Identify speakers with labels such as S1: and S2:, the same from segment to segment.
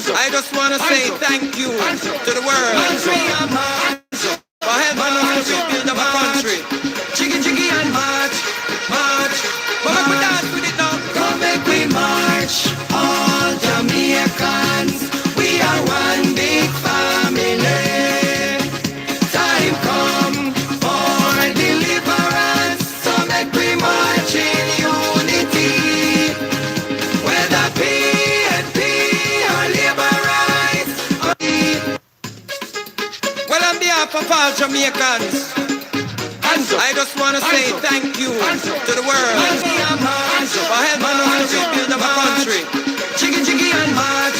S1: I just want to say thank you to the world for helping us to rebuild our country. Jiggy jiggy and march, march. But make we dance with it now. Come make we march, all Jamaicans. We are one big family. Time come for deliverance. So make we march in unity. Whether PNP or Labour rights. Well, on behalf of all Jamaicans, I just want to say thank you to the world for helping us to rebuild our country. Jiggy jiggy and march,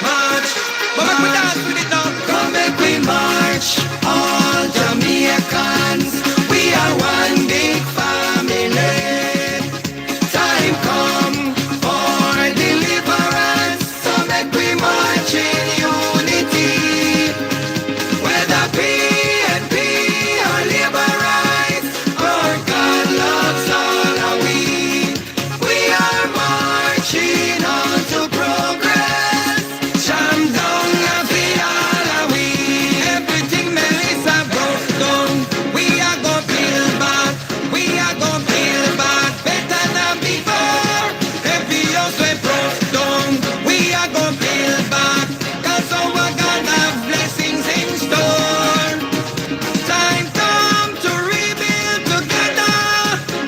S1: march. But make we dance with it now. Come make we march, all Jamaicans. We are one big family. Time come for deliverance. So make we march in unity. Whether PNP or Labour rights, our God loves all of we. We are marching on to progress. Jam down and feel all of we. Everything Melissa broke down, we are gonna build back. We are gonna build back better than before. Every house we broke down, we are gonna build back. 'Cause our God have blessings in store. Time come to rebuild together.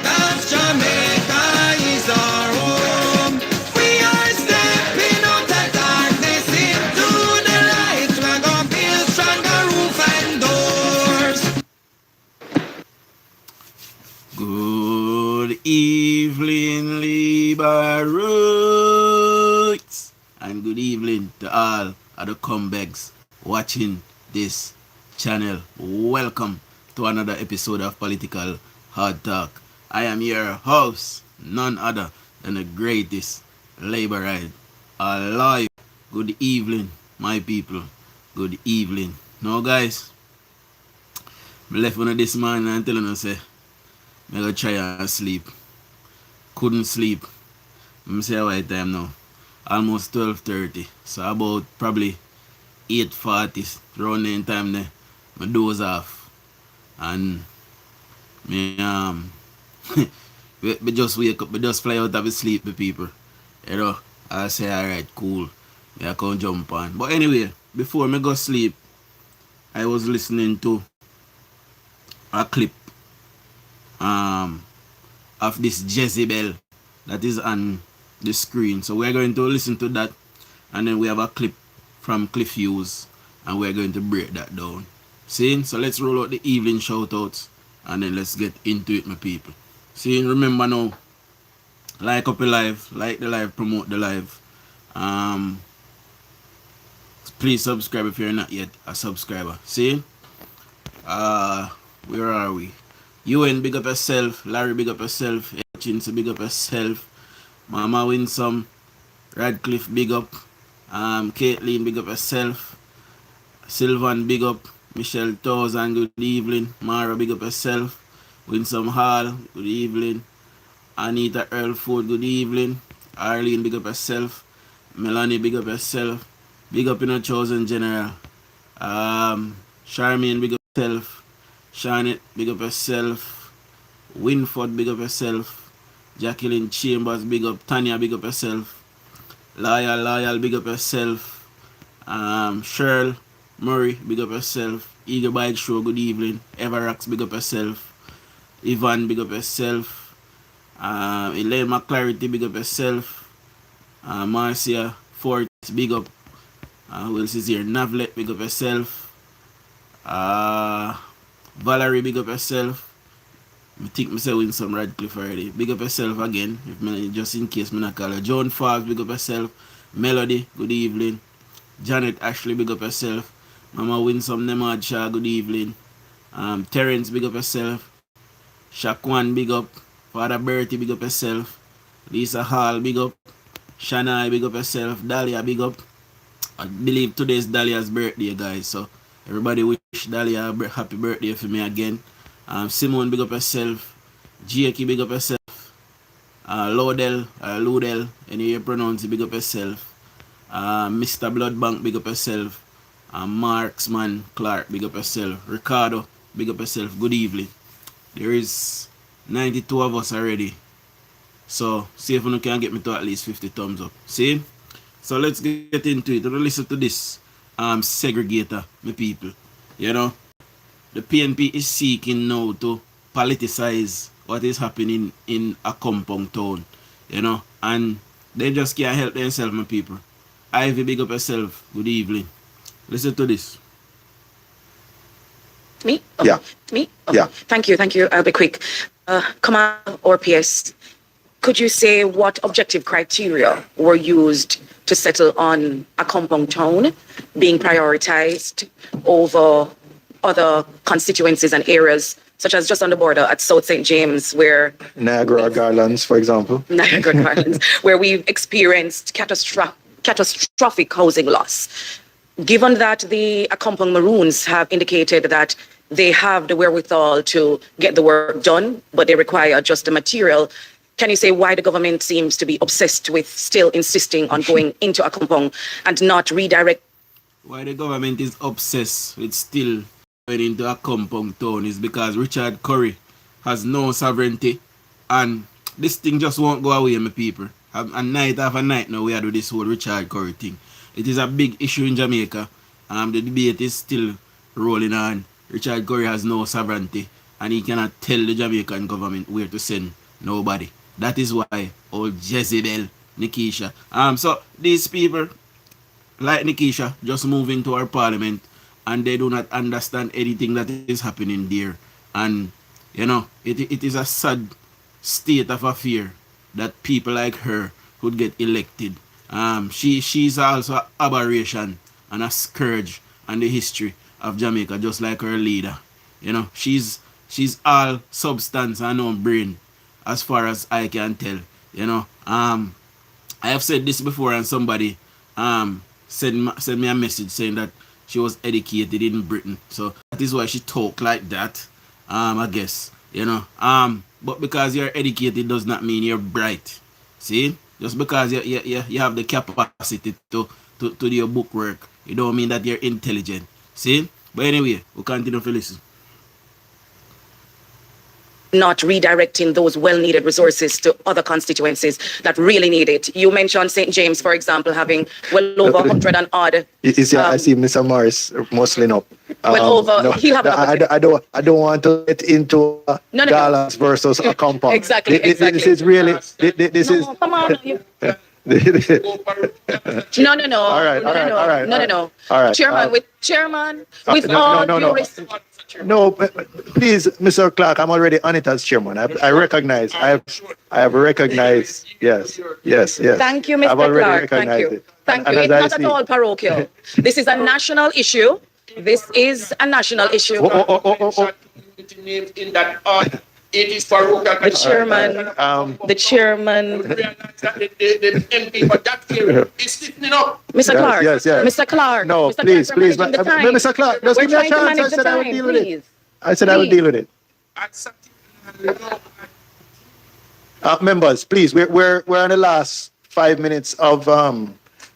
S1: 'Cause Jamaica is our home. We are stepping out of darkness into the light. We're gonna build stronger roof and doors.
S2: Good evening, Liberates, and good evening to all of the comebacks watching this channel. Welcome to another episode of Political Hard Talk. I am your host, none other than the greatest Laborite alive. Good evening, my people. Good evening. Now, guys, I left one of this morning and telling us, say, I go try and sleep. Couldn't sleep. Let me say what time now. Almost 12:30. So about probably 8:40 around the time there, I doze off. And me we just wake up, we just fly out of the sleep the people. You know, I say alright, cool. I can jump on. But anyway, before me go sleep, I was listening to a clip of this Jezebel that is on the screen. So we're going to listen to that, and then we have a clip from Cliff Hughes, and we're going to break that down. See? So let's roll out the evening shoutouts, and then let's get into it, my people. See, remember now, like up the live, like the live, promote the live. Please subscribe if you're not yet a subscriber. See? Where are we? UN, big up yourself. Larry, big up yourself. Chinsa, big up yourself. Mama Winsome. Radcliffe, big up. Caitlin, big up yourself. Sylvan, big up. Michelle Towson, good evening. Mara, big up yourself. Winsome Hall, good evening. Anita Earlford, good evening. Arlene, big up yourself. Melanie, big up yourself. Big up in a chosen general. Charmaine, big up yourself. Sharnett, big up yourself. Winford, big up yourself. Jacqueline Chambers, big up. Tanya, big up yourself. Loyal, big up yourself. Cheryl Murray, big up yourself. Eagle Bike Show, good evening. Everax, big up yourself. Ivan, big up yourself. Elaine McClarity, big up yourself. Marcia Fort, big up. Who else is here? Navlet, big up yourself. Valerie, big up yourself. I think I say Winsome Radcliffe already. Big up yourself again, if me, just in case I not call her. Joan Fox, big up yourself. Melody, good evening. Janet Ashley, big up yourself. Mama Winsome Nemad Shah, good evening. Terrence, big up yourself. Shaquan, big up. Father Bertie, big up yourself. Lisa Hall, big up. Shania, big up yourself. Dahlia, big up. I believe today is Dahlia's birthday, guys. So everybody wish Dahlia a happy birthday for me again. Simone, big up yourself. Jakey, big up yourself. Ludell, any you pronounce it, big up yourself. Mr. Bloodbank, big up yourself. Marksman Clark, big up yourself. Ricardo, big up yourself. Good evening. There is 92 of us already. So, see if you can get me to at least 50 thumbs up. See? So, let's get into it. Listen to this segregator, my people. You know, the PNP is seeking now to politicize what is happening in a compound town. You know, and they just can't help themselves, my people. Ivy, big up yourself. Good evening. Listen to this.
S3: Me? Oh,
S4: Yeah.
S3: Me? Oh,
S4: Yeah.
S3: Thank you. I'll be quick. Command or PS, could you say what objective criteria were used to settle on a compound town being prioritized over other constituencies and areas, such as just on the border at South St. James, where
S4: Niagara Garlands, for example.
S3: Niagara Gardens, where we've experienced catastrophic housing loss? Given that the compound Maroons have indicated that they have the wherewithal to get the work done, but they require just the material, can you say why the government seems to be obsessed with still insisting on going into a compound and not redirect?
S2: Why the government is obsessed with still going into a compound town is because Richard Curry has no sovereignty, and this thing just won't go away, my people. And night after night now we are doing this whole Richard Curry thing. It is a big issue in Jamaica. The debate is still rolling on. Richard Curry has no sovereignty, and he cannot tell the Jamaican government where to send nobody. That is why old Jezebel, Nikisha. So these people, like Nikisha, just move into our parliament, and they do not understand anything that is happening there. And, you know, it is a sad state of affair that people like her would get elected. She's also an aberration and a scourge on the history of Jamaica, just like her leader. You know, she's all substance and no brain, as far as I can tell. You know, I have said this before, and somebody sent me a message saying that she was educated in Britain, so that is why she talk like that. I guess, you know. But because you're educated does not mean you're bright. See, just because you have the capacity to do your book work, it don't mean that you're intelligent. See, but anyway, we'll continue to listen.
S3: Not redirecting those well-needed resources to other constituencies that really need it. You mentioned St. James, for example, having well over 100 and odd.
S4: I see Mr. Morris muscling up.
S3: He'll have
S4: I don't want to get into Garlands versus a compound.
S3: Exactly.
S4: This is really this is.
S3: Come on. No.
S4: All right.
S3: No.
S4: All right.
S3: Chairman, with all due respect.
S4: No, please, Mr. Clark, I'm already on it as chairman. I recognize. I have recognized. Yes.
S3: Thank you, Mr.
S4: I've already
S3: Clark.
S4: recognized
S3: Thank you.
S4: it.
S3: Thank
S4: And
S3: you.
S4: as
S3: It's
S4: I
S3: not at
S4: see-
S3: all parochial. This is a national issue. This is a national issue.
S5: In that order. It is for
S3: The chairman. The chairman.
S5: The MP for that area is sitting up.
S3: Mr. Clark.
S4: Yes.
S3: Mr. Clark.
S4: No,
S3: Mr.
S4: please,
S3: Clark, we're
S4: please.
S3: managing the time.
S4: Mr. Clark, just
S3: We're
S4: give me a
S3: trying to
S4: chance. I
S3: manage the
S4: said I would
S3: time,
S4: deal with it.
S3: please.
S4: I said I would deal with it. Members, please, we're on the last 5 minutes of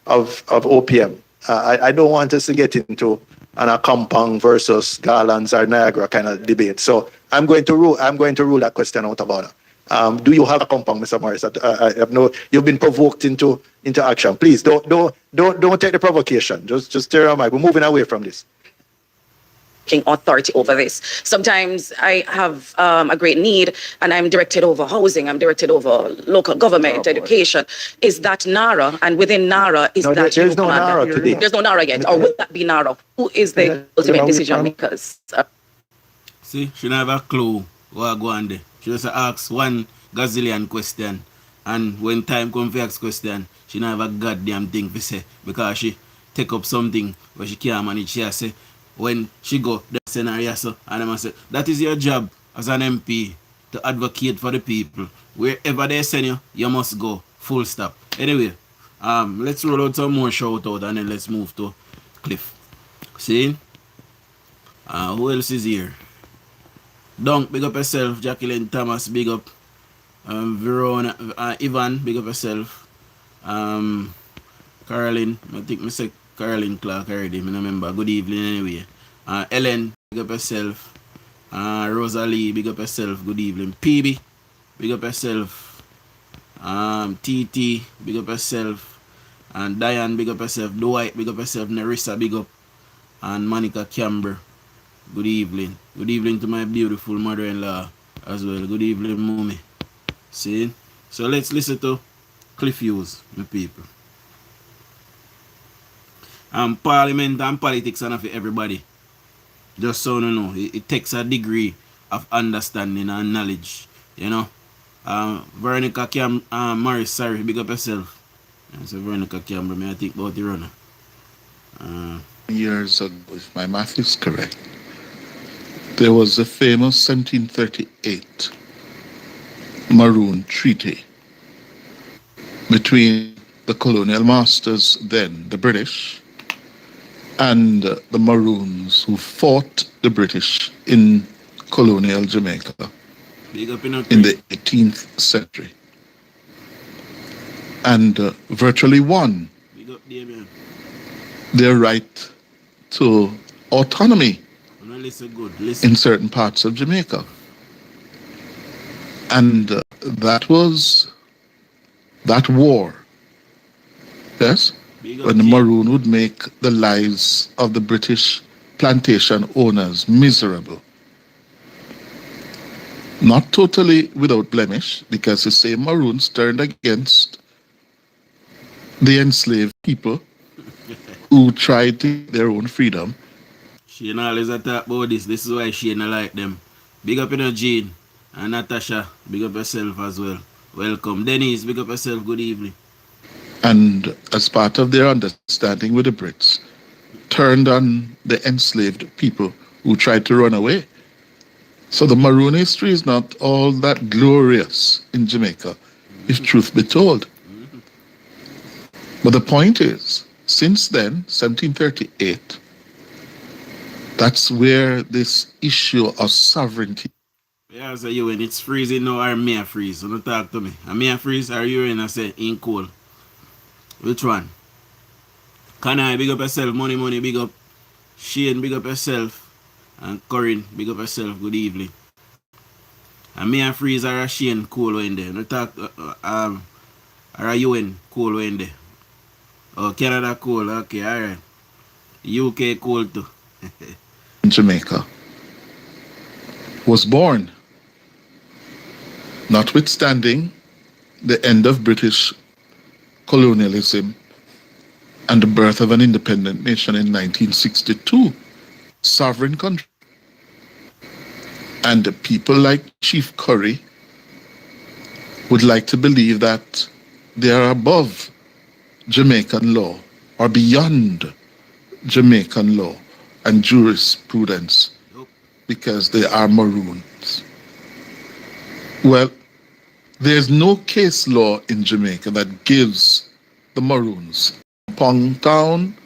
S4: OPM. I don't want us to get into a compound versus Garlands or Niagara kind of debate. So I'm going to rule that question out about it. Do you have a compound, Mr. Morris? I have no. You've been provoked into action. Please don't take the provocation. Just tear your mic. We're moving away from this.
S3: Authority over this. Sometimes I have a great need and I'm directed over housing, I'm directed over local government, education. Is that NARA? And within NARA, is
S4: No,
S3: that
S4: there's no
S3: Commander?
S4: NARA today.
S3: There's no NARA yet. Or will that be NARA? Who is the ultimate decision makers?
S2: See, she never have a clue what go on there. She just ask one gazillion question, and when time comes for ask question, she never have a goddamn thing to say, because she take up something where she can't manage. She say when she go the scenario, so and I say that is your job as an MP, to advocate for the people. Wherever they send you, you must go. Full stop. Anyway, let's roll out some more shout out and then let's move to Cliff. See? Who else is here? Dunk, big up yourself. Jacqueline Thomas, big up. Verona, Ivan, big up yourself. Caroline, I think I said Caroline Clark already. I remember. Good evening anyway. Ellen, big up yourself. Rosalie, big up yourself. Good evening. PB, big up yourself. TT, big up yourself. And Diane, big up yourself. Dwight, big up yourself. Nerissa, big up. And Monica Camber, good evening. Good evening to my beautiful mother-in-law as well. Good evening, mommy. See? So let's listen to Cliff Hughes, my people. Parliament and politics are not for everybody. Just so you know, it takes a degree of understanding and knowledge. You know? Veronica Morris, sorry, big up yourself. So Veronica Campbell, I think about the runner.
S6: Years ago, if my math is correct, there was the famous 1738 Maroon Treaty between the colonial masters, then the British, and the Maroons who fought the British in colonial Jamaica in the 18th century, and virtually won their right to autonomy in certain parts of Jamaica. And that war, yes, when the Maroon would make the lives of the British plantation owners miserable. Not totally without blemish, because the same Maroons turned against the enslaved people who tried to get their own freedom.
S2: She always talk about this. This is why she don't like them. Big up in Jean and Natasha. Big up yourself as well. Welcome. Denise, big up yourself. Good evening.
S6: And as part of their understanding with the Brits, turned on the enslaved people who tried to run away. So the Maroon history is not all that glorious in Jamaica, if truth be told. But the point is, since then, 1738, that's where this issue of sovereignty.
S2: Yeah, so you when it's freezing now or me a freeze? Don't talk to me. Am me a freeze or you in I say in cold? Which one? Can I big up yourself? Money, big up. Shane, big up yourself. And Corinne, big up yourself. Good evening. And me a freeze or a Shane cool when there? Don't talk or a you in cool when there? Oh, Canada cool. Okay, alright. UK cool too.
S6: Jamaica was born, notwithstanding the end of British colonialism and the birth of an independent nation in 1962, sovereign country. And the people like Chief Curry would like to believe that they are above Jamaican law or beyond Jamaican law and jurisprudence because they are Maroons. Well, there's no case law in Jamaica that gives the Maroons, Pong Town,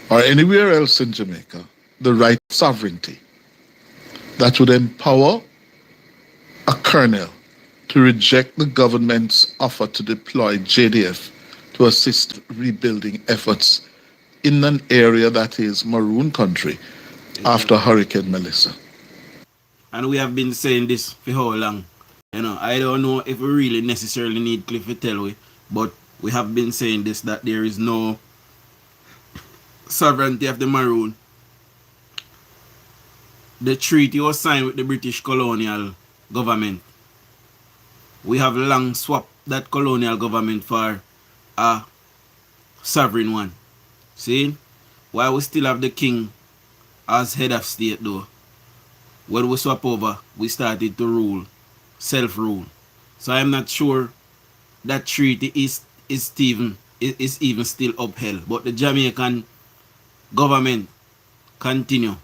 S6: or anywhere else in Jamaica, the right of sovereignty that would empower a colonel to reject the government's offer to deploy JDF to assist rebuilding efforts in an area that is Maroon country after Hurricane Melissa.
S2: And we have been saying this for how long? You know, I don't know if we really necessarily need Cliff to tell we, but we have been saying this, that there is no sovereignty of the Maroon. The treaty was signed with the British colonial government. We have long swapped that colonial government for a sovereign one. See? Why we still have the king as head of state though? When we swap over, we started to rule, self-rule. So I'm not sure that treaty is even still upheld. But the Jamaican government continue.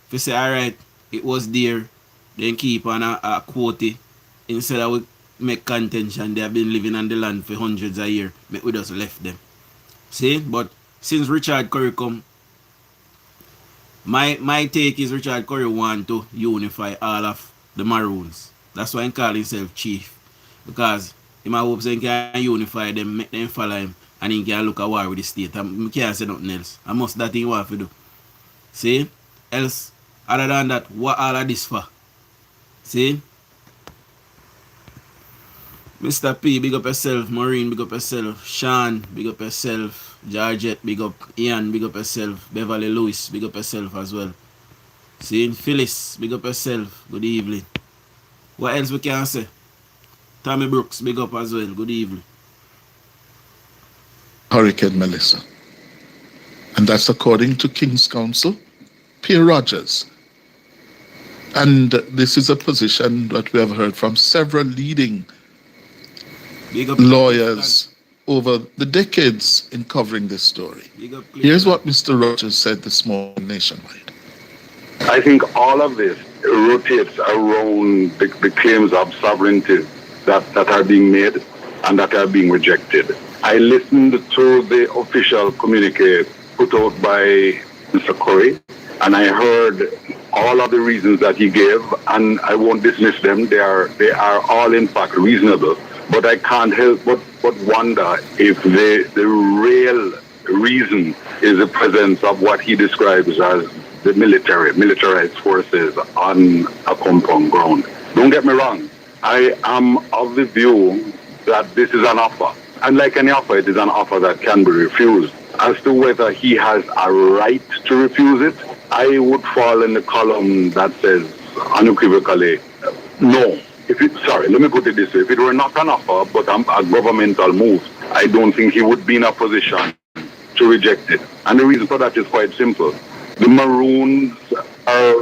S2: If you say, alright, it was there, then keep on a quote instead of we make contention. They have been living on the land for hundreds of years. We just left them. See? But since Richard Curry come, my take is Richard Curry want to unify all of the Maroons. That's why he call himself chief. Because he might hope he can unify them, make them follow him, and he can look at war with the state. I can't say nothing else. I must that thing what to do. See? Else, other than that, what all of this for? See? Mr. P, big up yourself. Maureen, big up yourself. Sean, big up yourself. Georgette, big up. Ian, big up yourself. Beverly Lewis, big up yourself as well. See? Phyllis, big up yourself. Good evening. What else we can say? Tommy Brooks, big up as well. Good evening.
S6: Hurricane Melissa. And that's according to King's Counsel, Pierre Rogers. And this is a position that we have heard from several leading lawyers over the decades in covering this story. Here's what Mr. Rogers said this morning nationwide.
S7: I think all of this rotates around the claims of sovereignty that are being made and that are being rejected. I listened to the official communique put out by Mr. Curry, and I heard all of the reasons that he gave, and I won't dismiss them. They are all in fact reasonable, but I can't help but wonder if the real reason is the presence of what he describes as the militarized forces on a compound ground. Don't get me wrong, I am of the view that this is an offer, and like any offer, it is an offer that can be refused. As to whether he has a right to refuse it, I would fall in the column that says unequivocally, no. Let me put it this way. If it were not an offer, but a governmental move, I don't think he would be in a position to reject it. And the reason for that is quite simple. The Maroons are,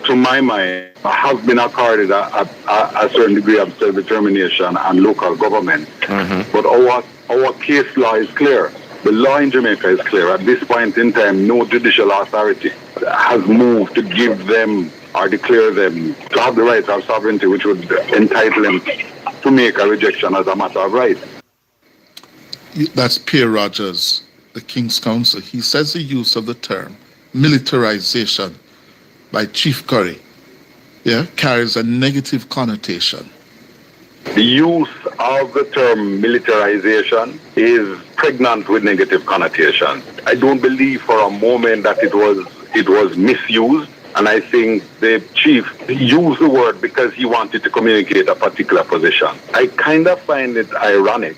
S7: to my mind, have been accorded a certain degree of self-determination and local government. But our case law is clear. The law in Jamaica is clear. At this point in time, no judicial authority has moved to give them or declare them to have the right of sovereignty, which would entitle them to make a rejection as a matter of right.
S6: That's Pierre Rogers, the King's Counsel. He says the use of the term militarization by Chief Curry carries a negative connotation.
S7: The use of the term militarization is pregnant with negative connotation. I don't believe for a moment that it was misused, and I think the chief used the word because he wanted to communicate a particular position. I kind of find it ironic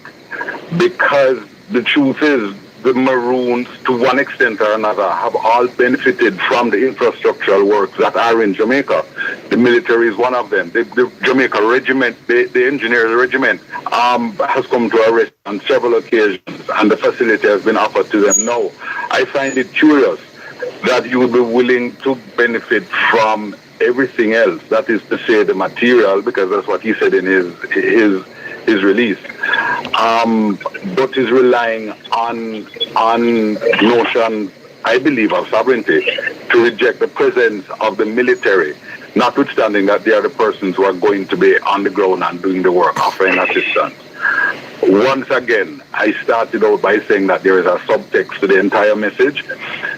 S7: because the truth is the Maroons, to one extent or another, have all benefited from the infrastructural works that are in Jamaica. The military is one of them. The Jamaica Regiment, the Engineers Regiment, has come to arrest on several occasions, and the facility has been offered to them. Now, I find it curious that you would be willing to benefit from everything else, that is to say the material, because that's what he said in his release, but is relying on notion, I believe, of sovereignty to reject the presence of the military, notwithstanding that they are the persons who are going to be on the ground and doing the work, offering assistance. Once again, I started out by saying that there is a subtext to the entire message,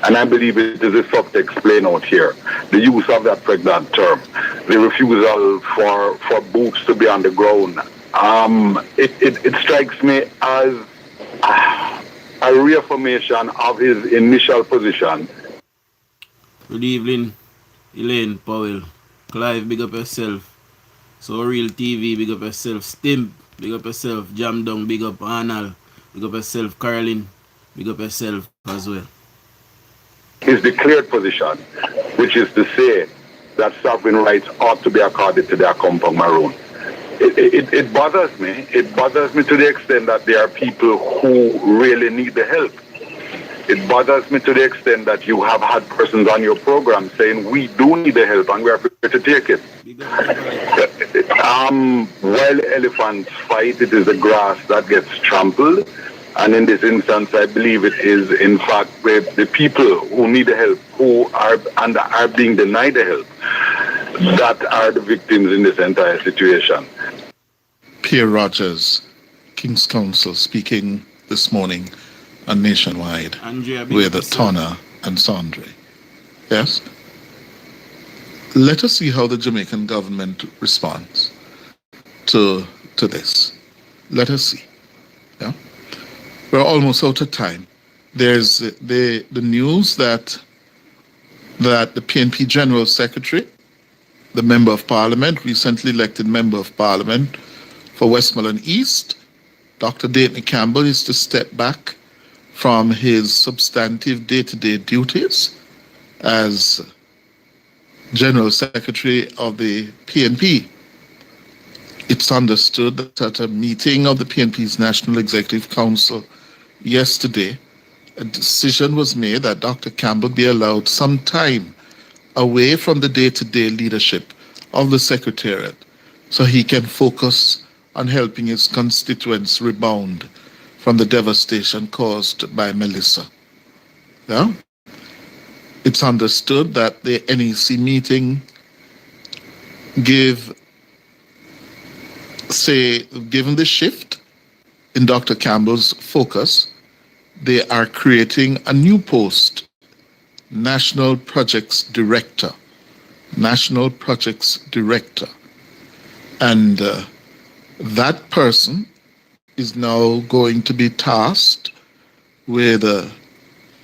S7: and I believe it is a subtext playing out here. The use of that pregnant term, the refusal for boots to be on the ground, it strikes me as a reaffirmation of his initial position.
S2: Good evening, Elaine Powell. Clive, big up yourself. So Real TV, big up yourself. Stimp, big up yourself. Jam Down, big up Arnold. Big up yourself. Caroline, big up yourself as well.
S7: His declared position, which is to say that sovereign rights ought to be accorded to their compound Maroon. It bothers me. It bothers me to the extent that there are people who really need the help. It bothers me to the extent that you have had persons on your program saying we do need the help and we are prepared to take it. While elephants fight, it is the grass that gets trampled. And in this instance, I believe it is, in fact, the people who need the help, who are being denied the help, that are the victims in this entire situation.
S6: Pierre Rogers, King's Counsel, speaking this morning on Nationwide with Tonna and Sandre. Yes? Let us see how the Jamaican government responds to this. Let us see. Yeah? we're almost out of time. There's the news that the PNP General Secretary, the Member of Parliament, recently elected Member of Parliament for Westmoreland East, Dr. Dayton Campbell, is to step back from his substantive day-to-day duties as General Secretary of the PNP. It's understood that at a meeting of the PNP's National Executive Council yesterday, a decision was made that Dr. Campbell be allowed some time away from the day-to-day leadership of the Secretariat so he can focus on helping his constituents rebound from the devastation caused by Melissa. Yeah? It's understood that the NEC meeting given the shift in Dr. Campbell's focus, they are creating a new post, National Projects Director. National Projects Director. And that person is now going to be tasked with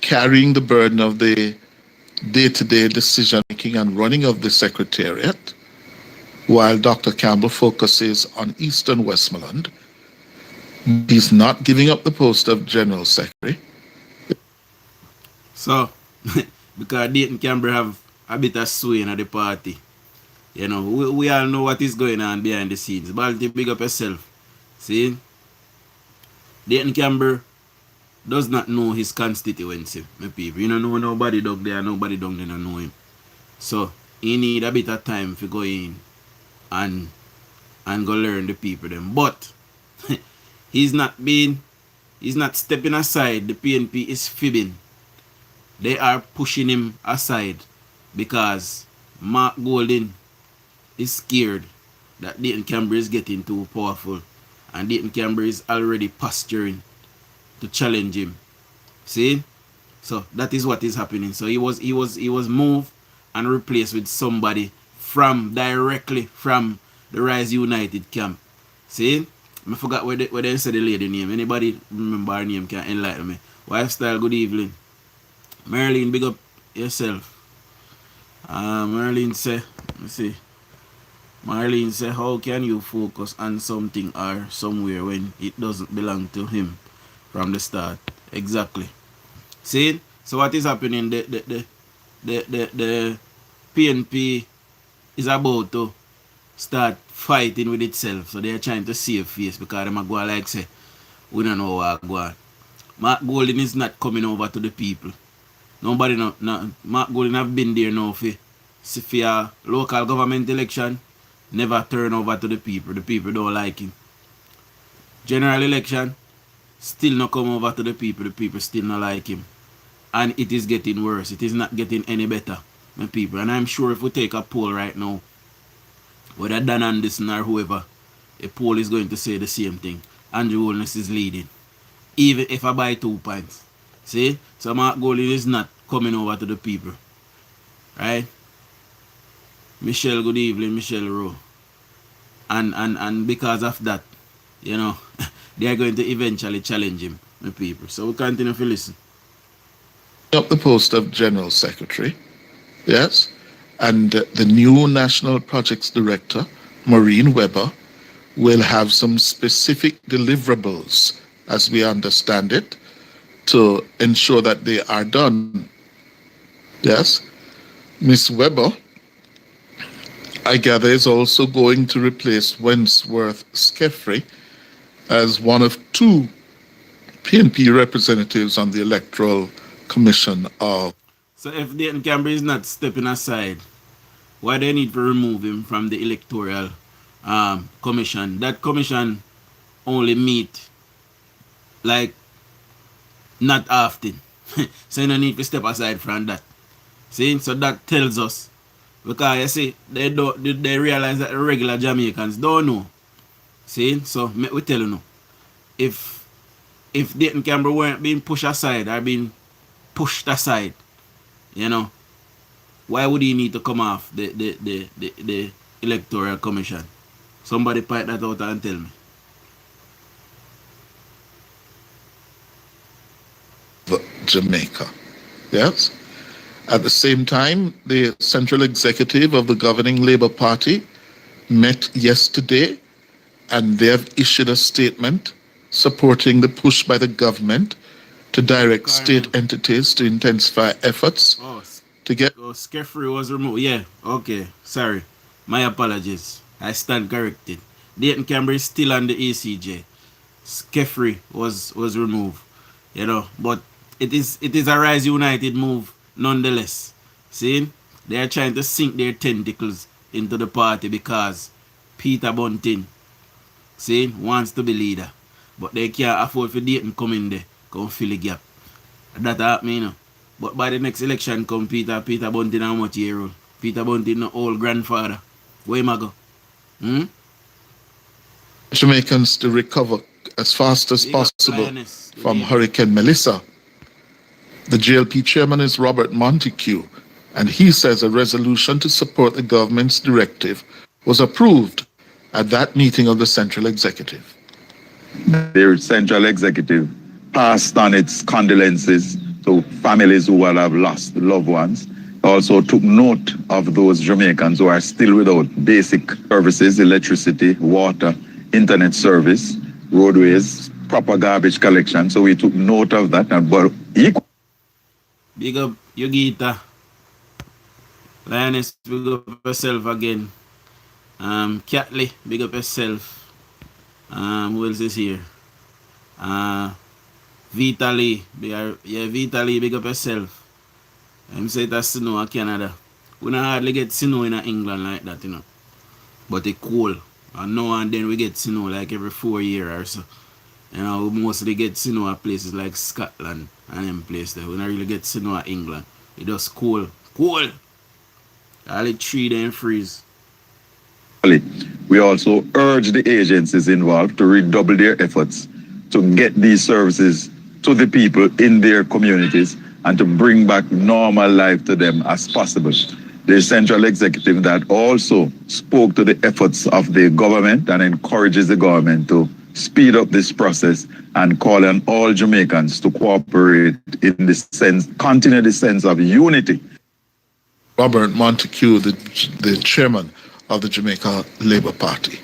S6: carrying the burden of the day-to-day decision-making and running of the Secretariat, while Dr. Campbell focuses on Eastern Westmoreland. He's not giving up the post of General Secretary.
S2: So, because Dayton Campbell have a bit of sway in the party, you know, we all know what is going on behind the scenes. Balti, big up yourself. See? Dayton Campbell does not know his constituency, my people. You don't know nobody down there, nobody down there don't know him. So, he need a bit of time to go in and go learn the people them. But he's not stepping aside. The PNP is fibbing. They are pushing him aside because Mark Golding is scared that Dayton Campbell is getting too powerful, and Dayton Campbell is already posturing to challenge him. See? So that is what is happening. So he was moved and replaced with somebody directly from the Rise United camp. See? I forgot where they said the lady name. Anybody remember her name can enlighten me. Lifestyle, good evening. Merlin, big up yourself. Merlin say, let's see. Marlene say, how can you focus on something or somewhere when it doesn't belong to him from the start? Exactly. See? So what is happening? The PNP is about to start fighting with itself. So they are trying to save face because they are going like say, we don't know what go on. Mark Golding is not coming over to the people. Nobody know. Mark Golding have been there now for a local government election. Never turn over to the people. The people don't like him. General election, still not come over to the people. The people still not like him. And it is getting worse. It is not getting any better, my people. And I'm sure if we take a poll right now, whether Dan Anderson or whoever, a poll is going to say the same thing. Andrew Holness is leading. Even if I buy 2 points. See? So Mark Golding is not coming over to the people. Right? Michelle, good evening, Michelle Rowe. And because of that, you know, they are going to eventually challenge him, the people. So we continue to listen.
S6: Up the post of General Secretary, yes, and the new National Projects Director, Maureen Weber, will have some specific deliverables, as we understand it, to ensure that they are done. Yes, Miss Weber, I gather, is also going to replace Wentworth Skeffrey as one of 2 PNP representatives on the Electoral Commission of...
S2: So if Dayton Campbell is not stepping aside, why do they need to remove him from the Electoral Commission? That commission only meet like not often. So you don't need to step aside from that. See? So that tells us, because you see, they realize that the regular Jamaicans don't know. See? So we tell you now, if Dayton Campbell weren't being pushed aside or being pushed aside, you know, why would he need to come off the Electoral Commission? Somebody point that out and tell me.
S6: Jamaica. Yes? At the same time, the Central Executive of the governing Labour Party met yesterday, and they have issued a statement supporting the push by the government to direct state entities to intensify efforts to get...
S2: Skeffrey was removed. Yeah, okay. Sorry. My apologies. I stand corrected. Dayton Cambry is still on the ECJ. Skeffrey was removed. You know, but it is a Rise United move nonetheless. See? They are trying to sink their tentacles into the party because Peter Bunting, see, wants to be leader. But they can't afford for Dayton come in there, come fill the gap. That happen, you know. But by the next election come Peter Bunting how much year old? Peter Bunting no old grandfather. Where am I go?
S6: Jamaicans to recover as fast as possible from Hurricane Melissa. The JLP chairman is Robert Montague, and he says a resolution to support the government's directive was approved at that meeting of the Central Executive.
S7: The Central Executive passed on its condolences to families who will have lost loved ones. Also took note of those Jamaicans who are still without basic services, electricity, water, internet service, roadways, proper garbage collection. So we took note of that. But
S2: big up Yogita. Lioness, big up yourself again. Catley, big up yourself. Who else is here? Vitaly, Vitaly, big up yourself. I'm saying that's snow in Canada. We don't hardly get snow in England like that, you know. But it's cool. And now and then we get snow like every 4 years or so. You know, we mostly get snow at places like Scotland and them places there. We don't really get snow in England. It just cool. Cool. All the tree then freeze.
S7: We also urge the agencies involved to redouble their efforts to get these services to the people in their communities and to bring back normal life to them as possible. The Central Executive that also spoke to the efforts of the government and encourages the government to speed up this process and call on all Jamaicans to cooperate in the sense, continue the sense of unity.
S6: Robert Montague, the chairman of the Jamaica Labour Party.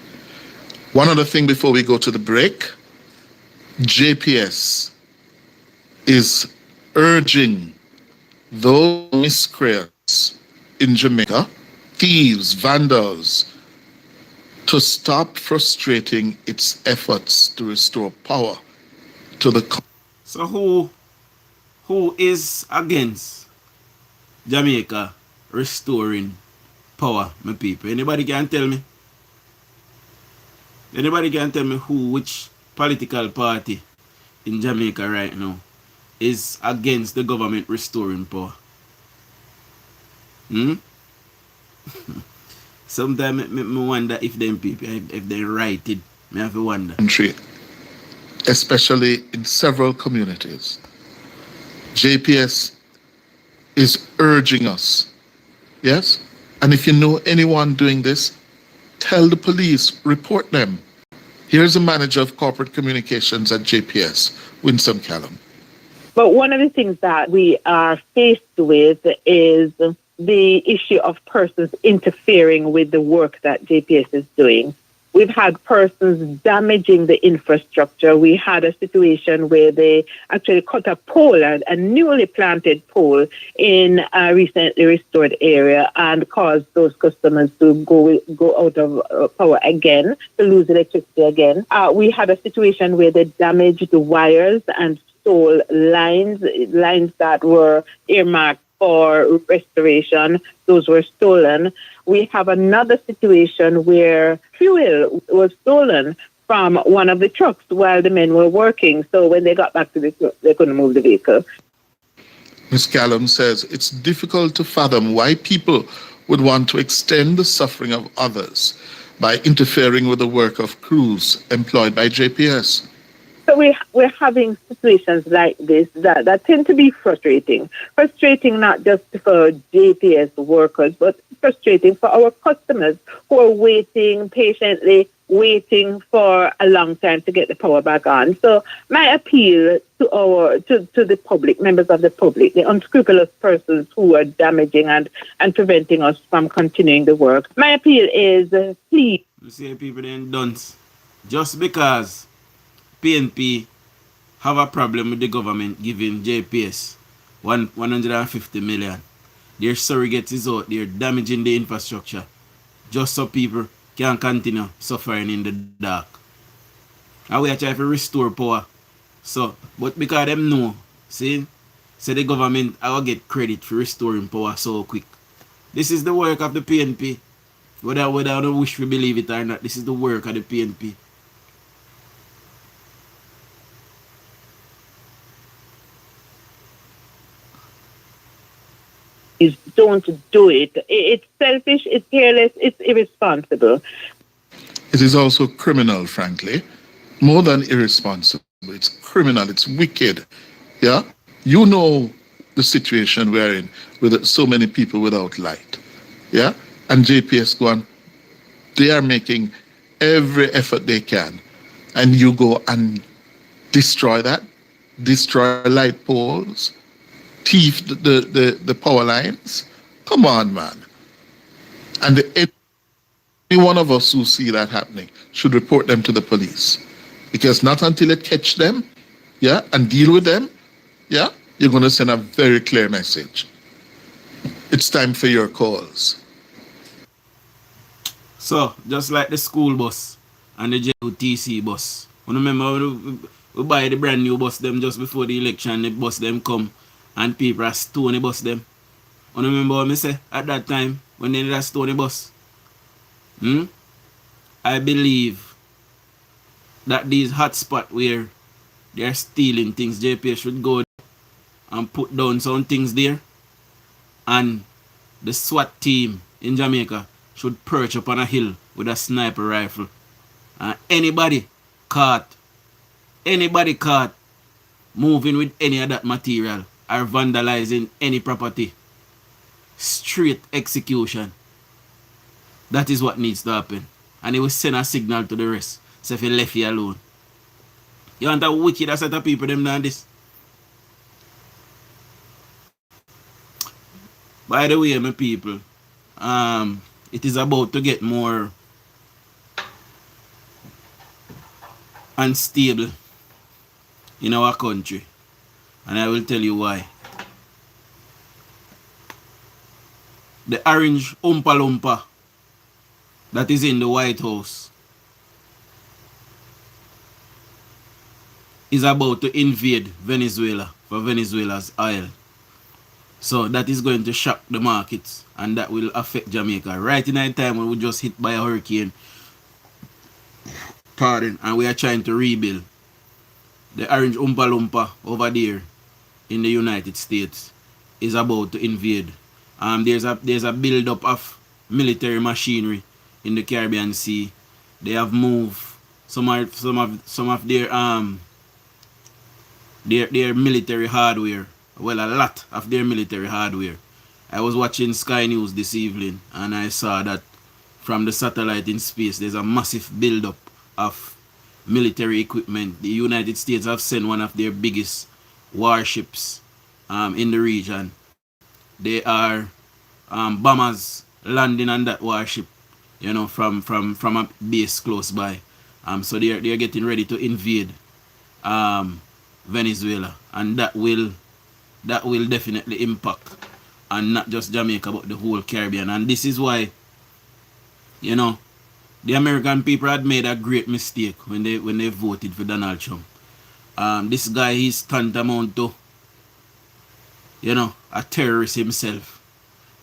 S6: One other thing before we go to the break, JPS is urging those miscreants in Jamaica, thieves, vandals, to stop frustrating its efforts to restore power to the...
S2: So who is against Jamaica restoring power, my people? Anybody can tell me? Anybody can tell me which political party in Jamaica right now is against the government restoring power? Sometimes I wonder if them people, if they right it, I have to wonder.
S6: Country, especially in several communities. JPS is urging us, yes? And if you know anyone doing this, tell the police, report them. Here's the manager of corporate communications at JPS, Winsome Callum.
S8: But one of the things that we are faced with is the issue of persons interfering with the work that JPS is doing. We've had persons damaging the infrastructure. We had a situation where they actually cut a pole, a newly planted pole in a recently restored area, and caused those customers to go out of power again, to lose electricity again. We had a situation where they damaged the wires and stole lines that were earmarked for restoration. Those were stolen. We have another situation where fuel was stolen from one of the trucks while the men were working. So when they got back to the truck, they couldn't move the vehicle.
S6: Ms. Callum says it's difficult to fathom why people would want to extend the suffering of others by interfering with the work of crews employed by JPS.
S8: So we're having situations like this that tend to be frustrating. Frustrating not just for JPS workers, but frustrating for our customers who are waiting patiently, waiting for a long time to get the power back on. So my appeal to the public, members of the public, the unscrupulous persons who are damaging and preventing us from continuing the work. My appeal is please.
S2: You see people then don't. Just because PNP have a problem with the government giving JPS 150 million. Their surrogates is out there damaging the infrastructure just so people can continue suffering in the dark. And we are trying to restore power. So, but because them know, see, say the government I will get credit for restoring power so quick. This is the work of the PNP. Whether I don't wish we believe it or not, this is the work of the PNP.
S8: Don't do it. It's selfish, it's careless, it's irresponsible.
S6: It is also criminal, frankly. More than irresponsible. It's criminal, it's wicked. Yeah? You know the situation we're in with so many people without light. Yeah? And JPS go on. They are making every effort they can. And you go and destroy that, destroy light poles, thief the power lines. Come on, man. And any one of us who see that happening should report them to the police. Because not until it catch them, yeah, and deal with them, yeah, you're going to send a very clear message. It's time for your calls.
S2: So, just like the school bus and the JUTC bus. You remember we buy the brand new bus them just before the election, the bus them come and people are stone the bus them. You remember what I say at that time when they did a stone the bus? I believe that these hotspots where they are stealing things, JPS should go and put down some things there. And the SWAT team in Jamaica should perch up on a hill with a sniper rifle. And anybody caught moving with any of that material or vandalizing any property, straight execution. That is what needs to happen. And it will send a signal to the rest. So if you left you alone. You want a wicked set of people them than this? By the way, my people, it is about to get more unstable in our country. And I will tell you why. The orange Oompa Loompa that is in the White House is about to invade Venezuela for Venezuela's oil. So that is going to shock the markets and that will affect Jamaica. Right in a time when we just hit by a hurricane. And we are trying to rebuild. The orange Oompa Loompa over there in the United States is about to invade. There's a build-up of military machinery in the Caribbean Sea. They have moved some of their military hardware. Well, a lot of their military hardware. I was watching Sky News this evening and I saw that from the satellite in space there's a massive build-up of military equipment. The United States have sent one of their biggest warships in the region. They are bombers landing on that warship, you know, from a base close by. So they're getting ready to invade Venezuela, and that will definitely impact, and not just Jamaica but the whole Caribbean. And this is why, you know, the American people had made a great mistake when they voted for Donald Trump. This guy is tantamount to, you know, a terrorist himself.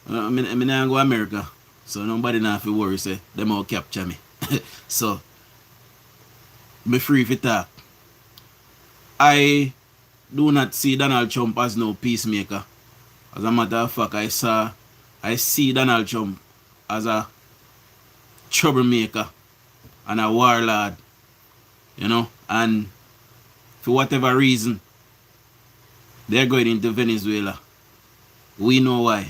S2: I mean, I go to America, so nobody now have to worry, say, them all capture me. So, me free for talk. I do not see Donald Trump as no peacemaker. As a matter of fact, I see Donald Trump as a troublemaker and a warlord, you know, and for whatever reason, they're going into Venezuela. We know why.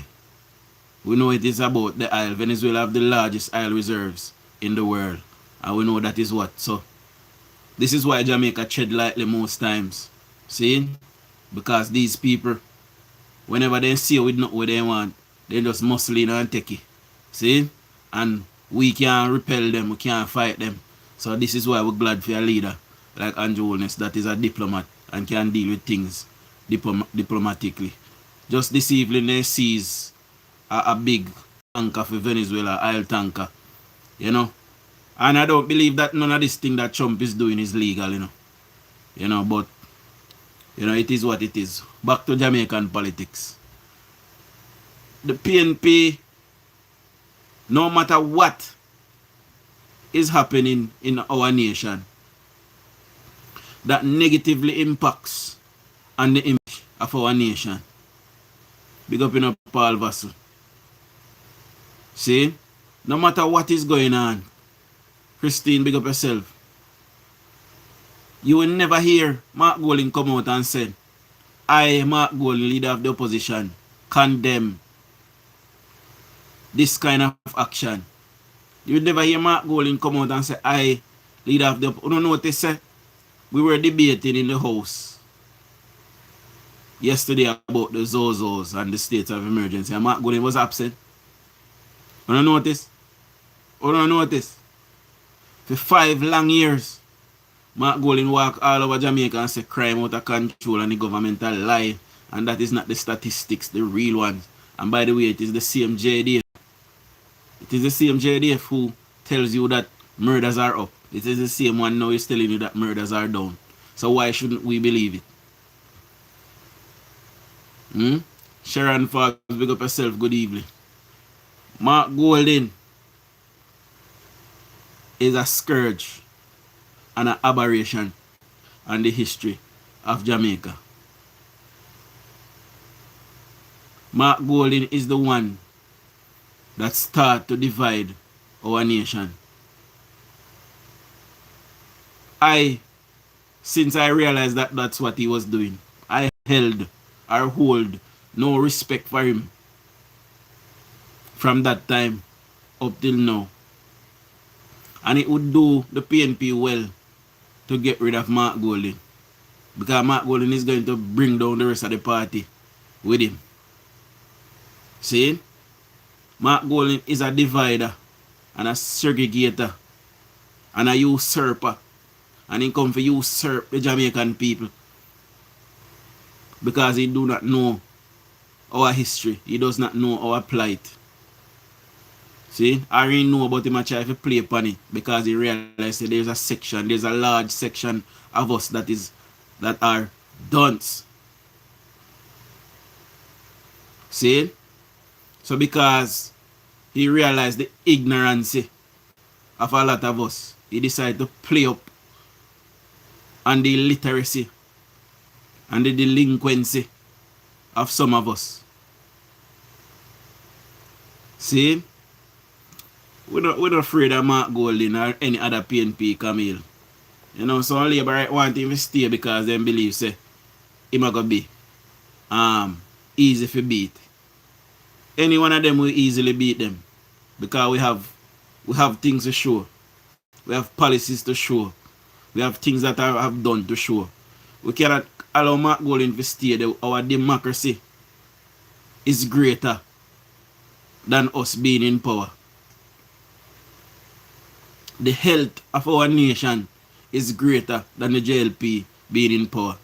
S2: We know it is about the oil. Venezuela have the largest oil reserves in the world. And we know that is what. So, this is why Jamaica tread lightly most times. See? Because these people, whenever they see with not what they want, they just muscle in and take it. See? And we can't repel them, we can't fight them. So this is why we're glad for a leader like Andrew Holness that is a diplomat and can deal with things diplomatically. Just this evening they seize a big tanker for Venezuela, oil tanker. You know? And I don't believe that none of this thing that Trump is doing is legal, you know. You know, but you know, it is what it is. Back to Jamaican politics. The PNP, no matter what is happening in our nation, that negatively impacts on the image of our nation. Big up in Paul Vassell. See? No matter what is going on, Christine, big up yourself. You will never hear Mark Golding come out and say, I, Mark Golding, leader of the opposition, condemn this kind of action. You will never hear Mark Golding come out and say, I, leader of the opposition. You don't notice, we were debating in the House yesterday about the Zozos and the state of emergency, and Mark Golding was absent. You don't notice? You don't notice? For 5 long years, Mark Golding walk all over Jamaica and say crime out of control and the governmental lie. And that is not the statistics, the real ones. And by the way, it is the same JDF. It is the same JDF who tells you that murders are up. It is the same one now is telling you that murders are down. So why shouldn't we believe it? Sharon Fox, big up yourself, good evening. Mark Golding is a scourge and an aberration on the history of Jamaica. Mark Golding is the one that started to divide our nation. Since I realized that that's what he was doing, I hold no respect for him from that time up till now. And it would do the PNP well to get rid of Mark Golding, because Mark Golding is going to bring down the rest of the party with him. See? Mark Golding is a divider and a segregator and a usurper, and he come to usurp the Jamaican people because he do not know our history. He does not know our plight. See, I already know about him. I try to play upon it because he realized that there's a large section of us that are dunce. See? So because he realized the ignorance of a lot of us, he decided to play up on the illiteracy and the delinquency of some of us. See? We're not afraid of Mark Golding or any other PNP Camille. You know, some Labour want him to stay because they believe say him a go be easy to beat. Any one of them will easily beat them because we have things to show. We have policies to show. We have things that I have done to show. We cannot allow Mark Golding to stay. Our democracy is greater than us being in power. The health of our nation is greater than the JLP being in power.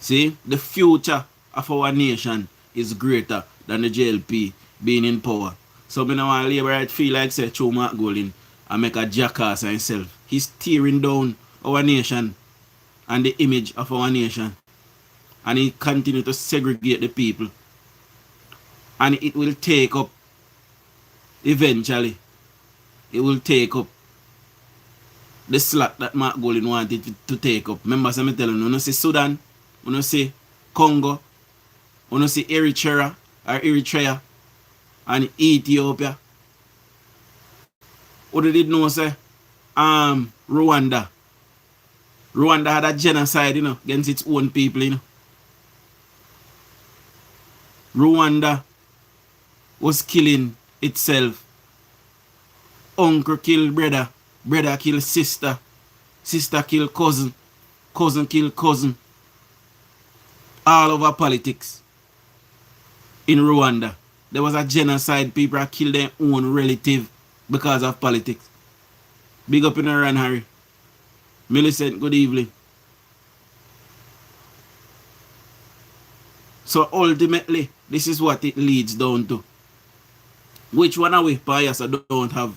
S2: See, the future of our nation is greater than the JLP being in power. So I don't want Labour right feel like say through Mark Golding and make a jackass of himself. He's tearing down our nation and the image of our nation. And he continue to segregate the people. And it will take up, eventually, it will take up the slack that Mark Golding wanted to take up. Remember, I'm telling you, see Sudan, you see Congo, you see Eritrea, and Ethiopia. What did it know say? Rwanda. Rwanda had a genocide, against its own people, Rwanda was killing itself. Uncle kill brother, brother kill sister, sister kill cousin, cousin kill cousin. All over politics in Rwanda. There was a genocide. People are killed their own relative because of politics. Big up in Iran, Harry. Millicent, good evening. So ultimately, this is what it leads down to. Which one of we bias don't have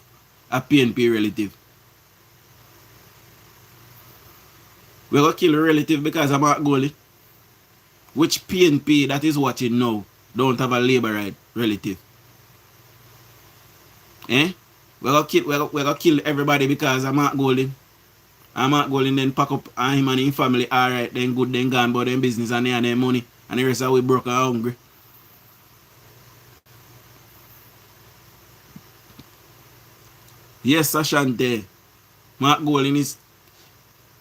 S2: a PNP relative? We're going to kill a relative because I'm not goalie. Which PNP that is watching now don't have a Labour relative? Eh? We're gonna kill everybody because I'm not goalie. I'm not goalie, then pack up him and his family, alright, then good, then gone about them business and they and their money. And the rest of we broke and hungry. Yes, Ashante. Mark Golding is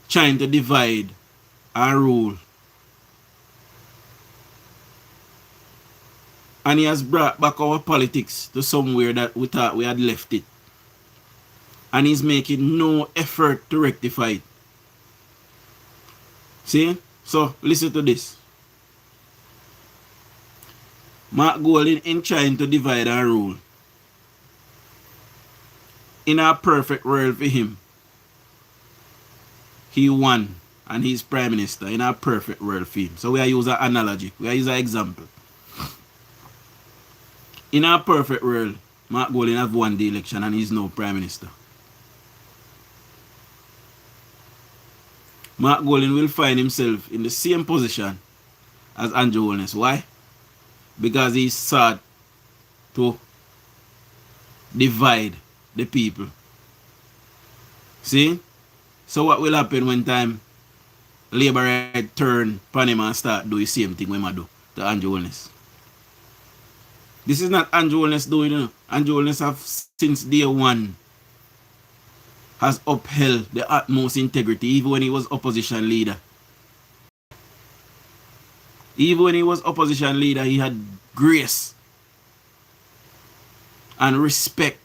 S2: trying to divide and rule. And he has brought back our politics to somewhere that we thought we had left it. And he's making no effort to rectify it. See? So, listen to this. Mark Golding in trying to divide and rule. In a perfect world for him, he won and he's prime minister in a perfect world for him. So we are using an analogy. We are using an example. In a perfect world, Mark Golding have won the election and he's now prime minister. Mark Golding will find himself in the same position as Andrew Holness. Why? Because he sought to divide the people. See? So what will happen when time Labour right turn Panama and start do the same thing when I do to Andrew Holness? This is not Andrew Holness doing, Andrew Holness have since day one has upheld the utmost integrity even when he was opposition leader. Even when he was opposition leader, he had grace and respect.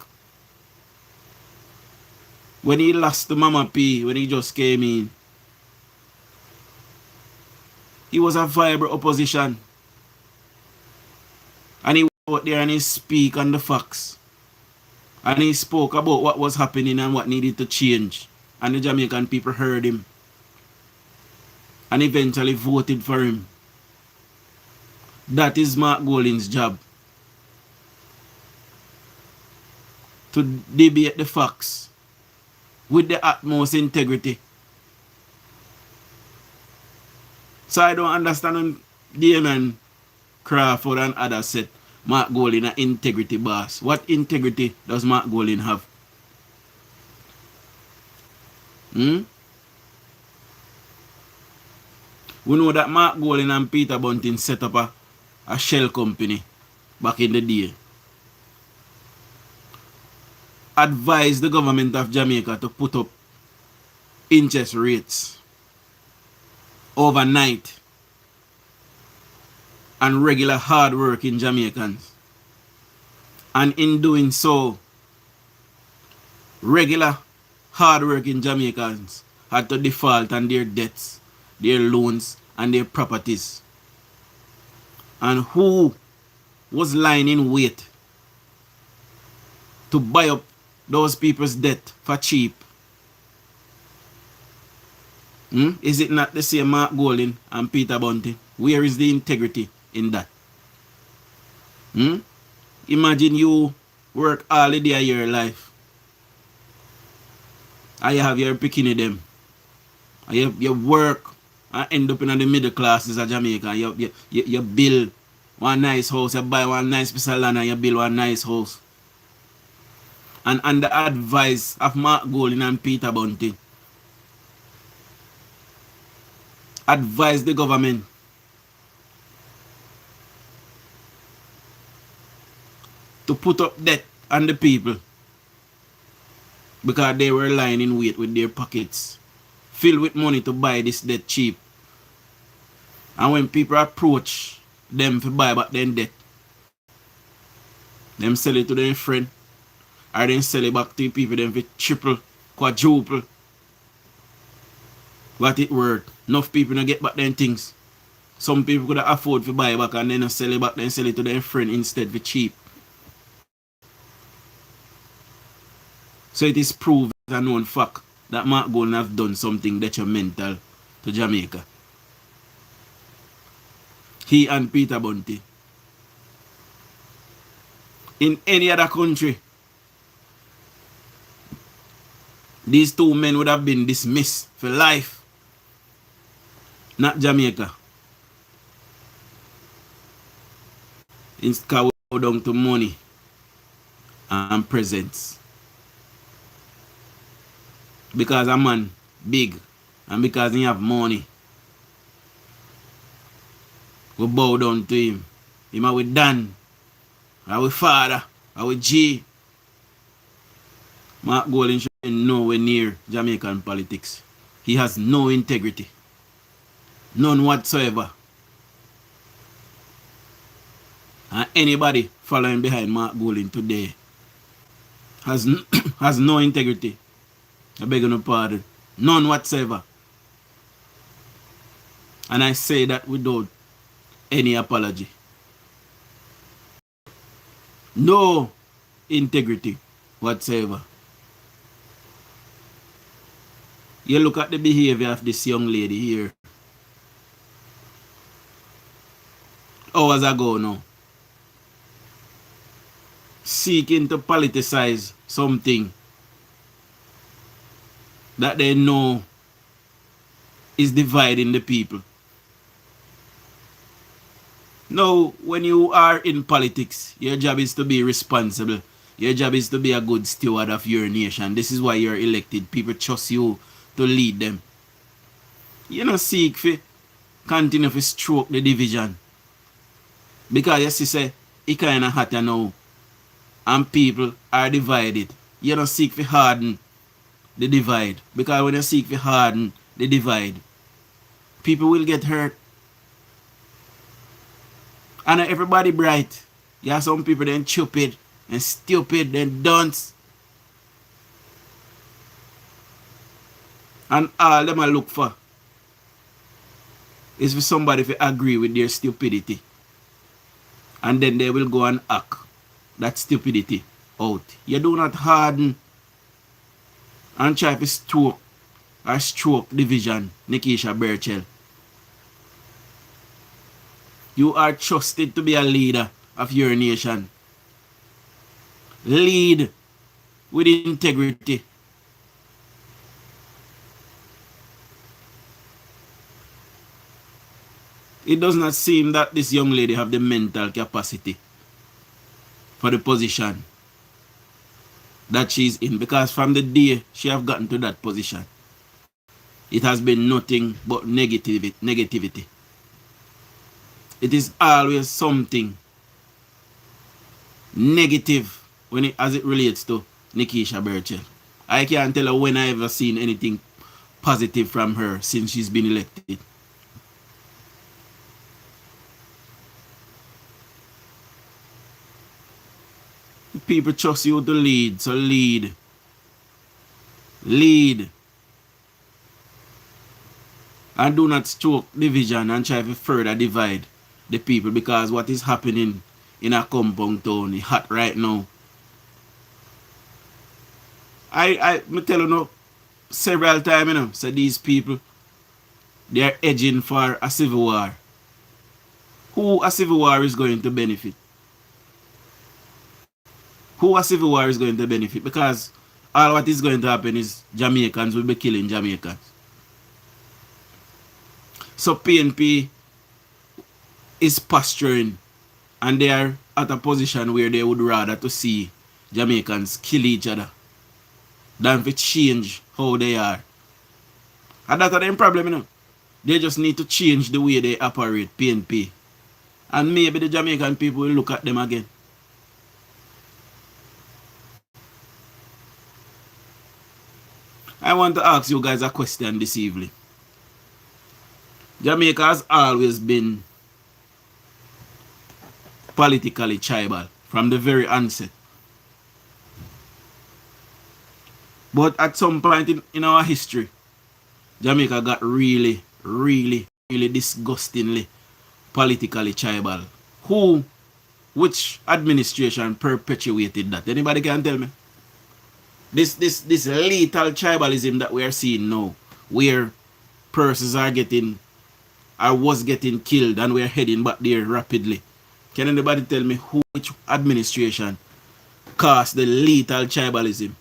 S2: When he lost to Mama P, when he just came in, he was a vibrant opposition. And he went out there and he speak on the facts. And he spoke about what was happening and what needed to change. And the Jamaican people heard him. And eventually voted for him. That is Mark Golding's job. To debate the facts with the utmost integrity. So I don't understand when Damon Crawford and others said Mark Golding an integrity boss. What integrity does Mark Golding have? We know that Mark Golding and Peter Bunting set up a shell company back in the day. Advised the government of Jamaica to put up interest rates overnight and regular hard-working Jamaicans. And in doing so, regular hard-working Jamaicans had to default on their debts, their loans, and their properties. And who was lying in wait to buy up those people's debt for cheap? Is it not the same Mark Golding and Peter Bunting? Where is the integrity in that? Imagine you work all the day of your life. And you have your bikini them. And you work and end up in the middle classes of Jamaica. You build one nice house, you buy one nice piece of land and you build one nice house. And under advice of Mark Golding and Peter Bunting, advise the government to put up debt on the people because they were lying in wait with their pockets filled with money to buy this debt cheap. And when people approach them to buy back their debt, them sell it to their friend, or then sell it back to people them for triple, quadruple what it worth. Enough people don't get back their things. Some people could afford to buy back and then sell it back, then sell it to their friend instead for cheap. So it is proved as a known fact that Mark Golden have done something detrimental to Jamaica. He and Peter Bunty. In any other country, these two men would have been dismissed for life. Not Jamaica. It's down to money and presence. Because a man big and because he have money, we bow down to him. Him are with Dan, our father, our G. Mark Golden should be nowhere near Jamaican politics. He has no integrity. None whatsoever. And anybody following behind Mark Golden today has no integrity. I beg your pardon. None whatsoever. And I say that without any apology. No integrity whatsoever. You look at the behavior of this young lady here. Hours ago now. Seeking to politicize something that they know is dividing the people. Now, when you are in politics, your job is to be responsible. Your job is to be a good steward of your nation. This is why you're elected. People trust you to lead them. You don't seek to continue to stroke the division. Because you see, say, it kind of hot now. And people are divided. You don't seek to harden the divide. Because when you seek to harden the divide, people will get hurt. And not everybody bright. You have some people then stupid and stupid, then dunce. And all them I look for is for somebody to agree with their stupidity. And then they will go and act that stupidity out. You do not harden and try to stroke division, Nikisha Burchell. You are trusted to be a leader of your nation. Lead with integrity. It does not seem that this young lady have the mental capacity for the position that she's in, because from the day she have gotten to that position, it has been nothing but negativity. It is always something negative as it relates to Nikisha Burchell. I can't tell her when I ever seen anything positive from her since she's been elected. People trust you to lead, so lead. Lead. And do not stroke division and try to further divide the people, because what is happening in a compound town is hot right now. I tell you now several times, so these people, they are edging for a civil war. Who a civil war is going to benefit? Who a civil war is going to benefit? Because all what is going to happen is Jamaicans will be killing Jamaicans. So PNP is posturing, and they are at a position where they would rather to see Jamaicans kill each other than to change how they are. And that's the problem, you know. They just need to change the way they operate, PNP. And maybe the Jamaican people will look at them again. I I want to ask you guys a question this evening. Jamaica has always been politically tribal from the very onset. But at some point in our history, Jamaica got really, really, really disgustingly politically tribal. Which administration perpetuated that? Anybody can tell me? This lethal tribalism that we are seeing now, where persons was getting killed and we're heading back there rapidly. Can anybody tell me which administration caused the lethal tribalism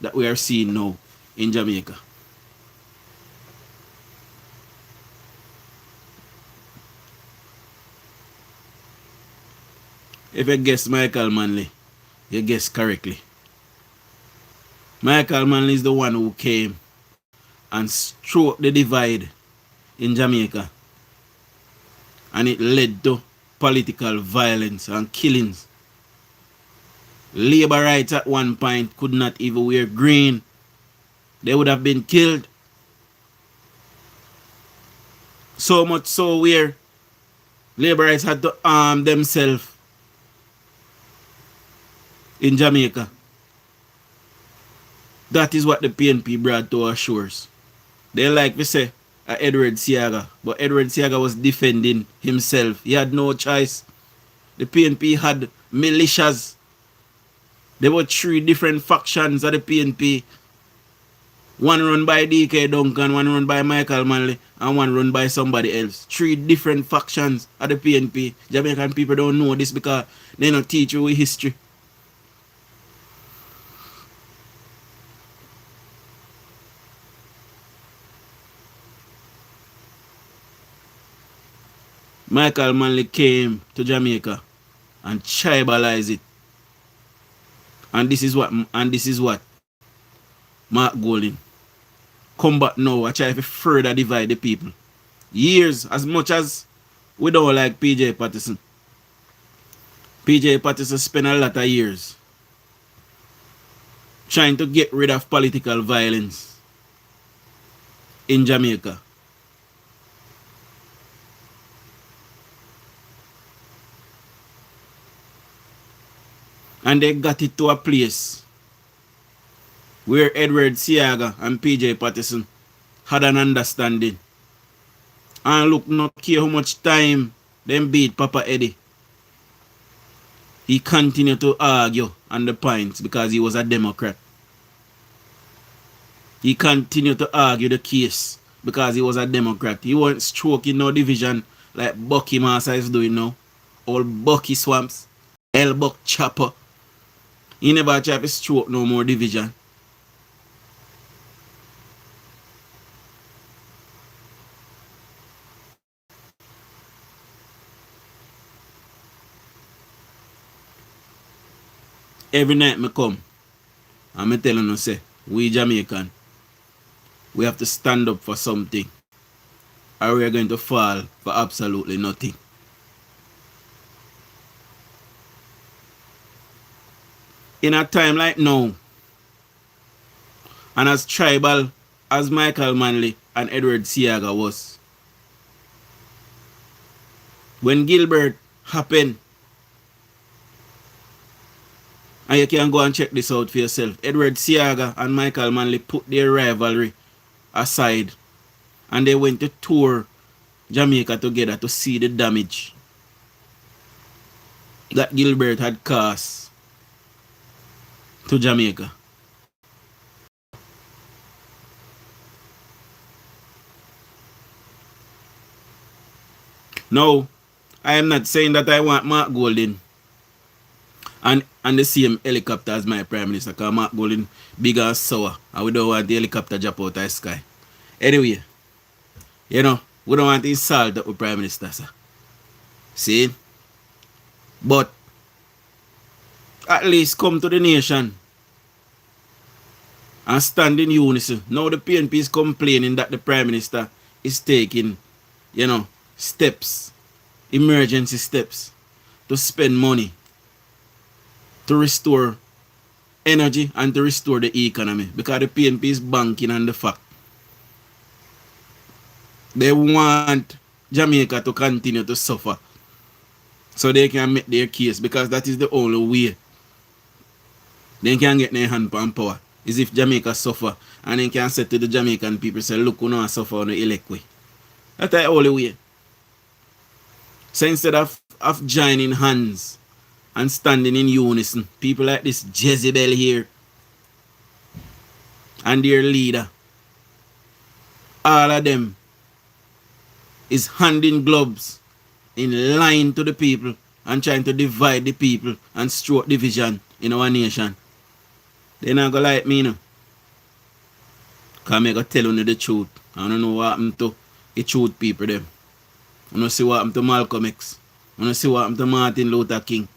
S2: that we are seeing now in Jamaica? If you guess Michael Manley, you guess correctly. Michael Manley is the one who came and stroked the divide in Jamaica. And it led to political violence and killings. Labor rights at one point could not even wear green. They would have been killed. So much so where labor rights had to arm themselves in Jamaica. That is what the PNP brought to our shores. They like we say Edward Seaga, but Edward Seaga was defending himself. He had no choice. The PNP had militias. There were 3 different factions of the PNP. One run by DK Duncan, one run by Michael Manley, and one run by somebody else. 3 different factions of the PNP. Jamaican people don't know this because they don't teach you history. Michael Manley came to Jamaica and tribalized it. And this is what Mark Golding come back now and try to further divide the people. Years, as much as we don't like PJ Patterson. PJ Patterson spent a lot of years trying to get rid of political violence in Jamaica. And they got it to a place where Edward Seaga and PJ Patterson had an understanding. And look, not care how much time them beat Papa Eddie. He continued to argue on the points because he was a Democrat. He continued to argue the case because he was a Democrat. He wasn't stroking no division like Bucky Massa is doing now. Old Bucky Swamps, Elbuck Chopper. He never try to stroke no more division. Every night me come, and me telling you say, we Jamaican, we have to stand up for something, or we are going to fall for absolutely nothing. In a time like now, and as tribal as Michael Manley and Edward Seaga was, when Gilbert happened, and you can go and check this out for yourself, Edward Seaga and Michael Manley put their rivalry aside and they went to tour Jamaica together to see the damage that Gilbert had caused to Jamaica. Now, I am not saying that I want Mark Golding and the same helicopter as my Prime Minister, because Mark Golding big and sour and we don't want the helicopter drop out of the sky. Anyway, we don't want to insult the Prime Minister, sir. See? But at least come to the nation and stand in unison. Now the PNP is complaining that the Prime Minister is taking, steps, emergency steps to spend money to restore energy and to restore the economy, because the PNP is banking on the fact they want Jamaica to continue to suffer so they can make their case, because that is the only way they can get their hand on power, is if Jamaica suffer and they can say to the Jamaican people, say, look, we don't suffer on the elect way. That's the only way. So instead of joining hands and standing in unison, people like this Jezebel here and their leader, all of them is handing gloves in line to the people and trying to divide the people and stroke division in our nation. They not gonna like me, no. Because I'm gonna tell you the truth. I don't know what happened to the truth people them. I don't see what happened to Malcolm X. I don't see what happened to Martin Luther King.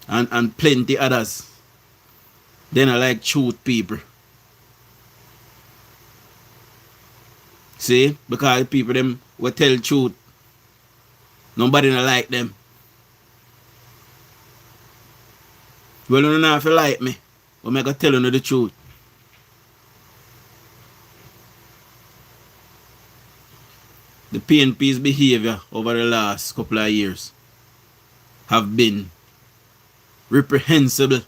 S2: And plenty others. They not like truth people. See? Because the people them will tell truth. Nobody not like them. Well, you don't have to like me. But I'm gonna tell you the truth. The PNP's behavior over the last couple of years have been reprehensible,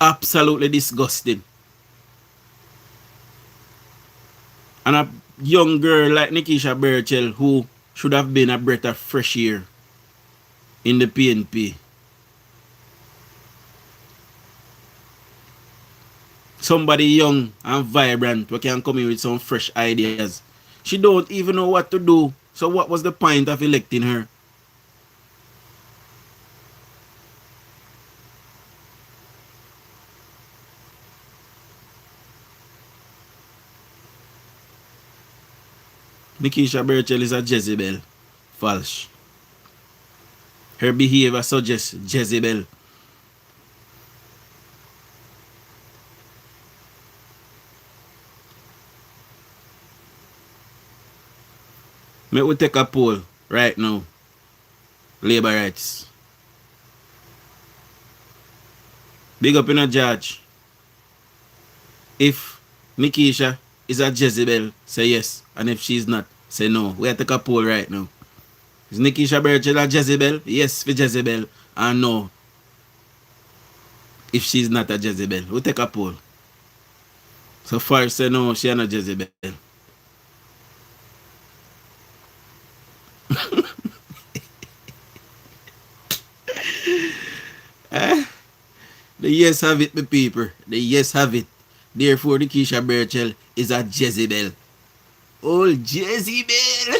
S2: absolutely disgusting. And a young girl like Nikisha Burchell, who should have been a breath of fresh air in the PNP, somebody young and vibrant who can come in with some fresh ideas, she don't even know what to do. So what was the point of electing her? Nikisha Burchell is a Jezebel. False. Her behavior suggests Jezebel. May we take a poll right now. Labor rights. Big up in a judge. If Nikisha is a Jezebel, say yes. And if she's not, say no. We have to take a poll right now. Is Nikisha Burchell a Jezebel? Yes for Jezebel. And no, if she's not a Jezebel. We take a poll. So far say no, she is not Jezebel. The yes have it, my people. The yes have it. Therefore, the Keisha Burchell is a Jezebel. Oh, Jezebel!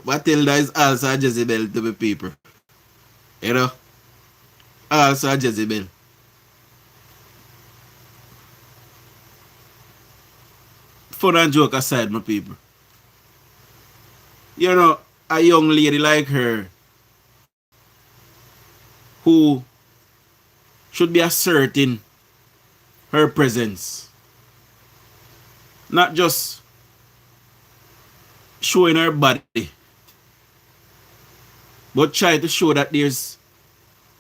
S2: Matilda is also a Jezebel to my people. You know? Also a Jezebel. Fun and joke aside, my people. You know, a young lady like her who should be asserting her presence, not just showing her body, but try to show that there's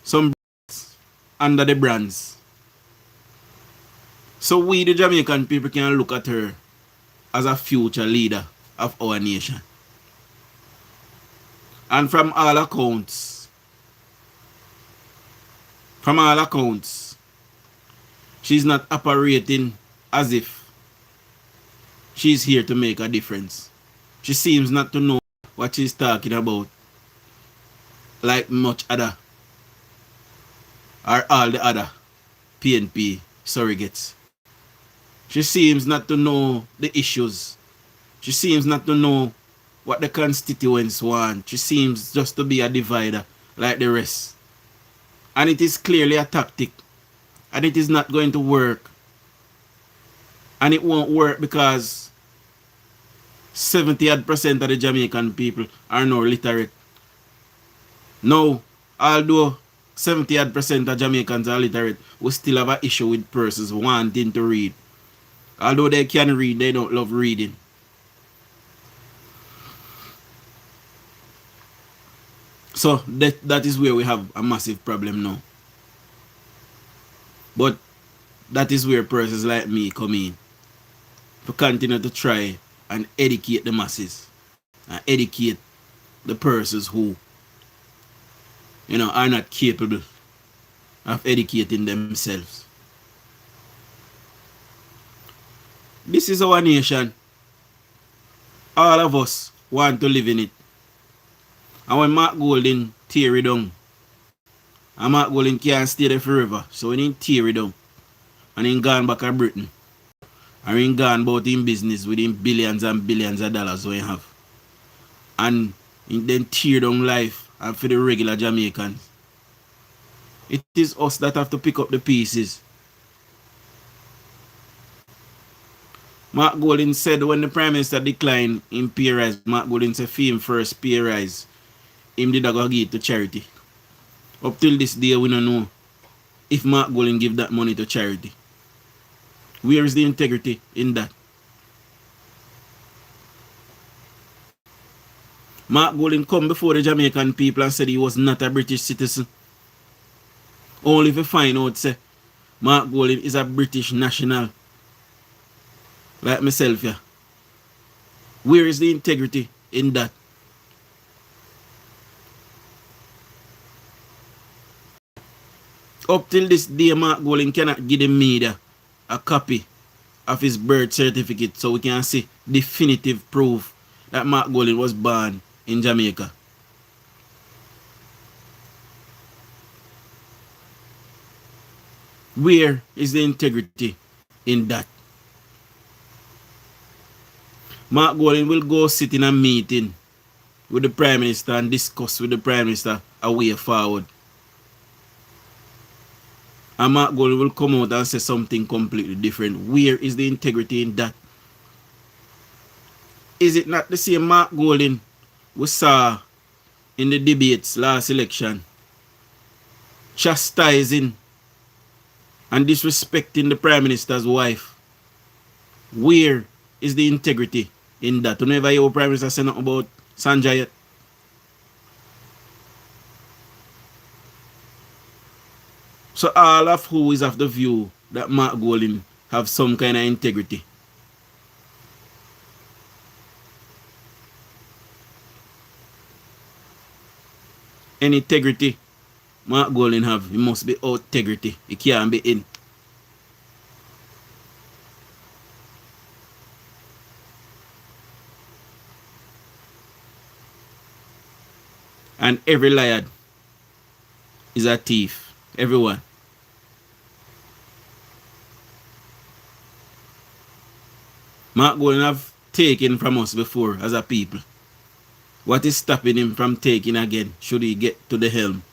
S2: some under the brands. So we, the Jamaican people, can look at her as a future leader of our nation. And from all accounts, she's not operating as if she's here to make a difference. She seems not to know what she's talking about, like much other, or all the other PNP surrogates. She seems not to know the issues. She seems not to know what the constituents want. She seems just to be a divider like the rest. And it is clearly a tactic. And it is not going to work. And it won't work because 70% of the Jamaican people are now literate. Now, although 70% of Jamaicans are literate, we still have an issue with persons wanting to read. Although they can read, they don't love reading. So that is where we have a massive problem now. But that is where persons like me come in to continue to try and educate the masses and educate the persons who, are not capable of educating themselves. This is our nation. All of us want to live in it. And when Mark Golding tear it down, and Mark Golding can't stay there forever, so when he tear it down, and he gone back to Britain, and he gone about in business with him billions and billions of dollars we have, and he then tear down life and for the regular Jamaicans. It is us that have to pick up the pieces. Mark Golding said when the Prime Minister declined in pay rise, Mark Golding said for him first pay rise, him did go give it to charity. Up till this day, we don't know if Mark Golding give that money to charity. Where is the integrity in that? Mark Golding come before the Jamaican people and said he was not a British citizen. Only if you find out, say, Mark Golding is a British national. Like myself, yeah. Where is the integrity in that? Up till this day, Mark Golding cannot give the media a copy of his birth certificate so we can see definitive proof that Mark Golding was born in Jamaica. Where is the integrity in that? Mark Golding will go sit in a meeting with the Prime Minister and discuss with the Prime Minister a way forward. And Mark Golding will come out and say something completely different. Where is the integrity in that? Is it not the same Mark Golding we saw in the debates last election, chastising and disrespecting the Prime Minister's wife? Where is the integrity in that? Whenever your Prime Minister say nothing about Sanjay yet? So all of who is of the view that Mark Golding have some kind of integrity. Any integrity Mark Golding have, it must be out integrity. It can't be in. And every liar is a thief. Everyone. Mark Golding have taken from us before as a people. What is stopping him from taking again should he get to the helm?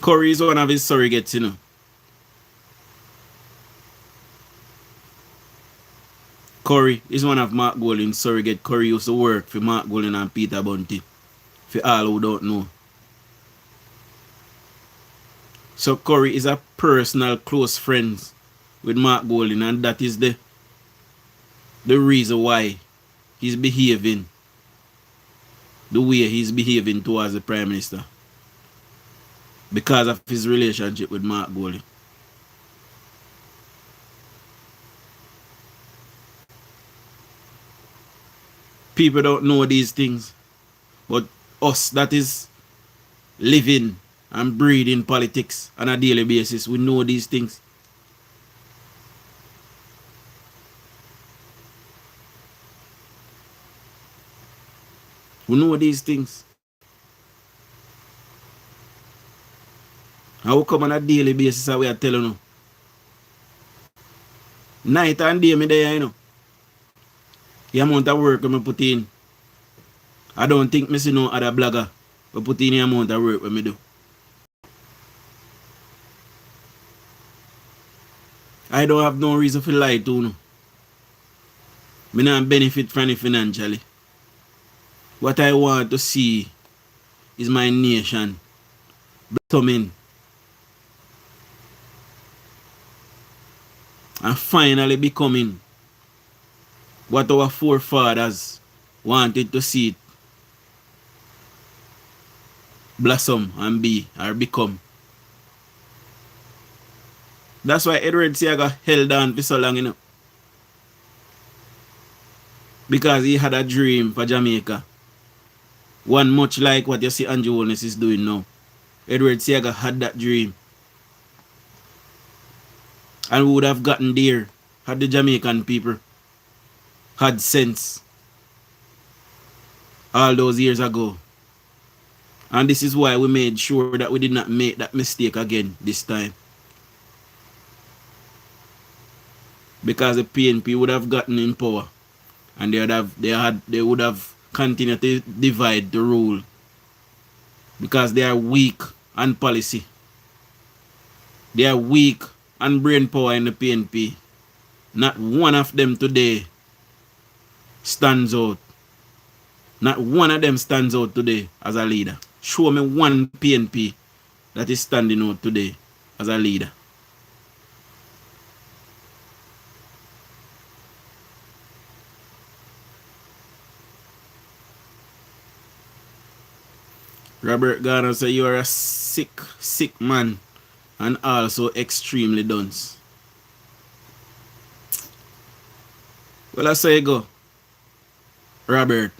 S2: Curry is one of his surrogates, you know. Curry is one of Mark Golding's surrogate. Curry used to work for Mark Golding and Peter Bunty. For all who don't know. So Curry is a personal close friend with Mark Golding, and that is the reason why he's behaving the way he's behaving towards the Prime Minister. Because of his relationship with Mark Golding. People don't know these things, but us that is living and breathing politics on a daily basis, we know these things. We know these things. And we come on a daily basis and we are telling you. Night and day me there, you know. The amount of work I put in. I don't think I see no other blogger who put in the amount of work I do. I don't have no reason to lie to you. I don't benefit from it financially. What I want to see is my nation blossoming and finally becoming what our forefathers wanted to see it blossom and be or become. That's why Edward Seaga held on for so long, you know. Because he had a dream for Jamaica. One much like what you see Andrew Holness is doing now. Edward Seaga had that dream. And we would have gotten there had the Jamaican people had sense all those years ago. And this is why we made sure that we did not make that mistake again this time. Because the PNP would have gotten in power and they would have continued to divide the rule. Because they are weak on policy. They are weak on brain power in the PNP. Not one of them today stands out. Not one of them stands out today as a leader. Show me one PNP that is standing out today as a leader. Robert Garner said you are a sick man and also extremely dunce. Well, I say go, Robert.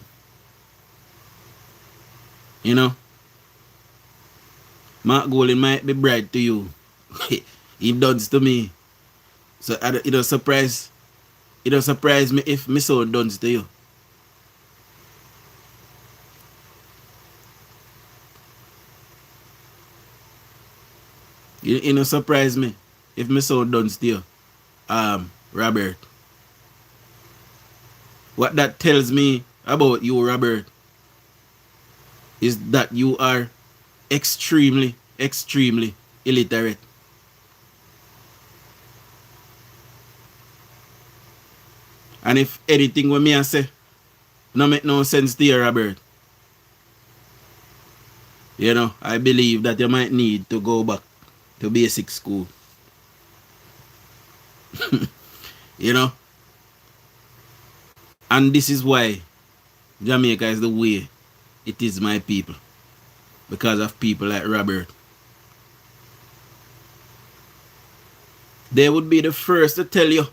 S2: You know, Mark Golding might be bright to you. He dunce to me. So it don't surprise me if me so dunce to you. It don't surprise me if me so dunce to you, Robert. What that tells me about you, Robert, is that you are extremely illiterate. And if anything what me I say no make no sense to you, Robert, you know, I believe that you might need to go back to basic school. You know? And this is why Jamaica is the way it is, my people. Because of people like Robert. They would be the first to tell you.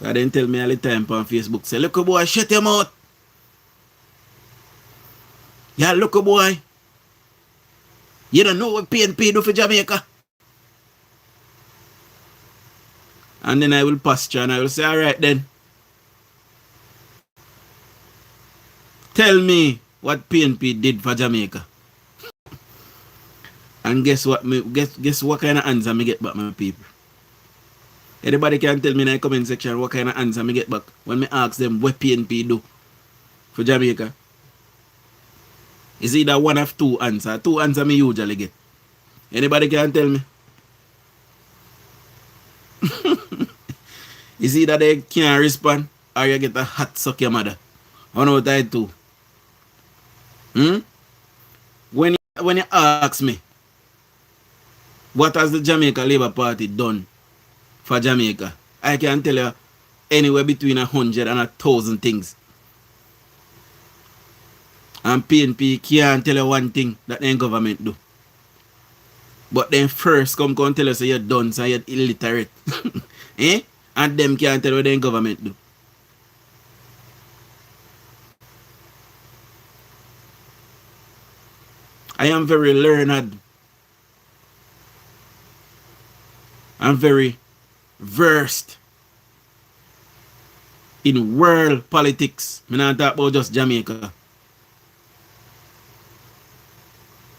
S2: They didn't tell me all the time on Facebook. Say, look, boy, shut your mouth. Yeah, look, boy. You don't know what PNP do for Jamaica. And then I will posture and I will say, all right then. Tell me what PNP did for Jamaica. And guess what? Guess what kind of answer me get back, my people. Anybody can tell me in the comment section what kind of answer me get back when me ask them what PNP do for Jamaica. It's either one of two answers. Two answers me usually get. Anybody can tell me? It's either they can't respond or you get a hot suck your mother. I know what I do. When you ask me, what has the Jamaica Labour Party done for Jamaica? I can tell you anywhere between 100 and 1,000 things. And PNP can't tell you one thing that the government do. But then first come tell us you're dunce and you're illiterate. Eh? And them can't tell you what the government do. I am very learned. I'm very versed in world politics. I'm not talking about just Jamaica.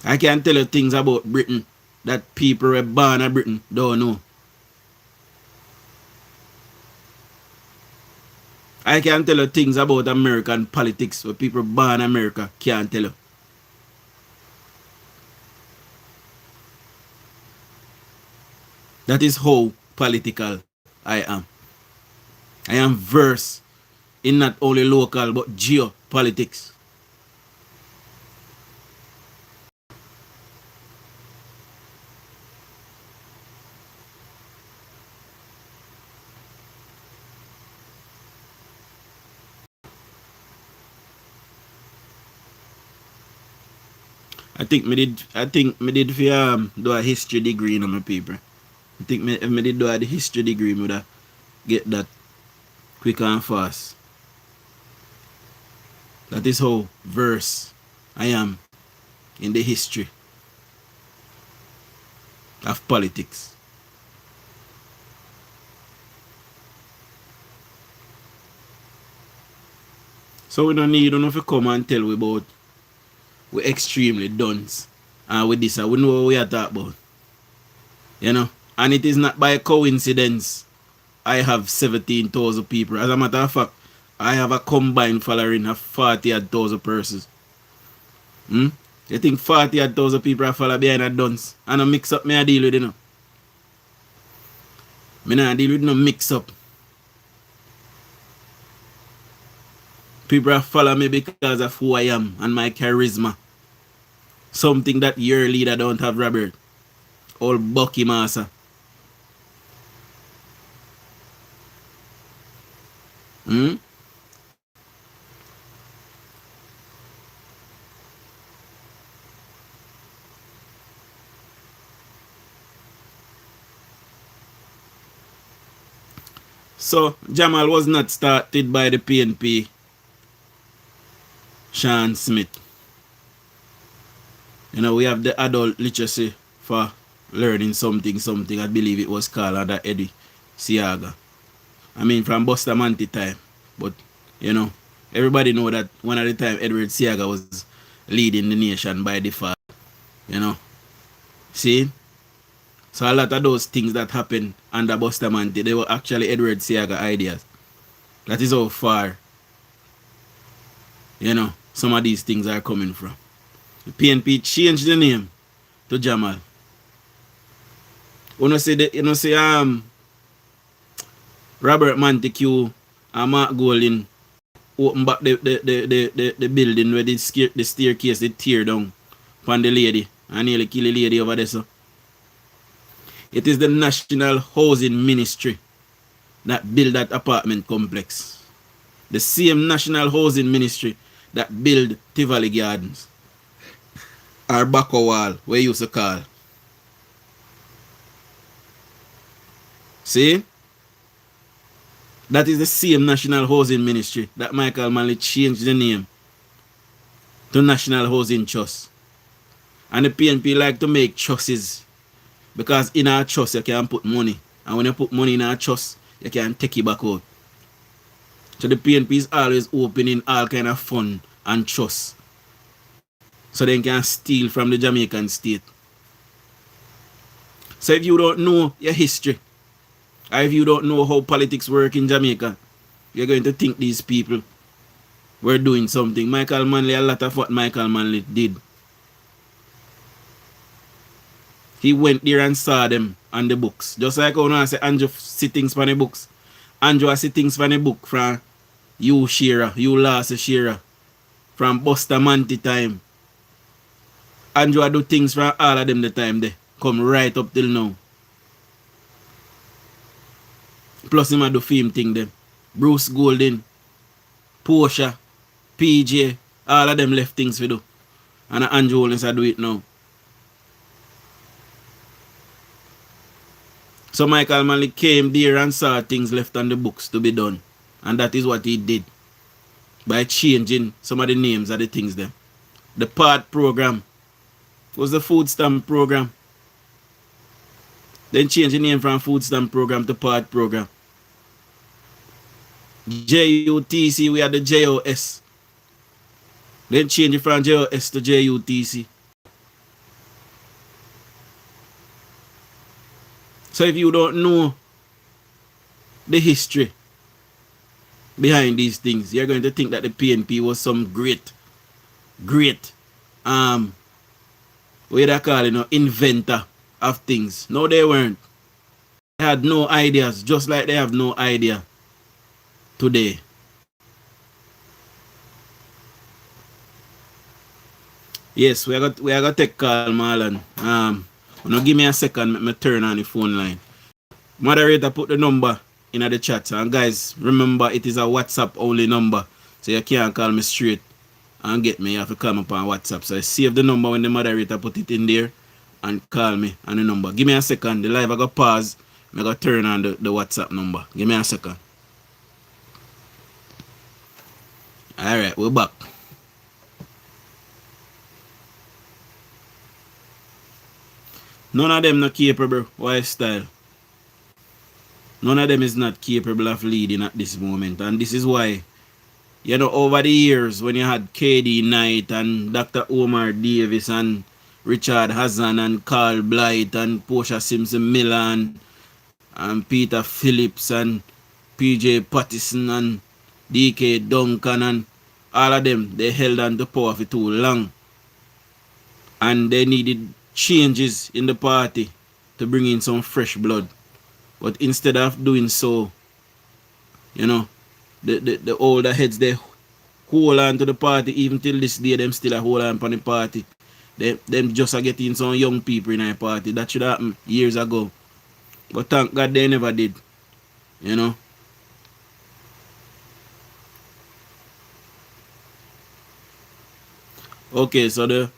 S2: I can tell you things about Britain that people who are born in Britain don't know. I can tell you things about American politics where people born in America can't tell you. That is how political I am. I am versed in not only local but geopolitics. I think me did for do a history degree in my paper. I think if me did do a history degree, me would get that quick and fast. That is how versed I am in the history of politics. So we don't need to come and tell we about we extremely dunce and with this, we know what we are talking about. You know? And it is not by coincidence I have 17,000 people. As a matter of fact, I have a combined following of 40,000 persons. You think 40,000 people are follow behind a dunce? And a mix up me I deal with, you know. Me not deal with no mix up. People follow me because of who I am and my charisma. Something that your leader don't have, Robert. Old Bucky Massa. So, Jamal was not started by the PNP, Sean Smith. You know, we have the adult literacy for learning something. I believe it was called under Eddie Siaga. I mean, from Bustamante time. But, you know, everybody know that one at the time Edward Siaga was leading the nation by default. You know. See? So a lot of those things that happened under Bustamante, they were actually Edward Siaga ideas. That is how far, you know, some of these things are coming from. The PNP changed the name to Jamal. Robert Montague and Mark Golding open back the building where the staircase they tear down upon the lady and nearly kill the lady over there. So it is the National Housing Ministry that built that apartment complex. The same National Housing Ministry that built Tivoli Gardens. Or Bacco Wall, where you used to call. See? That is the same National Housing Ministry that Michael Manley changed the name to National Housing Trust. And the PNP like to make trusts because in our trust you can put money. And when you put money in our trust, you can take it back out. So the PNP is always opening all kind of fund and trust. So they can steal from the Jamaican state. So if you don't know your history, or if you don't know how politics work in Jamaica, you're going to think these people were doing something. Michael Manley, a lot of what Michael Manley did. He went there and saw them on the books. Just like when I say Andrew see things from the books. Andrew see things from the book from you Shearer, you last Shearer, from Bustamante time. Andrew do things from all of them the time they come right up till now. Plus him do film thing them. Bruce Golding, Portia, PJ, all of them left things to do. And Andrew Holmes do it now. So Michael Manley came there and saw things left on the books to be done. And that is what he did. By changing some of the names of the things there. The PAD program was the food stamp program. Then change the name from food stamp program to PAD program. JUTC, we had the JOS. Then change it from JOS to JUTC. So if you don't know the history behind these things, you're going to think that the PNP was some great, what they call it, inventor of things. No, they weren't. They had no ideas, just like they have no idea today. Yes, we are going to take call, Marlon. Now give me a second, let me turn on the phone line. Moderator, put the number in the chat. And guys, remember it is a WhatsApp only number. So you can't call me straight and get me. You have to call me up on WhatsApp. So I save the number when the moderator put it in there and call me on the number. Give me a second. The live I go pause. I go turn on the WhatsApp number. Give me a second. Alright, we're back. None of them not capable lifestyle. None of them is not capable of leading at this moment. And this is why, you know, over the years when you had KD Knight and Dr. Omar Davis and Richard Hassan and Carl Blight and Portia Simpson Miller and Peter Phillips and PJ Pattison and DK Duncan and all of them, they held on to power for too long. And they needed changes in the party to bring in some fresh blood. But instead of doing so, you know, the older heads, they hold on to the party. Even till this day, them still hold on to the party. Them just are getting some young people in our party. That should happen years ago. But thank God they never did. You know. Okay, so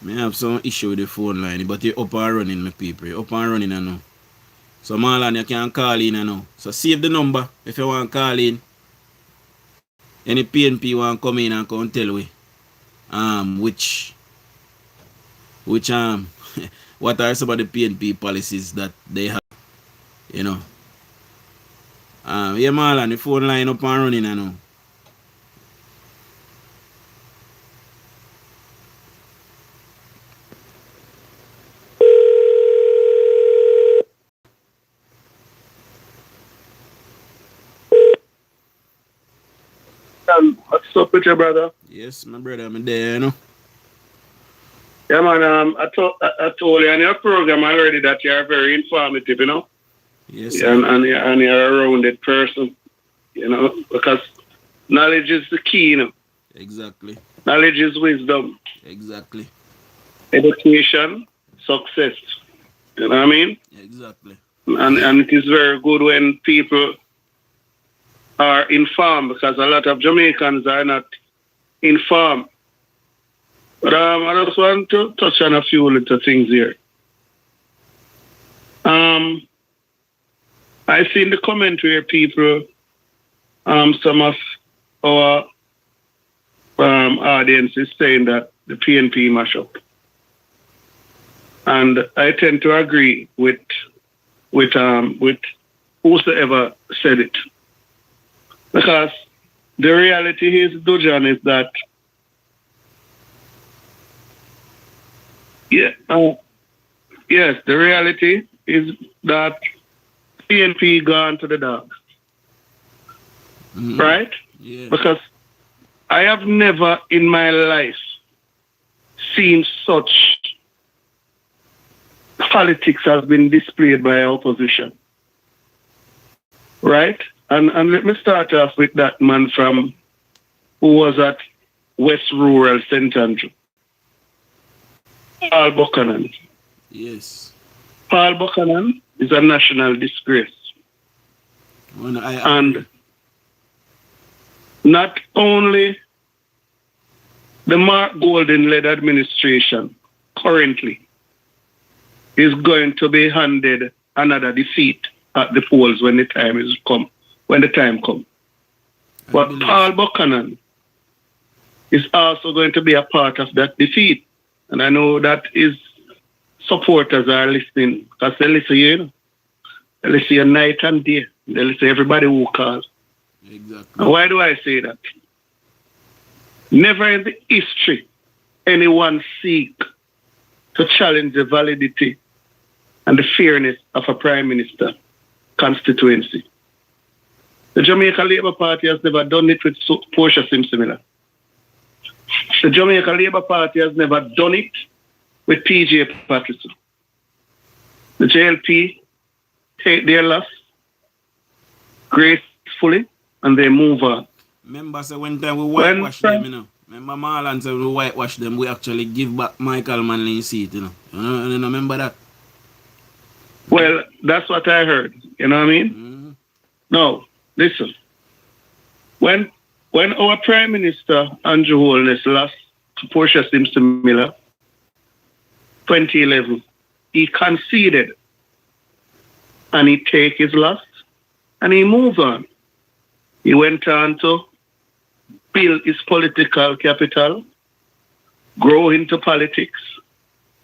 S2: may have some issue with the phone line, but you're up and running, my people. You're up and running now. So Marlon, you can call in now. So save the number if you want to call in. Any PNP want to come in and come tell we which what are some of the PNP policies that they have, you know. Yeah, Marlon, the phone line up and running now.
S5: What's up with your brother?
S2: Yes, my brother, I'm there, you know.
S5: Yeah, man, I told you on your program already that you are very informative, you know.
S2: Yes,
S5: Yeah, and you're a rounded person, you know, because knowledge is the key, you know.
S2: Exactly.
S5: Knowledge is wisdom.
S2: Exactly.
S5: Education, success. You know what I mean?
S2: Exactly.
S5: And it is very good when people are informed, because a lot of Jamaicans are not informed. But I just want to touch on a few little things here. I see in the commentary where people, some of our audience is saying that the PNP mash up. And I tend to agree with whosoever said it. Because the reality is, Dujon, is that yes, the reality is that PNP gone to the dog.
S2: Mm-hmm.
S5: Right?
S2: Yeah.
S5: Because I have never in my life seen such politics has been displayed by opposition. Right? And let me start off with that man from who was at West Rural St. Andrew. Paul Buchanan.
S2: Yes.
S5: Paul Buchanan is a national disgrace.
S2: Well,
S5: and not only the Mark Golden-led administration currently is going to be handed another defeat at the polls when the time comes. But Paul Buchanan is also going to be a part of that defeat. And I know that his supporters are listening, because they listen, you know. They listen night and day. They listen everybody who calls.
S2: Exactly.
S5: And why do I say that? Never in the history anyone seek to challenge the validity and the fairness of a prime minister constituency. The Jamaica Labour Party has never done it with Portia Simpson Miller. The Jamaica Labour Party has never done it with PJ Patterson. The JLP take their loss gracefully and they move on.
S2: Remember, so when time we whitewash them, you know. Remember Marlon said we whitewash them, we actually give back Michael Manley's seat, you know. You know, remember that?
S5: Well, that's what I heard. You know what I mean?
S2: Mm-hmm.
S5: No, listen. When When our Prime Minister, Andrew Holness, lost to Portia Simpson Miller, 2011, he conceded and he take his loss and he moved on. He went on to build his political capital, grow into politics,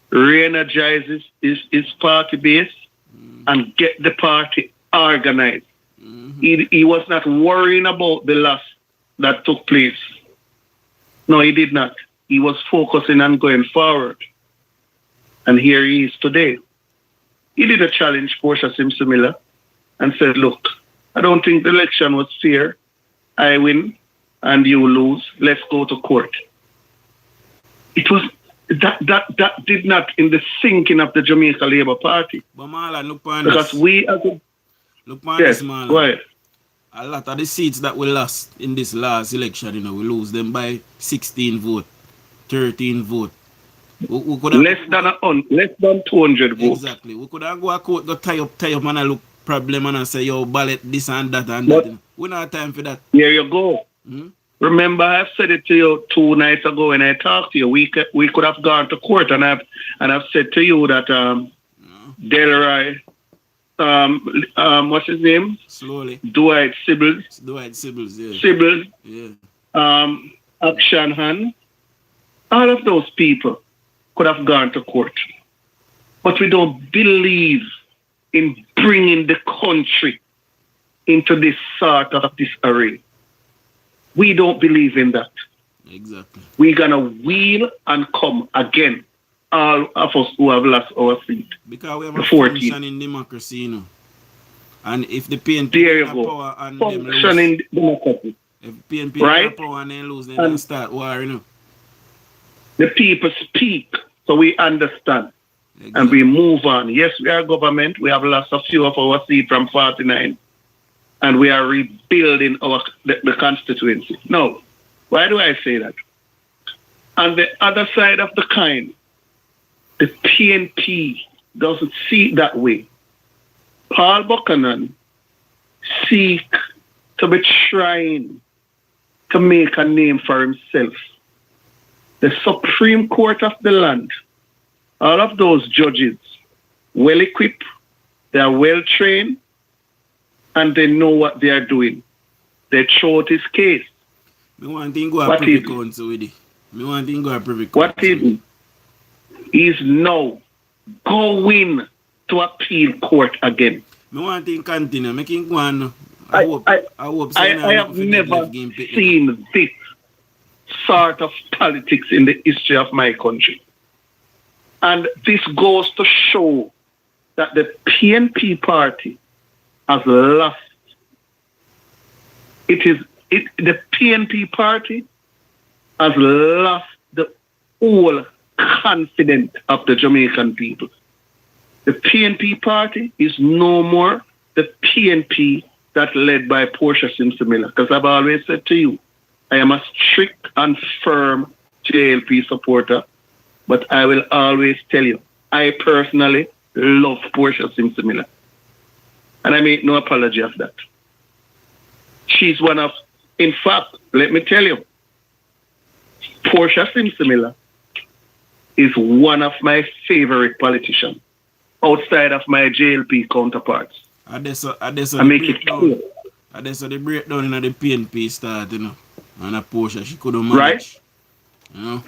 S5: re-energize his party base, and get the party organized. He was not worrying about the loss that took place. No, he did not. He was focusing on going forward. And here he is today. He did a challenge Portia Simpson Miller and said, look, I don't think the election was fair. I win and you lose. Let's go to court. It was that did not in the thinking of the Jamaica Labour Party.
S2: But Marlon, look on
S5: because
S2: this.
S5: We as a
S2: Look on
S5: yes,
S2: this, Marlon.
S5: go ahead.
S2: A lot of the seats that we lost in this last election, you know, we lose them by 16 vote, 13 vote. We could have,
S5: less than 200 votes.
S2: Exactly. We could have go a court, go tie up and I look problem and I say, yo, ballot this and that and
S5: But,
S2: that. We don't have time for that.
S5: Here you go.
S2: Hmm?
S5: Remember, I said it to you 2 nights ago when I talked to you. We could have gone to court, and I've said to you that Delroy, what's his name?
S2: Slowly.
S5: Dwight Sibbles,
S2: Yeah.
S5: Sibbles,
S2: Yeah.
S5: Action Han, all of those people could have gone to court. But we don't believe in bringing the country into this sort of disarray. We don't believe in that.
S2: Exactly.
S5: We're going to wheel and come again, all of us who have lost our seat.
S2: Because we have a function in democracy, you know. And if the PNP
S5: there you
S2: have
S5: go.
S2: power and
S5: Function
S2: them
S5: in democracy.
S2: if PNP
S5: Right?
S2: have power and they lose, then they start war, you know.
S5: The people speak, so we understand.
S2: Exactly.
S5: And we move on. Yes, we are government. We have lost a few of our seats from 49. And we are rebuilding the constituency. No. Why do I say that? On the other side of the coin, the PNP doesn't see it that way. Paul Buchanan seek to be trying to make a name for himself. The Supreme Court of the land, all of those judges, well equipped, they are well trained, and they know what they are doing. They chose his case.
S2: Me want to go a privy council with it. Me want to go a privy council.
S5: What is is now going to appeal court again.
S2: Me want to continue. Make him go on.
S5: I have never seen this sort of politics in the history of my country. And this goes to show that the PNP party has lost. The PNP party has lost the whole confidence of the Jamaican people. The PNP party is no more the PNP that led by Portia Simpson Miller. Because I've always said to you, I am a strict and firm JLP supporter, but I will always tell you, I personally love Portia Simpson Miller. And I make no apology of that. She's one of, in fact, let me tell you, Portia Simpson Miller is one of my favorite politicians outside of my JLP counterparts.
S2: I make it
S5: clear.
S2: That's the breakdown in the PNP start, you know. And a Portia, she couldn't manage.
S5: Right?
S2: You know?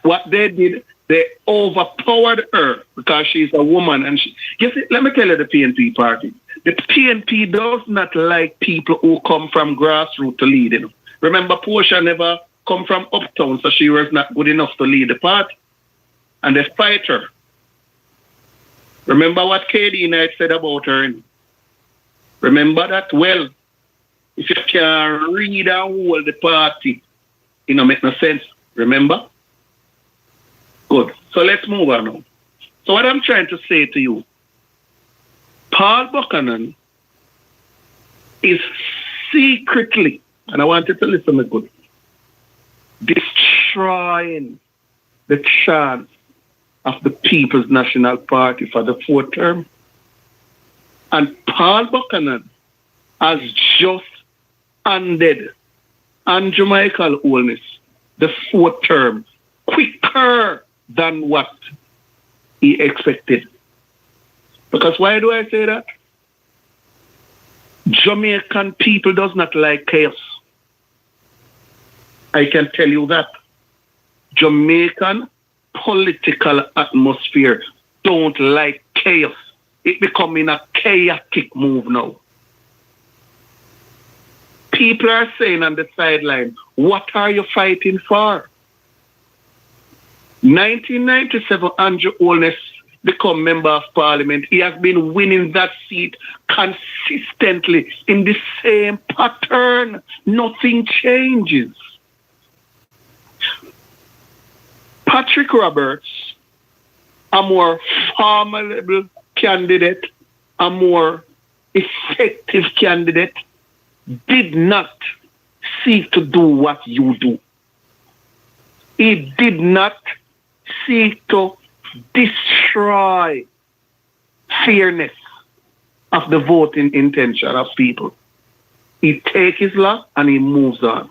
S5: What they did, they overpowered her because she's a woman. And let me tell you the PNP party. The PNP does not like people who come from grassroots to lead. You know? Remember, Portia never come from uptown, so she was not good enough to lead the party. And they fight her. Remember what KD Knight said about her? You know? Remember that? Well, if you can read and hold the party, it don't make no sense. Remember? Good. So let's move on now. So what I'm trying to say to you, Paul Buchanan is secretly, and I want you to listen to me good, destroying the chance of the People's National Party for the 4th term. And Paul Buchanan has just ended on Jamaican Holness the fourth term quicker than what he expected. Because why do I say that? Jamaican people does not like chaos. I can tell you that. Jamaican political atmosphere don't like chaos. It becoming a chaotic move now. People are saying on the sideline, what are you fighting for? 1997, Andrew Holness become member of parliament. He has been winning that seat consistently in the same pattern. Nothing changes. Patrick Roberts, a more formidable candidate, a more effective candidate, did not seek to do what you do. He did not seek to destroy fairness of the voting intention of people. He takes his lot and he moves on.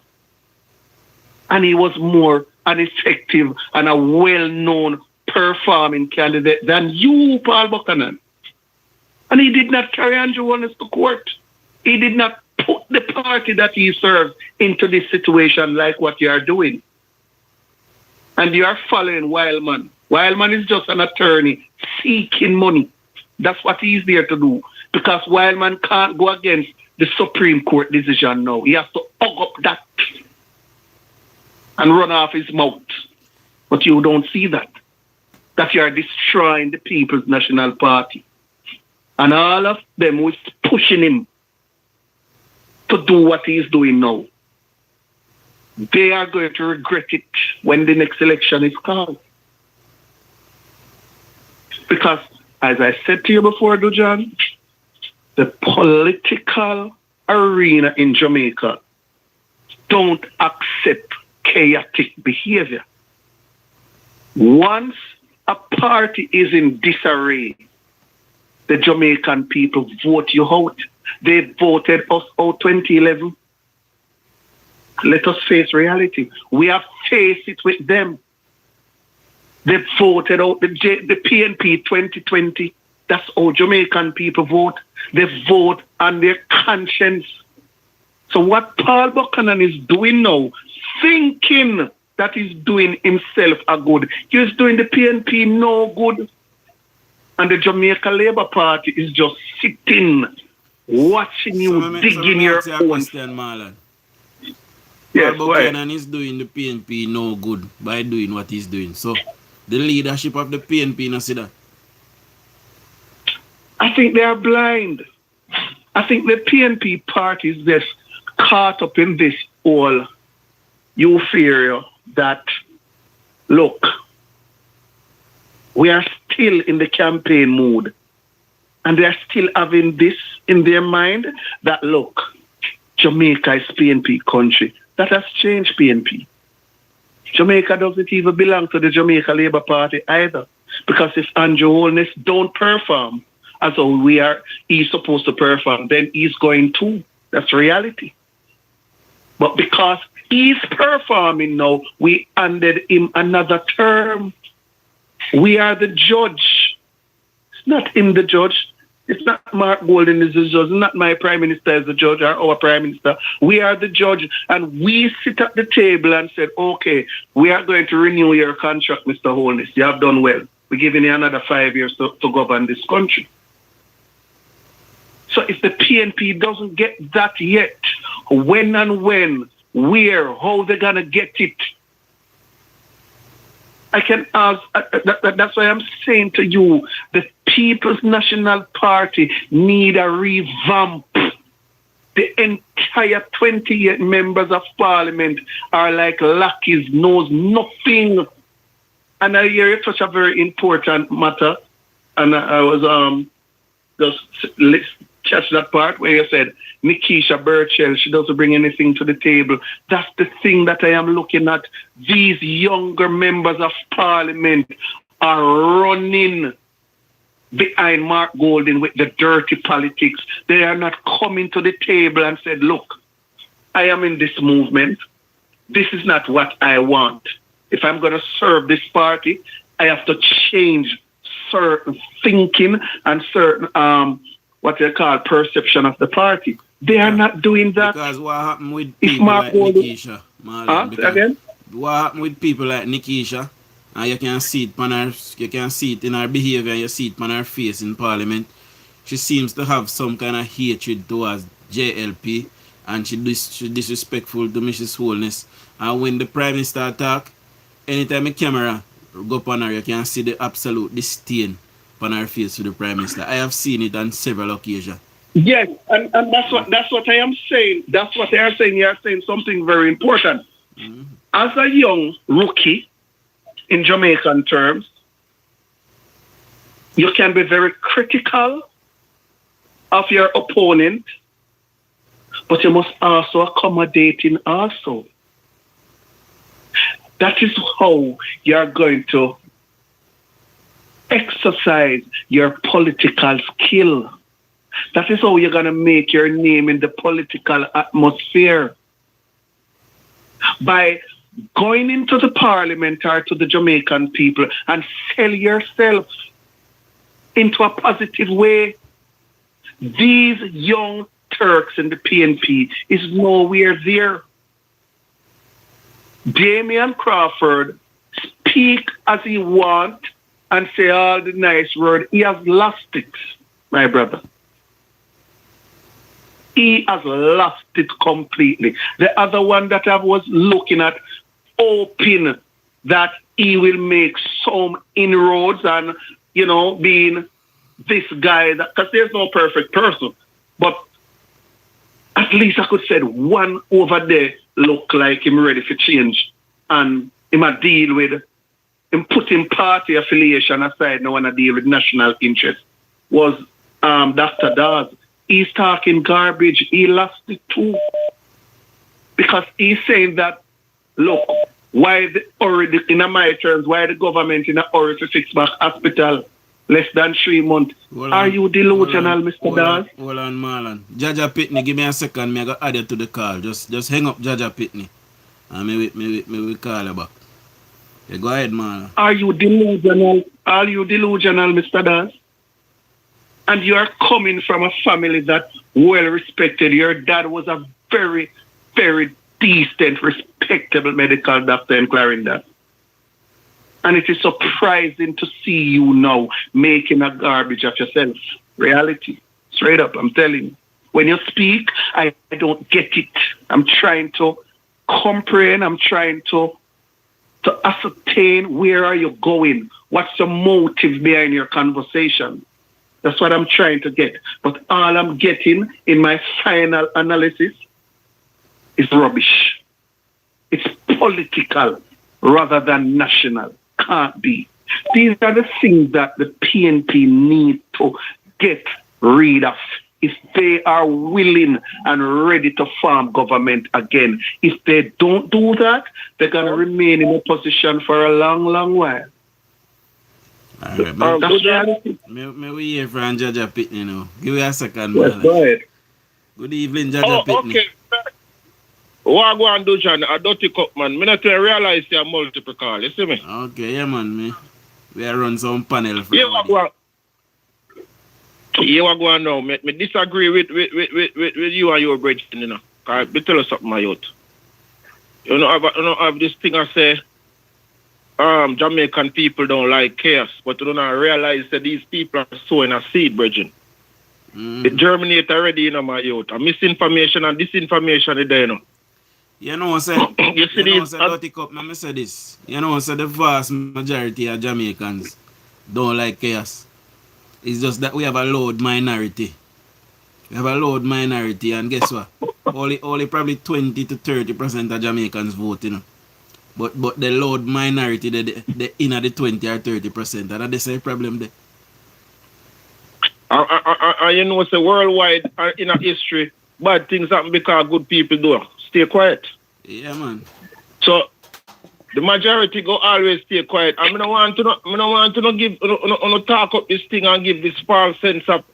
S5: And he was more an effective and a well-known performing candidate than you, Paul Buchanan. And he did not carry Andrew Holness to court. He did not put the party that he serves into this situation like what you are doing. And you are following Wildman. Wildman is just an attorney seeking money. That's what he's there to do. Because Wildman can't go against the Supreme Court decision now. He has to hug up that and run off his mouth. But you don't see that. That you are destroying the People's National Party. And all of them was pushing him to do what he's doing now. They are going to regret it when the next election is called. Because, as I said to you before, DUJON, the political arena in Jamaica don't accept chaotic behavior. Once a party is in disarray, the Jamaican people vote you out. They voted us out 2011. Let us face reality. We have faced it with them. They voted out the PNP 2020. That's how Jamaican people vote. They vote on their conscience. So what Paul Buchanan is doing now, thinking that he's doing himself a good, he's doing the PNP no good. And the Jamaica Labour Party is just sitting, watching you digging your own.
S2: Question, Marlon.
S5: Yes,
S2: Paul Buchanan is doing the PNP no good by doing what he's doing. So the leadership of the PNP not see that.
S5: I think they are blind. I think the PNP party is just caught up in this whole euphoria that, look, we are still in the campaign mood. And they are still having this in their mind that, look, Jamaica is PNP country. That has changed PNP. Jamaica doesn't even belong to the Jamaica Labour Party either. Because if Andrew Holness don't perform as though he's supposed to perform, then he's going to. That's reality. But because he's performing now, we handed him another term. We are the judge. It's not him the judge. It's not Mark Golden is the judge. It's not my prime minister is the judge or our prime minister. We are the judge. And we sit at the table and said, okay, we are going to renew your contract, Mr. Holness. You have done well. We're giving you another 5 years to govern this country. So if the PNP doesn't get that yet, when and when, where, how they're going to get it, I can ask, that's why I'm saying to you, the People's National Party need a revamp. The entire 28 members of parliament are like lackeys, knows nothing. And I hear it's such a very important matter. And I was just catch that part where you said, Nikisha Burchell, she doesn't bring anything to the table. That's the thing that I am looking at. These younger members of parliament are running behind Mark Golden with the dirty politics. They are not coming to the table and said, look, I am in this movement. This is not what I want. If I'm going to serve this party, I have to change certain thinking and certain, what they call perception of the party. They are not doing that.
S2: Because what happened with people like Nikisha, Marlon,
S5: again?
S2: What happened with people like Nikisha, and you can see it in her behavior, you see it on her face in Parliament. She seems to have some kind of hatred towards JLP, and she disrespectful to Mrs. Holness. And when the Prime Minister talk, anytime the camera go upon her, you can see the absolute disdain on her face to the Prime Minister. I have seen it on several occasions.
S5: Yes, and that's what I am saying. That's what they are saying. You are saying something very important. Mm-hmm. As a young rookie, in Jamaican terms, you can be very critical of your opponent, but you must also accommodate him also. That is how you are going to exercise your political skill. That is how you're going to make your name in the political atmosphere. By going into the parliament or to the Jamaican people and sell yourself into a positive way. These young Turks in the PNP is nowhere there. Damian Crawford speak as he want and say all the nice word. He has lost it, my brother. He has lost it completely. The other one that I was looking at, hoping that he will make some inroads and, being this guy, because there's no perfect person. But at least I could say one over there look like him ready for change. And him a deal with, him putting party affiliation aside, no one a deal with national interest, was Dr. Dawes. He's talking garbage. He lost it too. Because he's saying that, look, why in my terms, why the government in a hurry to fix back hospital less than 3 months? Are you delusional, Mr. Dawes?
S2: Hold on, Marlon. Jaja Pitney, give me a second. Me I got added to the call. Just hang up Jaja Pitney. And me we call you back. Yeah, go ahead, Marlon.
S5: Are you delusional? Mr. Dawes? And you are coming from a family that well respected. Your dad was a very, very decent, respectable medical doctor in Clarendon. And it is surprising to see you now making a garbage of yourself. Reality. Straight up, I'm telling you. When you speak, I don't get it. I'm trying to comprehend. I'm trying to ascertain where are you going. What's the motive behind your conversation? That's what I'm trying to get. But all I'm getting in my final analysis is rubbish. It's political rather than national. Can't be. These are the things that the PNP need to get rid of if they are willing and ready to form government again. If they don't do that, they're going to remain in a position for a long, long while.
S2: All right,
S5: that's reality.
S2: Me we hear from Jaja Pitney now. Give me a second,
S5: Yes,
S2: man.
S5: go ahead.
S2: Good evening, Jaja Pitney.
S9: Okay. What I go and do, John, a dirty cup, man. Me not realize you have multiple call, you see me?
S2: Okay, yeah, man. We are run some panel for
S9: You want go on now. Me disagree with you and your brethren, you know. Cause me tell you something, my youth. You know, have this thing I say, Jamaican people don't like chaos, but you don't realize that these people are sowing a seed, brethren. It germinates already, you know, my youth. And misinformation and disinformation is there, you know.
S2: You know, say, dirty cup, let me say this. You know, say the vast majority of Jamaicans don't like chaos. It's just that we have a loud minority. We have a loud minority, and guess what? Only probably 20 to 30% of Jamaicans vote, you know. But the loud minority, the inner the 20 or 30%, and that's the problem there.
S9: You know, it's a worldwide in a history, bad things happen because good people do. Stay quiet.
S2: Yeah, man.
S9: So the majority go always stay quiet. I don't want to give talk up this thing and give this false sense of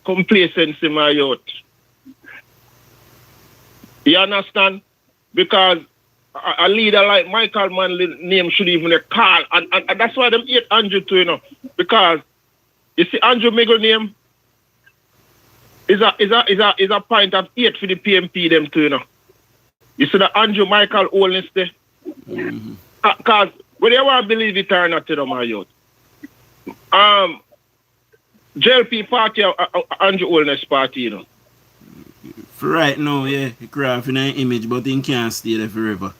S9: complacency, my youth. You understand? Because a leader like Michael Manley name should even a call. And that's why them hate Andrew too, you know. Because you see Andrew Miguel name is a point of hate for the PMP them too, you know. You see the Andrew Michael Holness there. Because whether you want to believe it or not, you know, my youth. JLP party, Andrew Holness party, you know.
S2: For right now, yeah, he craft in an image, but he can't stay there forever.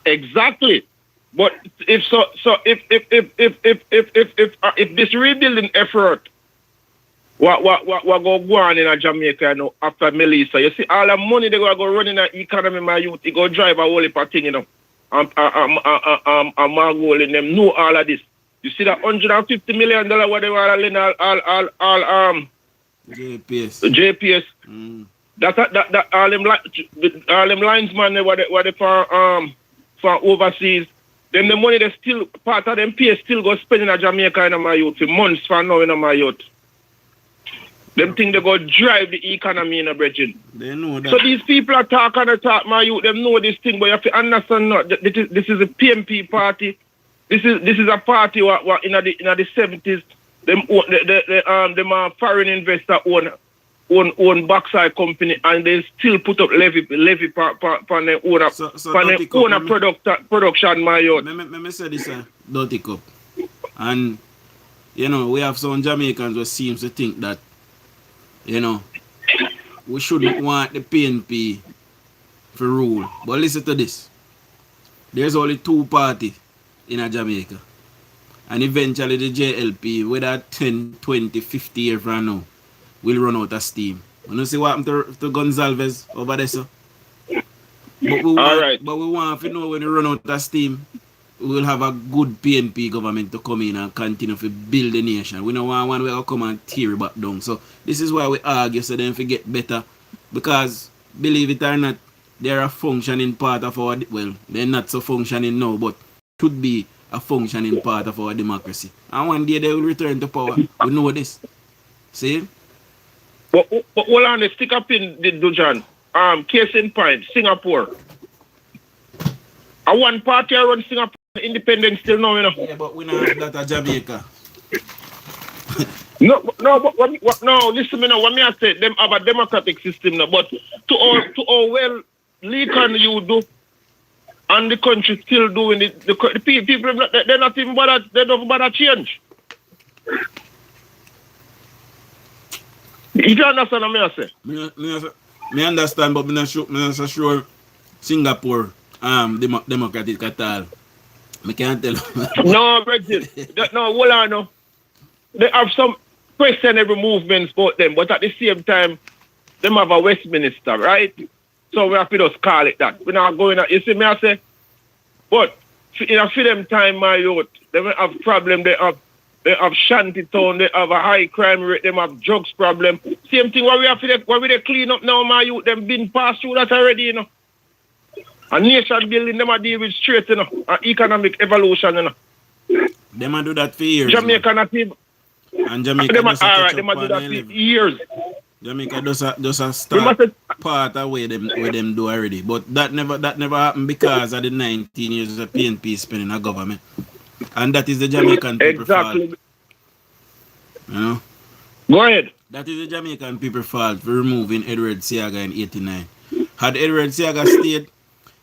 S9: Exactly. But if this rebuilding effort what go on in Jamaica, you know, after Melissa, you see all the money they go run in the economy, my youth, it go drive a whole heap of thing, you know. Margot and them know all of this. You see that $150 million whatever all JPS. That all them linesmen what they for overseas. Then the money they still part of them pay still go spend in Jamaica in my youth for months for now in my youth. Them think they go drive the economy in a bridging.
S2: They know that.
S9: So these people are talking and talk, my youth, them know this thing, but you have to understand not this is a PMP party. This is a party what in the 70s. Them foreign investor own backside company and they still put up levy on their own production, my youth.
S2: Let me say this, Dirty Cup. And, you know, we have some Jamaicans who seems to think that, you know, we shouldn't want the PNP for rule. But listen to this. There's only two parties in Jamaica. And eventually the JLP, whether 10, 20, 50 years from now, will run out of steam. You know see what happened to Gonzalez over there, so? But we want to know when we run out of steam, we will have a good PNP government to come in and continue to build the nation. We don't want one way to come and tear it back down. So this is why we argue so then we get better. Because, believe it or not, they're a functioning part of our, well, they're not so functioning now, but should be a functioning part of our democracy. And one day they will return to power. We know this. See?
S9: But hold on, stick up in the Dujon. Case in point, Singapore. One party around Singapore independence still now, you know.
S2: Yeah, but we not have that at Jamaica.
S9: No, listen me now, what me I say, them have a democratic system now, but to all well lead can you do and the country still doing it, the people they're not even bother, they don't bother change. You understand what I say?
S2: Me understand, but I'm not sure Singapore democratic at all. I can't tell.
S9: No, Brexit. No, hold on. No. They have some questionable movements about them, but at the same time, them have a Westminster, right? So we have to just call it that. We're not going out. You see me, I say? But in a film time, my youth, they have problem. They have shanty town, they have a high crime rate, they have drugs problem. Same thing what we clean up now, my youth, them been passed through that already, you know. A nation building, them a deal with straight, you know, and economic evolution, you know.
S2: Them a do that for years.
S9: Jamaica not even.
S2: And Jamaica
S9: them a do that for years.
S2: Jamaica just a start part of where them do already. But that never happened because of the 19 years of PNP spending a government. And that is the Jamaican people fault. You know?
S9: Go ahead.
S2: That is the Jamaican people fault for removing Edward Seaga in 89. Had Edward Seaga stayed,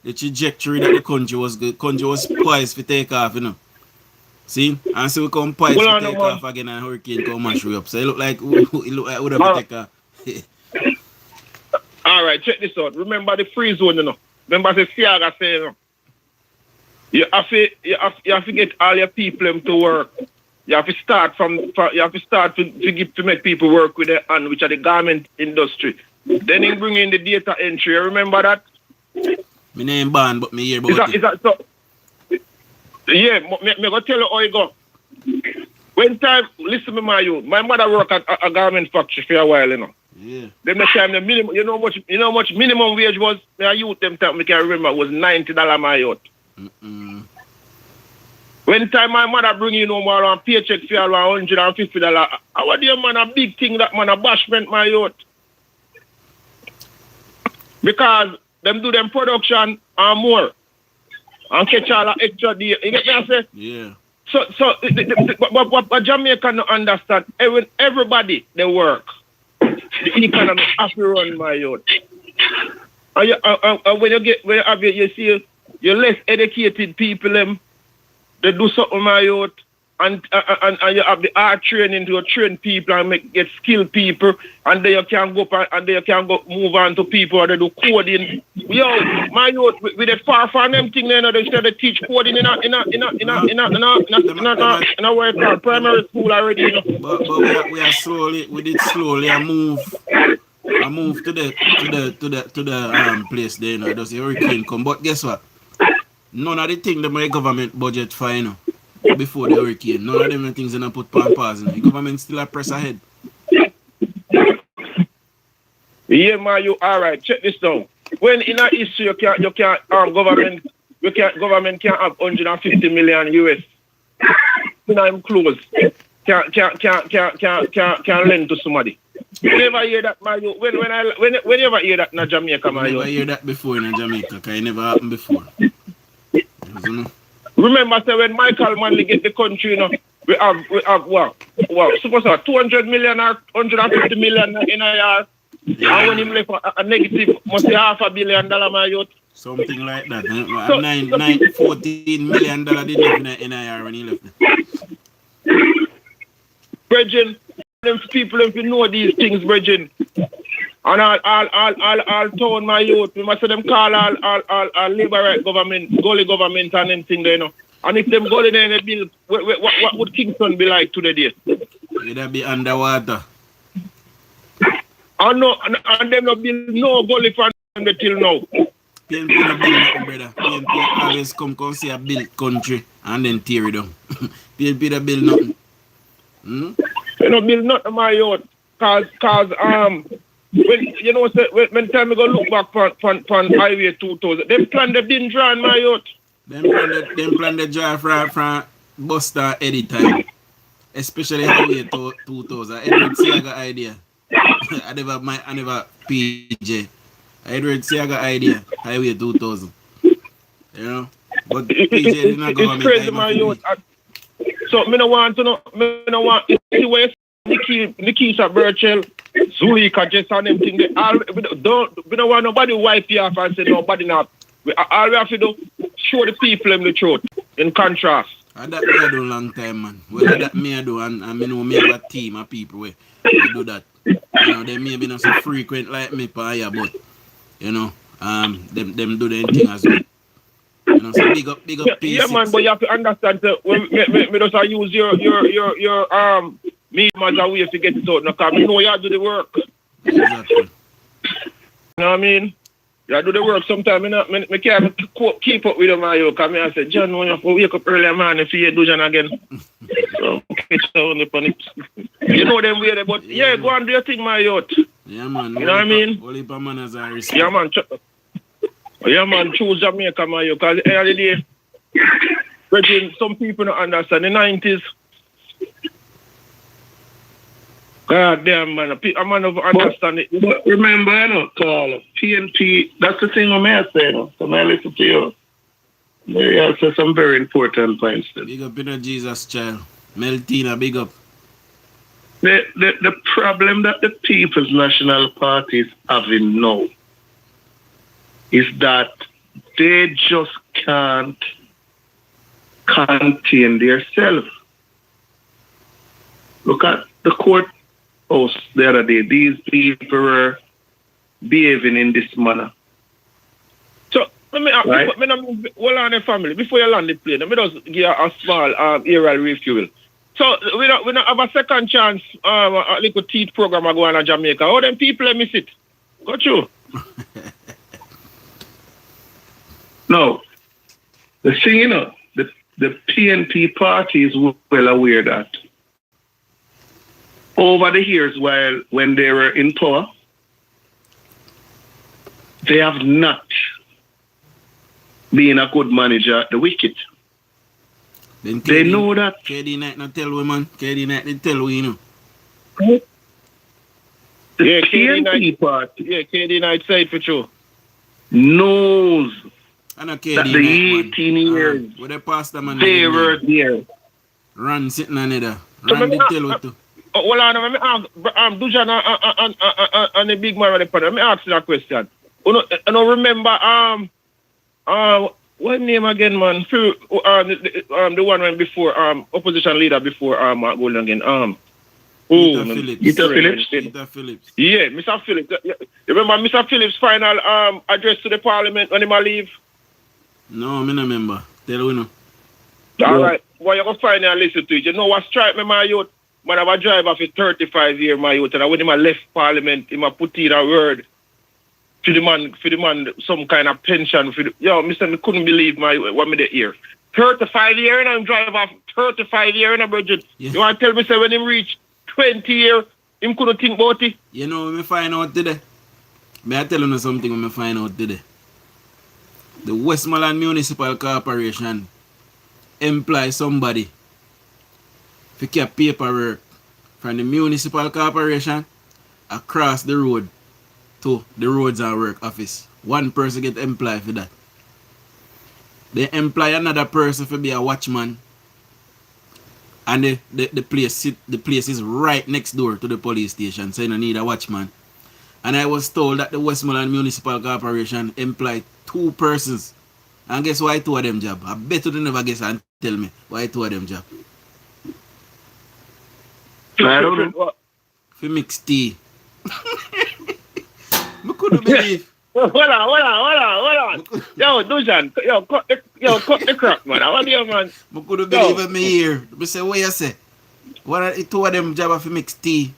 S2: the trajectory that the country was poised to take off, you know. See? And so we come poised to take off again and hurricane come mash we up. So it look like we would have take off.
S9: Alright, check this out. Remember the free zone, you know. Remember the Seaga say, you know. You have to get all your people to work. You have to start to make people work with their hand, which are the garment industry. Then you bring in the data entry. You remember that?
S2: My name band, but me hear about
S9: is that so? Yeah, me go tell you how it go. When time, listen to my mother worked at a garment factory for a while, you know.
S2: Yeah.
S9: Then the time the minimum, you know how much minimum wage was? My youth them time, me can remember, was $90 my youth. When time my mother bring you no more on paycheck for around $150, how do you man a big thing that man a bashment my youth? Because them do them production and more. And catch all the extra deal. You get me I say?
S2: Yeah.
S9: So what Jamaica no understand, everybody they work. The economy has to run, my youth. And when you see you less educated people they do something, my youth, and you have the art training to train people and get skilled people, and then you can go up and then you can go move on to people and they do coding. Yo, my youth, with the far from them thing, they instead of teach coding in a way called primary school already, you know.
S2: But we are slowly, we did slowly move to the place there, you know. Does the hurricane come? But guess what? None of the things that my government budget for, you know, before the hurricane. None of them things in put on pause. You know. The government still a press ahead.
S9: Yeah, man, you all right. Check this down. When in a issue you can't government can't have 150 million US. When I'm close. Can't lend to somebody. You never hear that, man. When you ever hear that in Jamaica, man?
S2: I never hear that before in Jamaica, because it never happened before.
S9: Remember, say when Michael Manley get the country, you know, we have what? Suppose 200 million or 150 million in a year. Yeah. And when him left a negative, must be $500 million, my youth.
S2: Something like that. $14 million didn't live in a year when he left.
S9: Brethren, them people if you know these things, brethren. And all town my youth, we must say them call all liberal government, gully government and anything there, you know. And if them gully there in the bill, what would Kingston be like today?
S2: It'll be underwater.
S9: And them no build no gully for them till now.
S2: PNP no build nothing, brother. PNP always come see a build country and then tear it down. PNP no build nothing.
S9: They no build nothing, my youth. Cause when you know when time we go look back on Highway 2000, them plan the bin drawn, my youth.
S2: Them plan the drive from Buster any time. Especially Highway 2000. Edward say I got idea. I never PJ. Edward say I got idea. Highway 2000. You know? But PJ did not go.
S9: It's crazy, my youth. So me no want to see where Nikita Birchell, Zulika, just on them thing. We don't want nobody wipe you off and say nobody not. All we have to do, show the people them the truth. In contrast.
S2: And that me I do long time, man. Well, that me I do, and I know me have a team of people where we do that. You know, they may be not so frequent like me, but you know, them do their thing as well. You know, so big up P6.
S9: Yeah, man, but you have to understand that when me just use your me as a way to get it out. Because me know you do the work.
S2: Exactly.
S9: You know what I mean? You do the work sometimes. I can't keep up with them. Because I say, John, when you have to wake up early, man, if you do John again. So, catch down upon it. You know them way, but yeah, go and do your thing, my youth.
S2: Yeah, man.
S9: You know what I mean?
S2: Only for man as I respect.
S9: Yeah, man, choose Jamaica, man, you. Because at the end of the day, Brethren, some people don't understand. The 90s, God damn, man, a man don't understand it.
S5: But remember, you know, Carl, PNP, that's the thing I may say, you know. So I listen to you. You say some very important points.
S2: Big up in a Jesus child. Meltina, big up.
S5: The problem that the People's National Party is having now is that they just can't contain themselves. Look at the courthouse the other day. These people were behaving in this manner.
S9: So, let me ask you, hold on, family, before you land the plane, let me just give a small aerial refuel. So, we don't have a second chance, a little teeth program going on in Jamaica. How them people miss it? Got you?
S5: No. The thing, you know, the PNP party is well aware that over the years when they were in power, they have not been a good manager at the wicket. They know that.
S2: KD Knight not tell women. KD Knight they tell we, you know.
S5: The PNP party.
S9: Yeah, KD Knight say it for sure.
S5: knows
S2: And
S5: that the 18 years
S2: where the pastor man
S5: they were there.
S2: Ran sitting on there.
S5: So
S2: Ran did tell what to.
S9: Well, let me ask Dujan and the big man on the panel. Let me ask you that question. You know, remember what name again, man? The one when before opposition leader before Mark Golden again.
S2: Peter Phillips.
S9: Peter Phillips. Yeah, Mr. Phillips. You remember Mr. Phillips' final address to the parliament when he might leave?
S2: No, I don't remember. Tell you know.
S9: All right. Well, you can find and listen to it. You know what strike me, my youth? Man, I was a driver for 35 years, my youth, and when he left parliament, he put in a word for the man, some kind of pension. Mister, I couldn't believe what me did here. 35 years and I'm driver 35 years and a budget.
S2: Yeah.
S9: You want to tell me, say, when him reach 20 years, him couldn't think about it?
S2: You know, when I find out today, may I tell you something when I find out today? The Westmoreland Municipal Corporation employ somebody to keep paperwork from the municipal corporation across the road to the roads and work office. One person get employed for that. They employ another person to be a watchman, and the place is right next door to the police station, so you don't need a watchman. And I was told that the Westmoreland Municipal Corporation employed 2 persons. And guess why 2 of them job? I bet you they never guess and tell me why 2 of them job.
S5: I don't know.
S2: For mix tea. I couldn't believe.
S9: Hold on. Yo, Dujan, cut the crap, man. I want you, man.
S2: I couldn't believe it me here. I say, what you say? What are 2 of them job for mix tea?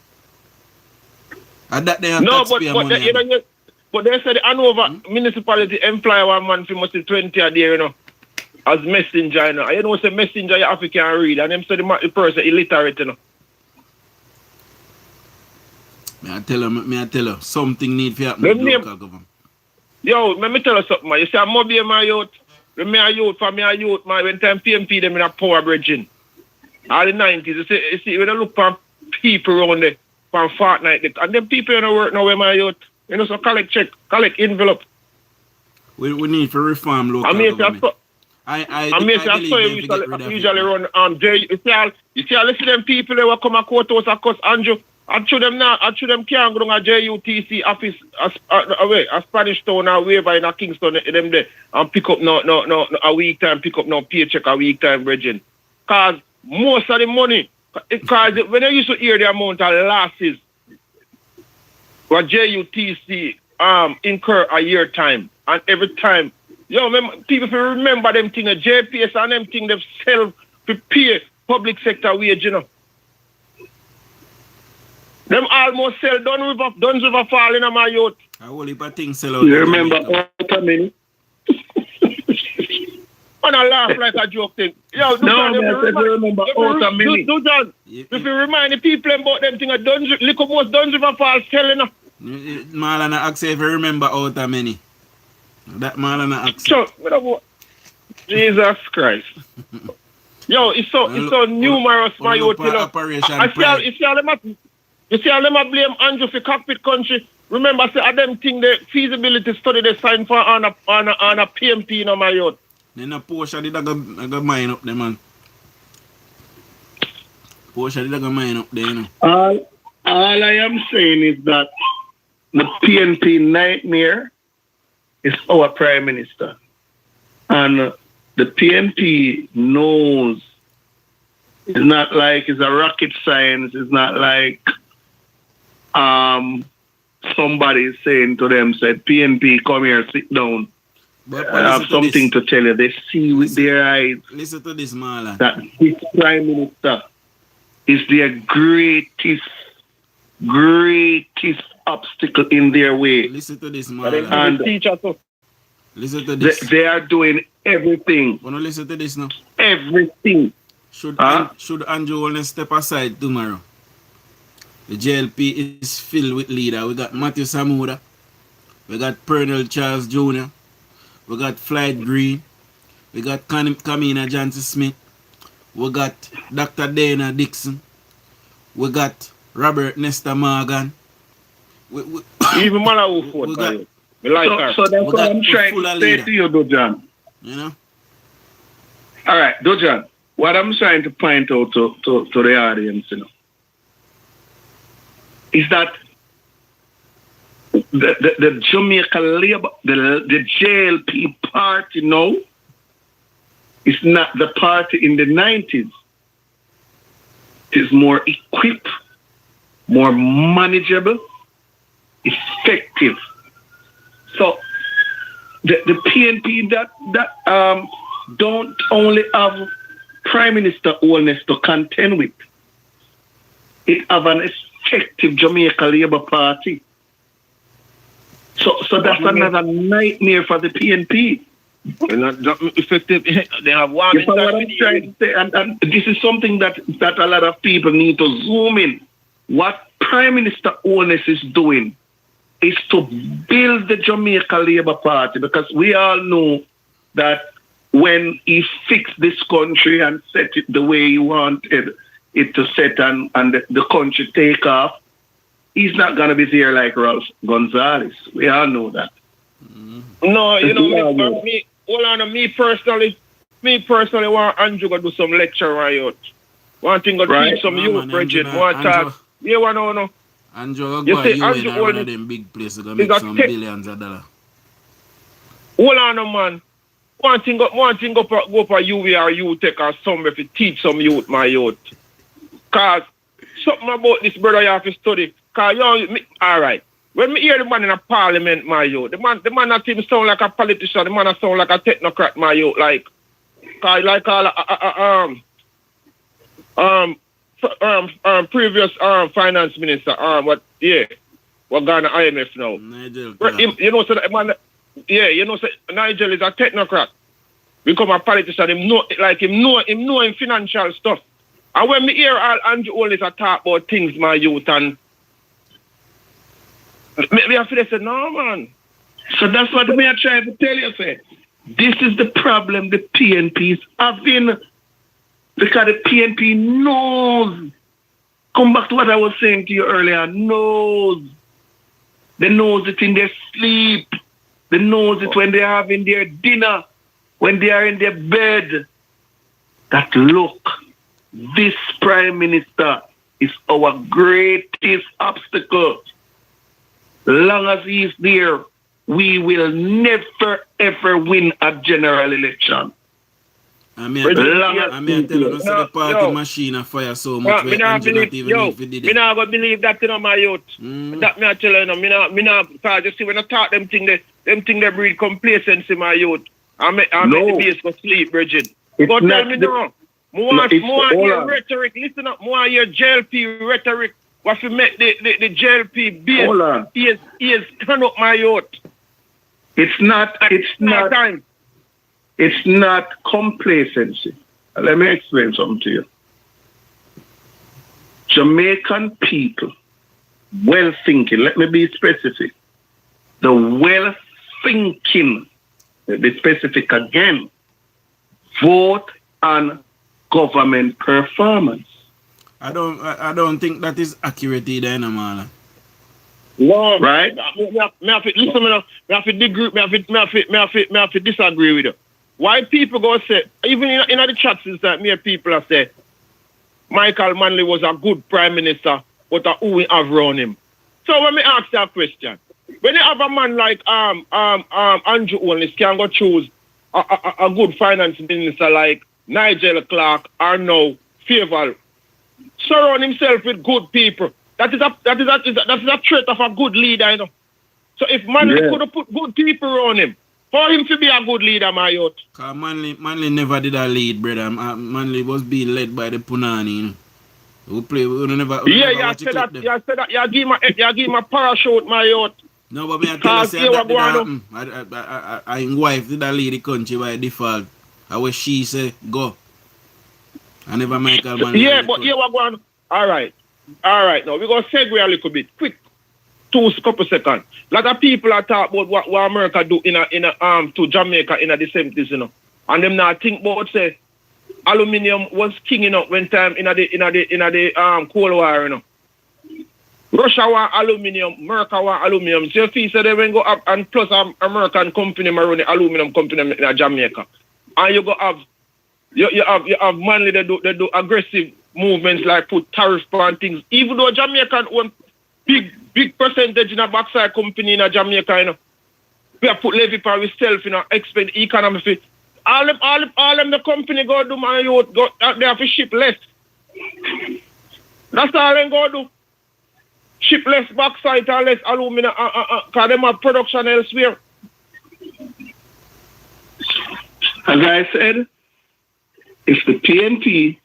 S2: And that they have taxpayer money.
S9: But they said the Hanover municipality employ one man for must be 20 a day, you know, as messenger, you know. And you know, say messenger you have to can read, and them say the person illiterate, you know.
S2: May I tell you, something need to happen with local government.
S9: Yo, let me tell you something, man. You see, I'm mobile, my youth. When me a youth, for me a youth, man, when time PMP them in a power bridging. All the 90s, you see when you look for people around there, from fortnight, and them people in the work now, where my youth. You know, so collect check, collect envelope.
S2: We need to reform local government. I
S9: usually run you see, listen to them people that will come a courthouse across Andrew. I show them can't go to a JUTC office a Spanish town or wherever in a Kingston them there and pick up no a week time, pick up no paycheck a week time, bridging. Cause most of the money, because when I used to hear the amount of losses what JUTC incur a year time, and every time, people remember them thing, JPS and them thing themselves to pay public sector wage, you know. Them almost sell Duns River Fall in my youth.
S2: I will heap of things sell out.
S5: You remember Outer Mini?
S9: And I laugh like a joke thing. Yo,
S5: remember Outer Mini.
S9: Dujan, if you remind the people about them thing, look at most Duns River Fall selling.
S2: Marlon ask if you remember Outer Mini. That Marlon ask.
S9: So, Jesus Christ. Yo, it's so numerous, my youth. You see how them blame Andrew for cockpit country. Remember, say them thing the feasibility study they signed for on a PMP, you know, my youth.
S2: Then a Porsche did I go mine up there, man. Porsche did I go mine up there, you know.
S5: All I am saying is that the PNP nightmare is our Prime Minister. And the PNP knows it's not like it's a rocket science. It's not like somebody is saying to them, said, PNP, come here, sit down.
S2: But
S5: I have something to tell you. They see with their eyes.
S2: Listen to this, Marlon.
S5: That this Prime Minister is their greatest obstacle in their way.
S2: Listen to this, Marlon.
S5: And
S2: listen to this.
S5: They are doing everything.
S2: Wanna listen to this now?
S5: Everything.
S2: Should Andrew only step aside tomorrow? The JLP is filled with leaders. We got Matthew Samuda. We got Pernell Charles Jr. We got Floyd Green. We got Kamina Johnson Smith. We got Dr. Dana Dixon. We got Robert Nesta Morgan.
S9: Even Malawi fought. Me like her.
S5: So that's
S2: But
S5: what
S2: that
S5: I'm
S2: was
S5: trying
S2: full
S5: to
S2: of
S5: say
S2: leader.
S5: to you, Dojan.
S2: You know?
S5: All right, Dojan, what I'm trying to point out to the audience, is that the Jamaica Labour, the JLP party now is not the party in the 90s. It is more equipped, more manageable, effective. So the PNP that don't only have Prime Minister Holness to contend with, it have an effective Jamaica Labour Party. So that's another nightmare for the PNP.
S9: They're not effective. They have one.
S5: You know what I'm trying to say? And this is something that a lot of people need to zoom in. What Prime Minister Holness is doing is to build the Jamaica Labour Party, because we all know that when he fixed this country and set it the way he wanted it to set and the country take off, he's not going to be there like Ralph Gonzalez. We all know that.
S9: No, you know, me personally want Andrew to do some lecture on youth. One thing to teach some youth, Bridget. One talk. You want to know?
S2: Andrew,
S9: You
S2: go
S9: see,
S2: in
S9: Andrew
S2: one of them big places, going to make some billions of dollars.
S9: Hold on, man. One thing go for UV or UTech or somewhere to teach some youth, my youth. Because something about this brother you have to study. Because all right. When me hear the man in a parliament, my youth, the man not even sound like a politician, the man not sound like a technocrat, my youth. Like all previous finance minister, what gone to IMF now.
S2: Nigel,
S9: You know, so that man, you know, so Nigel is a technocrat. Become a politician, him know financial stuff. And when me hear all Andrew always talk about things, my youth, and me have to say, no, man.
S5: So that's what me are trying to tell you, sir. This is the problem the PNP is having. Because the PNP knows. Come back to what I was saying to you earlier. Knows. They knows it in their sleep. They knows it when they are having their dinner. When they are in their bed. That look, this Prime Minister is our greatest obstacle. Long as he is there, we will never ever win a general election.
S2: I mean, I tell you, the party machine a fire so much.
S9: Me not believe that in my youth. That me I tell you, me not, because you see when I talk them thing they breed complacency in my youth. I make the base go sleep, Bridget. But tell me now. More your rhetoric, listen up, more your JLP rhetoric. What you make the JLP base is turn up my youth.
S5: It's not complacency. Let me explain something to you. Jamaican people, well thinking, let me be specific. The well thinking, be specific again, vote on government performance.
S2: I don't think that is accurate either, no, man.
S5: No, right?
S9: Me have to disagree with you. Why people go say, even in the chats is that me people have said Michael Manley was a good prime minister, but who we have around him. So when me ask that question, when you have a man like Andrew Holness can go choose a good finance minister like Nigel Clark or now Favour, surround himself with good people. That is a trait of a good leader, you know. So if Manley could have put good people around him, for him to be a good leader, my youth.
S2: Because Manley never did a lead, brother. Manley was being led by the Punani, you know. We never
S9: you said that. You give him a parachute, my youth.
S2: No, but me I tell you, say that did happen. I wife did a lead the country by default. I wish she say, go. I never Michael Manley.
S9: Yeah, but you were going. All right. Now, we're going to segue a little bit. Quick. Couple seconds. A lot of people are talking about what America do to Jamaica in the 70s, you know. And them not think about say aluminium was king, you know, when time in the Cold War, you know. Russia want aluminium, America want aluminium. So if you say they will go up and plus American company, Maroon, aluminium company in Jamaica. And you go have you have money they do aggressive movements like put tariff on things. Even though Jamaican own big percentage in a backside company in Jamaica, you know. We have put levy for ourselves, you know, expand economy for all them the company go do my youth go they have to ship less. That's all they go do. Ship less bauxite and less alumina because them have production elsewhere.
S5: As I said, if the PNP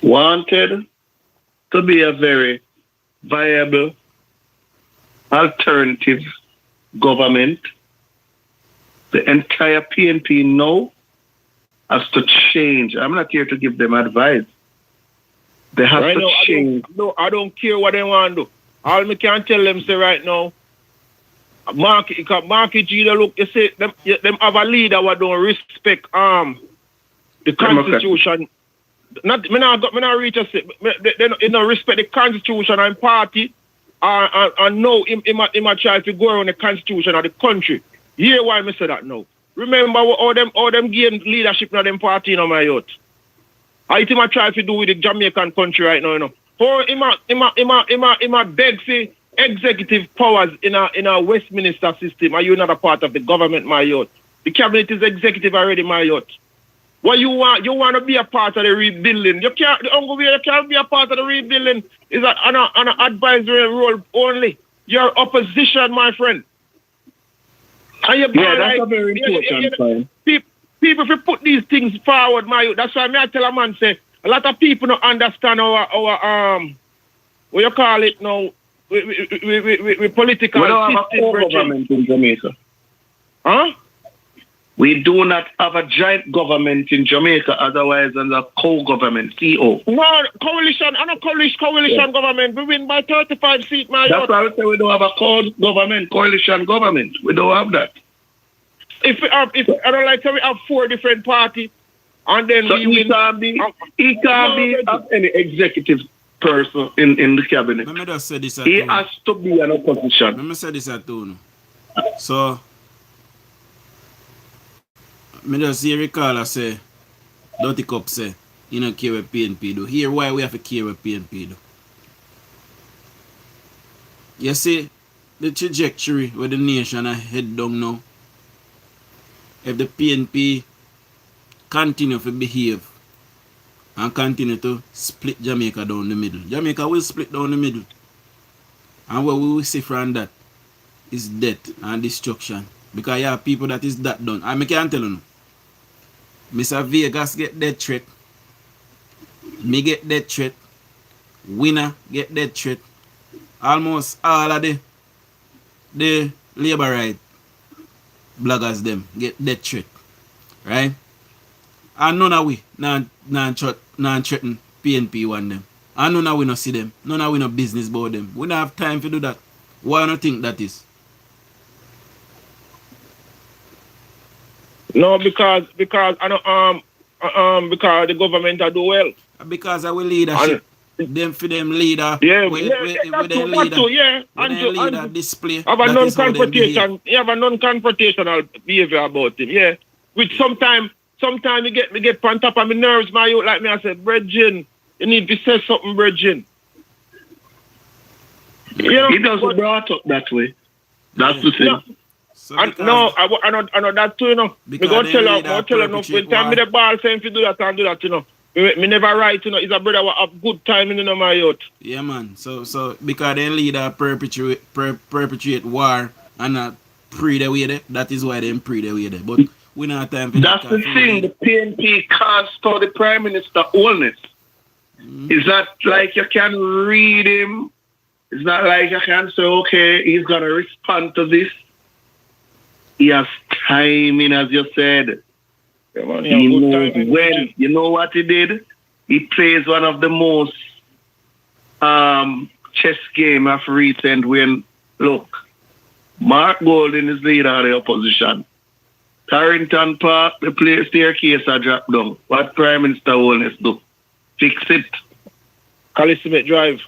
S5: wanted to be a very viable alternative government, the entire PNP now has to change. I'm not here to give them advice. They have
S9: right
S5: to
S9: now,
S5: change.
S9: I don't care what they want to do. All me can tell them say right now, Marky G, look, you say them have a leader who don't respect the Constitution. Not reach a say they don't respect the Constitution and party and now him try to go around the Constitution of the country. Hear why I say that now. Remember all them gain leadership in them party in my youth. I think I try to do with the Jamaican country right now, you know. Or ima beg for executive powers in a Westminster system. Are you not a part of the government, my youth? The cabinet is executive already, my youth. What you want? You want to be a part of the rebuilding. The only way you can't be a part of the rebuilding is on an advisory role only. You're opposition, my friend. And
S5: that's a very important point.
S9: People if put these things forward, my youth. That's why I tell a man say a lot of people don't understand our what you call it now, we political
S5: we don't have a co-government in Jamaica.
S9: Huh?
S5: We do not have a joint government in Jamaica, otherwise than a co-government, CO.
S9: No, coalition, and a coalition government. We win by 35 seats, my
S5: That's why I say we don't have a coalition government. We don't have that.
S9: If I don't like to we have 4 different parties, and then
S5: so
S9: we win.
S5: He can't be any executive person in the cabinet.
S2: Let me just say this
S5: he has to be an opposition.
S2: Let me say this at you. So, me just hear recall say, Dirty Cup say, you don't care what PNP do. Here why we have to care what PNP do. You see, the trajectory where the nation are head down now, if the PNP continue to behave and continue to split Jamaica down the middle, Jamaica will split down the middle. And what we will see from that is death and destruction. Because you have people that is that done. I can't tell you. Mr. Vegas get death threat. Me get death threat. Winner get death threat. Almost all of the labor right bloggers them get death threat. Right? And none of we non-threaten PNP one them. And none of we no see them. None of we no business about them. We don't have time to do that. Why do you think that is?
S9: No, because I know because the government do well.
S2: Because our leadership. Them for them leader.
S9: Yeah,
S2: with them leader.
S9: Yeah,
S2: and leader display.
S9: Have a non-confrontational behavior about him. Yeah, which sometimes you get on top of my nerves, my youth, like me. I said, Bridgin, you need to say something, Bridgin. You know,
S5: he doesn't brought up that way. That's the thing.
S9: Yeah. So I know that too, you know. Me go tell her no. When time me the ball saying if you do that and do that, you know. Me never write, you know. He's a brother who have good time, you know, my youth.
S2: Yeah, man. So because they leader perpetuate war and not pray the way there, that is why they pray the way there. But we don't have time for
S5: that's the thing. The PNP can't stop the Prime Minister illness. It's not like you can read him. It's not like you can say, okay, he's going to respond to this. He has timing, as you said.
S9: Yeah, man,
S5: he knows when. You know what he did? He plays one of the most chess game of recent when, look, Mark Golden is leader of the opposition. Carrington Park, the place staircase are dropped down. What Prime Minister Holness do? Fix it.
S9: Cali Smith Drive.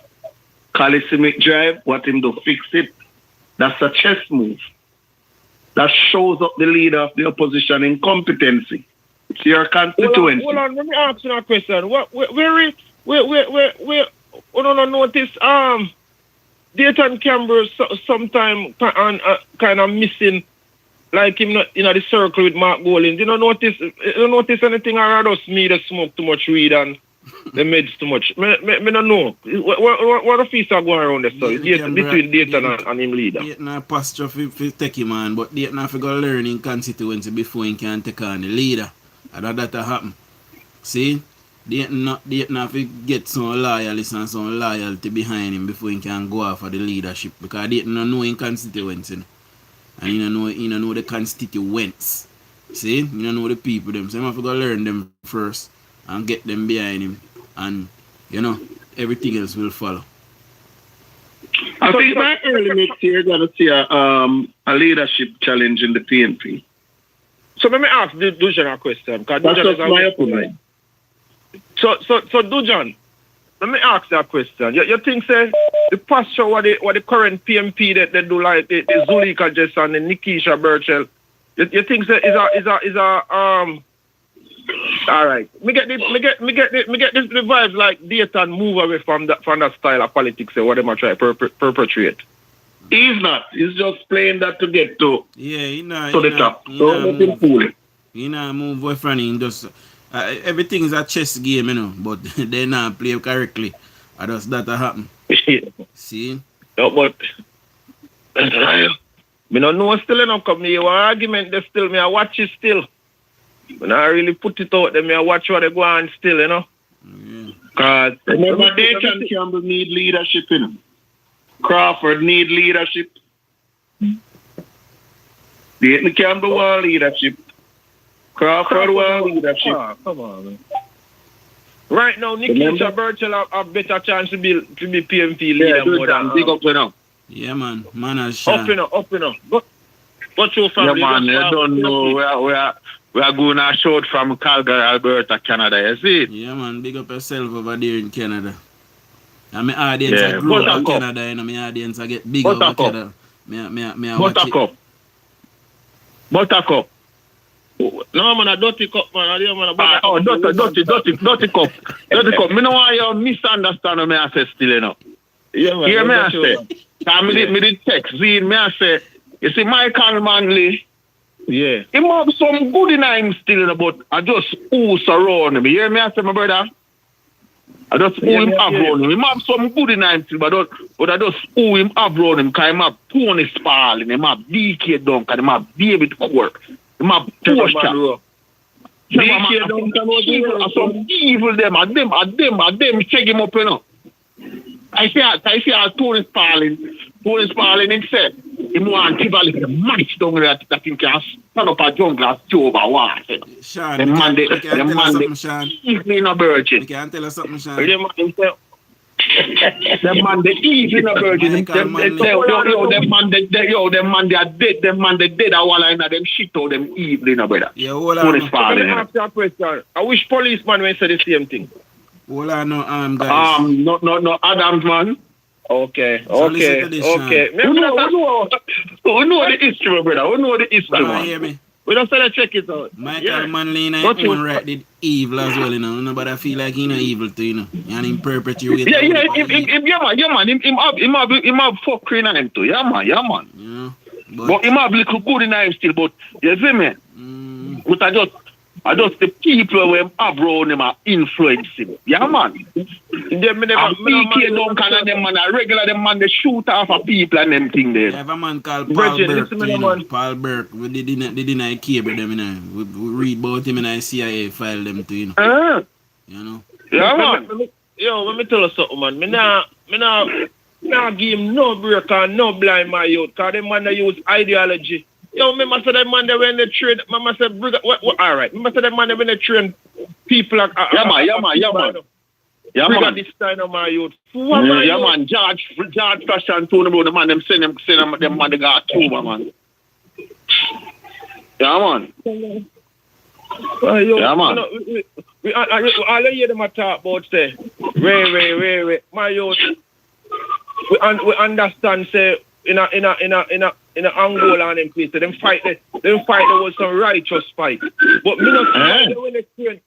S5: Calisimic drive, what him do fix it. That's a chess move. That shows up the leader of the opposition incompetency. It's your constituency.
S9: Hold on, let me ask you a question. Where don't notice Dayton Campbell sometime kind of missing, like him not in the circle with Mark Golding. You don't notice anything around us? Me that smoke too much weed and the meds too much. Me don't know. What the feast are going around there? So between Dayton and him leader.
S2: Dayton apostrophe for take him on, but Dayton have to go learn in constituency before he can take on the leader. And that happen. See? Dayton have to get some loyalists and some loyalty behind him before he can go off for the leadership. Because Dayton don't know in constituency. And he don't know the constituents. See? He don't know the people them. So he have to go learn them first and get them behind him. And, everything else will follow.
S5: I think by early next year, you're going to see a leadership challenge in the PNP.
S9: So let me ask Dujon a question.
S5: That's just my opinion.
S9: So Dujon, let me ask that question. You think say the posture what the current PMP that they do, like the Zulika Jess and the Nikisha Burchell, you think say is a all right. Me get the vibes like Dayton move away from that style of politics and what they might try perpetrate.
S5: He's not. He's just playing that to get to the top. So let him fool it.
S2: He not move away from him. Just everything is a chess game, but they not play correctly. And just that happen. See?
S9: No, but me don't know still enough. Come me argument. They still me. I watch it still. When I really put it out, then I watch what they go on still, Because
S5: remember, Dayton Campbell need leadership, Crawford need leadership. Dayton Campbell want leadership. Crawford want leadership.
S9: Come on, man. Right now, Nikisha Burchell have a better chance to be PMP leader more than
S5: big up now.
S2: Yeah, man. Man has shot.
S9: Up. But your family,
S5: yeah, man, you don't know we are going a short from Calgary, Alberta, Canada, you see?
S2: Yeah, man, big up yourself over there in Canada. And my audience are grow up in Canada, my audience are get big over Canada.
S5: Buttercup.
S9: No, man, a dirty cup, man.
S5: Dirty cup. Dirty cup. Me no want you misunderstand me I say still,
S9: Yeah, man.
S5: Hear me I say. Me did text. See, me I say, you see, Michael Manley,
S9: yeah.
S5: He have some good in him still, but I just ooze around him. You hear me I say, my brother? I just ooh him around him. He have some good in him still, but I just ooh him around him because he have Tony Spalding, he have DK Duncan, he have David Cork, he have Porsche. DK Duncan are some evil them, and them check him up, I see Tony Spalding. Tony Spalding himself, he want to give a little match down there that he can stand up a jungle and stew over water.
S2: Sean,
S5: the man easily in a virgin.
S2: You can't tell us something, Sean.
S5: The man the easily in a virgin. Them man they are dead. Them man they dead. I want to them shit out them easily in a brother.
S2: Yeah, hold on.
S5: Tony Spalding.
S9: Let me ask you a question. I wish policeman when say the same thing.
S2: Hold on, guys.
S5: No, Adams, man.
S9: Okay.
S2: We know
S5: the history, brother. We know the history, man.
S2: Hear me?
S9: We don't say check it out.
S2: Michael Manley in his own right did evil as well, Nobody I feel like he not evil too, And him perpetuate.
S5: Yeah, man. Him have fuckery in him too. Yeah, man.
S2: Yeah.
S5: But him have little good in him still, but you see me? But I just the people who have around him are influencing. Yeah, man. PK Duncan and them man are regular, them man they shoot off of people and them thing there.
S2: We have a man called Paul Burke, Paul Burke. We didn't cable them, We read about him in a CIA file them too,
S5: Yeah,
S9: man. Yo, let me tell you something, man. Me nah give him no break and no blind my youth, because them man they use ideology. Yo, remember say that man they when they train, mama say, all right. Remember say that man they when they train people like,
S5: yeah, man.
S9: This time of my youth.
S5: Yeah, man. George Fresh and Tony Brown, the man them send them man they got October, man. Yeah, man. Yeah, man.
S9: All I hear them talk about say, Ray, my youth. we understand say in a Angola and them place, them fight there was some righteous fight. But me not see why they when they train.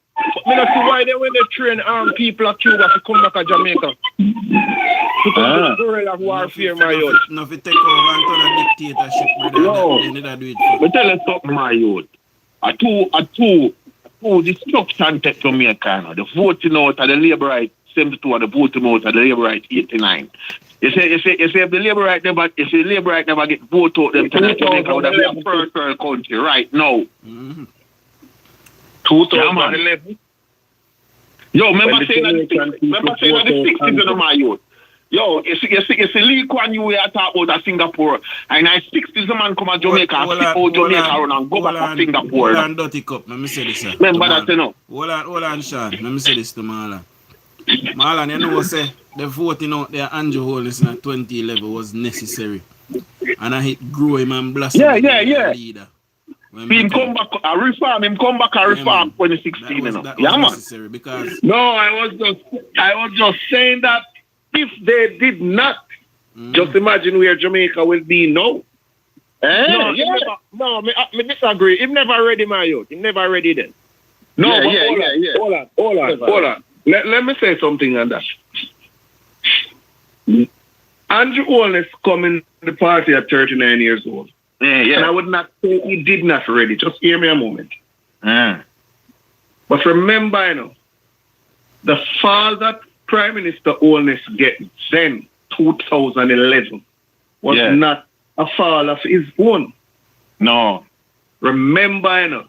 S9: Me not see why they when they train armed people at Cuba to come back to Jamaica. To come to guerrilla warfare, my youth.
S2: No, if you take over and turn a dictatorship, brother,
S9: No.
S2: they need to do it for.
S10: But tell us something, my youth. A two destruction take Jamaica now. The voting out of the Labour right 72 and the voting out of the Labour right 89. You say if the Labour right never get vote out them tonight, Jamaica would have been a first world country right now.
S9: 2011.
S10: Yo, remember saying that the 60s of my youth. Yo, you see Lee Kuan Yew we are talking about Singapore, and I 60s the man come to Jamaica and flip out Jamaica around and go back to Singapore.
S2: Hold on, Dirty Cup, let me say this.
S10: Remember that, you know?
S2: Hold on, Sean, let me say this to Marlon. Marlon, you know what say, the voting out there, Andrew Holness in 2011 was necessary. And I hit grow him and blast him leader.
S10: Him come back, I reform 2016, you know.
S2: That was necessary because...
S5: No, I was just saying that if they did not, just imagine where Jamaica will be now.
S9: Me disagree. Him never ready, my youth. Him never ready then.
S5: No, hold on. Let me say something on that. Andrew Holness coming to the party at 39 years old. And I would not say he did not ready. Just hear me a moment. But remember, you know, the fall that Prime Minister Holness get then, 2011, was not a fall of his own.
S10: No.
S5: Remember, you know,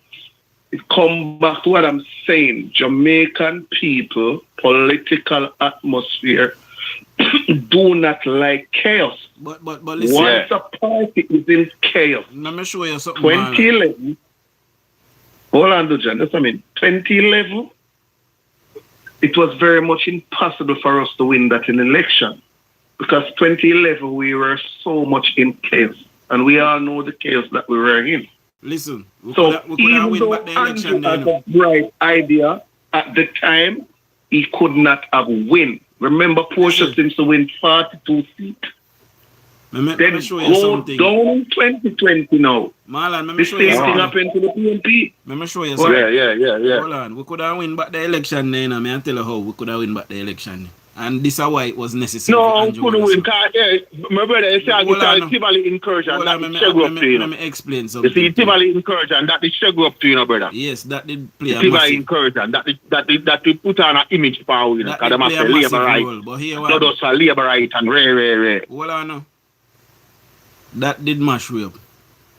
S5: it come back to what I'm saying. Jamaican people, political atmosphere, do not like chaos.
S2: But listen.
S5: Once a party is in chaos.
S2: Let me show you something.
S5: 2011. Hold on, Dujan. That's what I mean. 2011. It was very much impossible for us to win that in election because 2011 we were so much in chaos, and we all know the chaos that we were in.
S2: Listen, we
S5: so
S2: could
S5: even
S2: win
S5: though
S2: back the election
S5: Andrew had a bright idea at the time, he could not have win. Remember, Portia seems to win 42 seats.
S2: Let
S5: Then
S2: me show you
S5: go
S2: something.
S5: down in 2020 now.
S2: Marlon, let me
S5: The
S2: show you
S5: same thing
S2: something.
S5: happened to the PNP.
S2: Let me show you something.
S10: Yeah.
S2: Hold on, we could have win back the election then. I mean, I tell you how we could have win back the election. And this is why it was necessary.
S10: No, we couldn't win. My brother, you see, I get Tivoli incursion. That did shake up to you.
S2: Let me explain something.
S10: You see, Tivoli incursion, that did shake up to you, brother.
S2: Yes, that did play a
S10: Tivoli
S2: massive...
S10: incursion, that did put on an image for you, because they must say labor right.
S2: But here
S10: not just a labor right and rare.
S2: Hold on now. That did mash way up.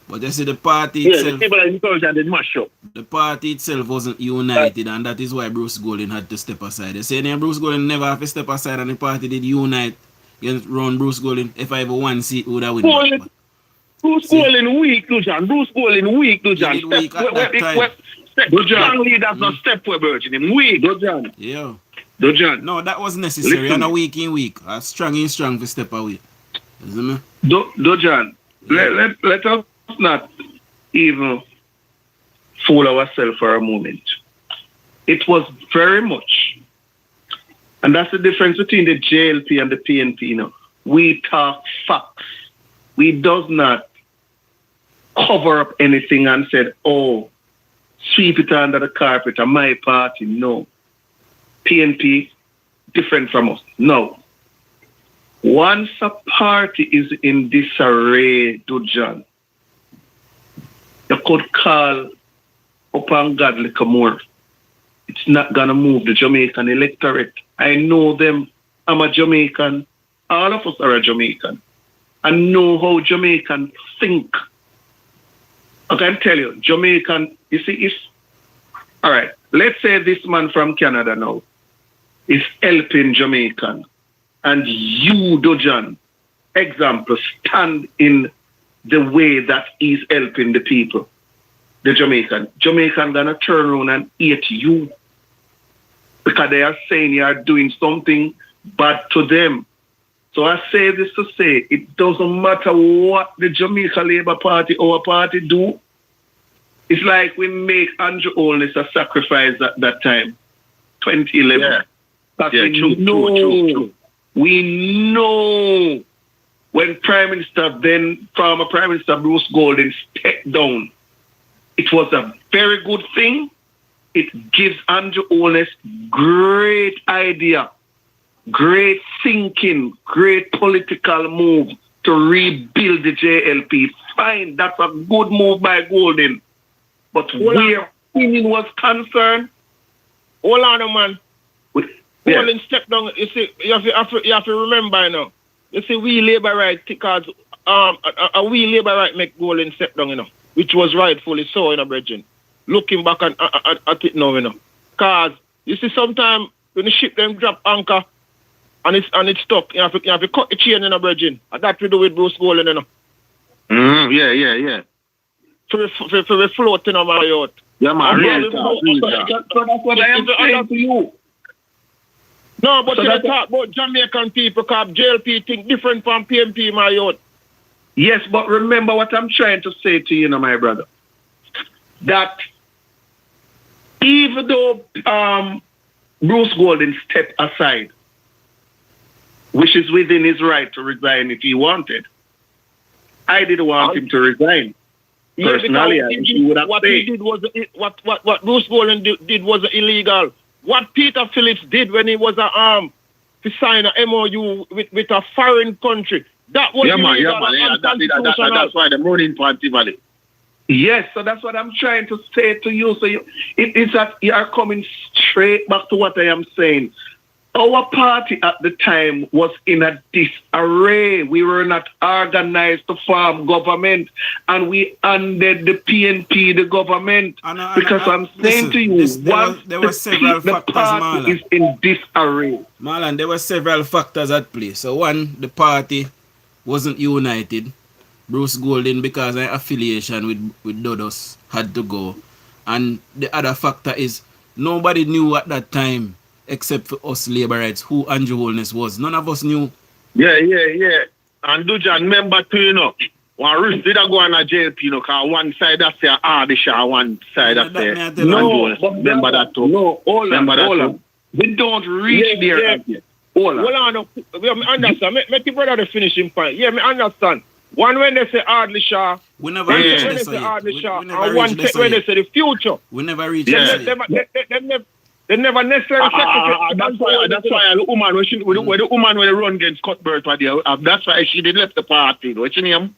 S2: But you see the party
S10: the
S2: itself...
S10: Tivoli incursion did mash up.
S2: The party itself wasn't united, and that is why Bruce Golding had to step aside. They say Bruce Golding never have to step aside, and the party did unite against Ron Bruce Golding. If I ever one seat, would have win.
S10: Bruce Golding weak, Dujan. Bruce Golding weak, Dujan.
S2: He did weak at that time.
S10: Strong leaders not step for Virgin. Him weak.
S5: Dujan.
S2: Yeah.
S5: Dujan.
S2: No, that was necessary. And a weak in weak. A strong in strong to step away. You see me?
S5: Dujan, let us not even fool ourselves for a moment. It was very much, and that's the difference between the JLP and the PNP. You know, we talk facts. We does not cover up anything and said, "Oh, sweep it under the carpet." And my party, no. PNP different from us. No. Once a party is in disarray, Dujan, you could call upon God like more. It's not going to move the Jamaican electorate. I know them. I'm a Jamaican. All of us are a Jamaican. I know how Jamaicans think. I can tell you, Jamaican, you see, if, all right, let's say this man from Canada now is helping Jamaican, and you, Dujan, example, stand in the way that he's helping the people, the Jamaican gonna turn around and hate you because they are saying you are doing something bad to them. So I say this to say, it doesn't matter what the Jamaica Labour Party or a party do. It's like we make Andrew Holness a sacrifice at that time, 2011.
S10: Yeah, true.
S5: We know when former Prime Minister Bruce Golden stepped down, it was a very good thing. It gives Andrew Holness great idea, great thinking, great political move to rebuild the JLP. Fine, that's a good move by Golden. But where opinion was concerned,
S9: hold on, man. Golden stepped down. You see, you have to remember, you know. You see, we Labour right because we Labour right make Golden step down, you know, which was rightfully so, you know, brethren. Looking back at it now, you know, cause you see, sometimes when the ship them drop anchor and it's stuck, you have to cut the chain, you know, brethren. And that we do with Bruce Golden, you know.
S10: Yeah.
S9: For the floating on my yacht.
S10: Yeah, man.
S5: So that's what I am saying to you.
S9: No, but you talk about Jamaican people because JLP think different from PMP, my yacht.
S5: Yes, but remember what I'm trying to say to you, my brother. That even though Bruce Golden stepped aside, which is within his right to resign if he wanted, I didn't want him to resign. Personally,
S9: what Bruce Golden did was illegal. What Peter Phillips did when he was to sign a MOU with a foreign country, that was illegal.
S10: That's why the Maroon party valid.
S5: Yes, so that's what I'm trying to say to you. So it's that you are coming straight back to what I am saying. Our party at the time was in a disarray. We were not organized to form government, and we handed the PNP the government. Because I'm saying to you,
S2: there were several factors,
S5: party is in disarray.
S2: Marlon, there were several factors at play. So one, the party wasn't united. Bruce Golden, because of affiliation with Dodos, had to go. And the other factor is nobody knew at that time, except for us Labourites, who Andrew Holness was. None of us knew.
S10: Yeah. And Dujan, remember too, you know, when Ruth did go on a JLP, you know, because one side that's the Ardisha, one side that's the remember that too.
S5: No, hold on. We don't reach there.
S9: Hold on. We understand. Make your brother the finishing point. Yeah, me understand. One when they say Ardisha,
S2: we never reached this
S9: and one when they say the future.
S2: We never reached this.
S9: They never necessarily
S10: that's why the woman when the woman when they run against Cuthbert, that's why she did left the party. What's your name?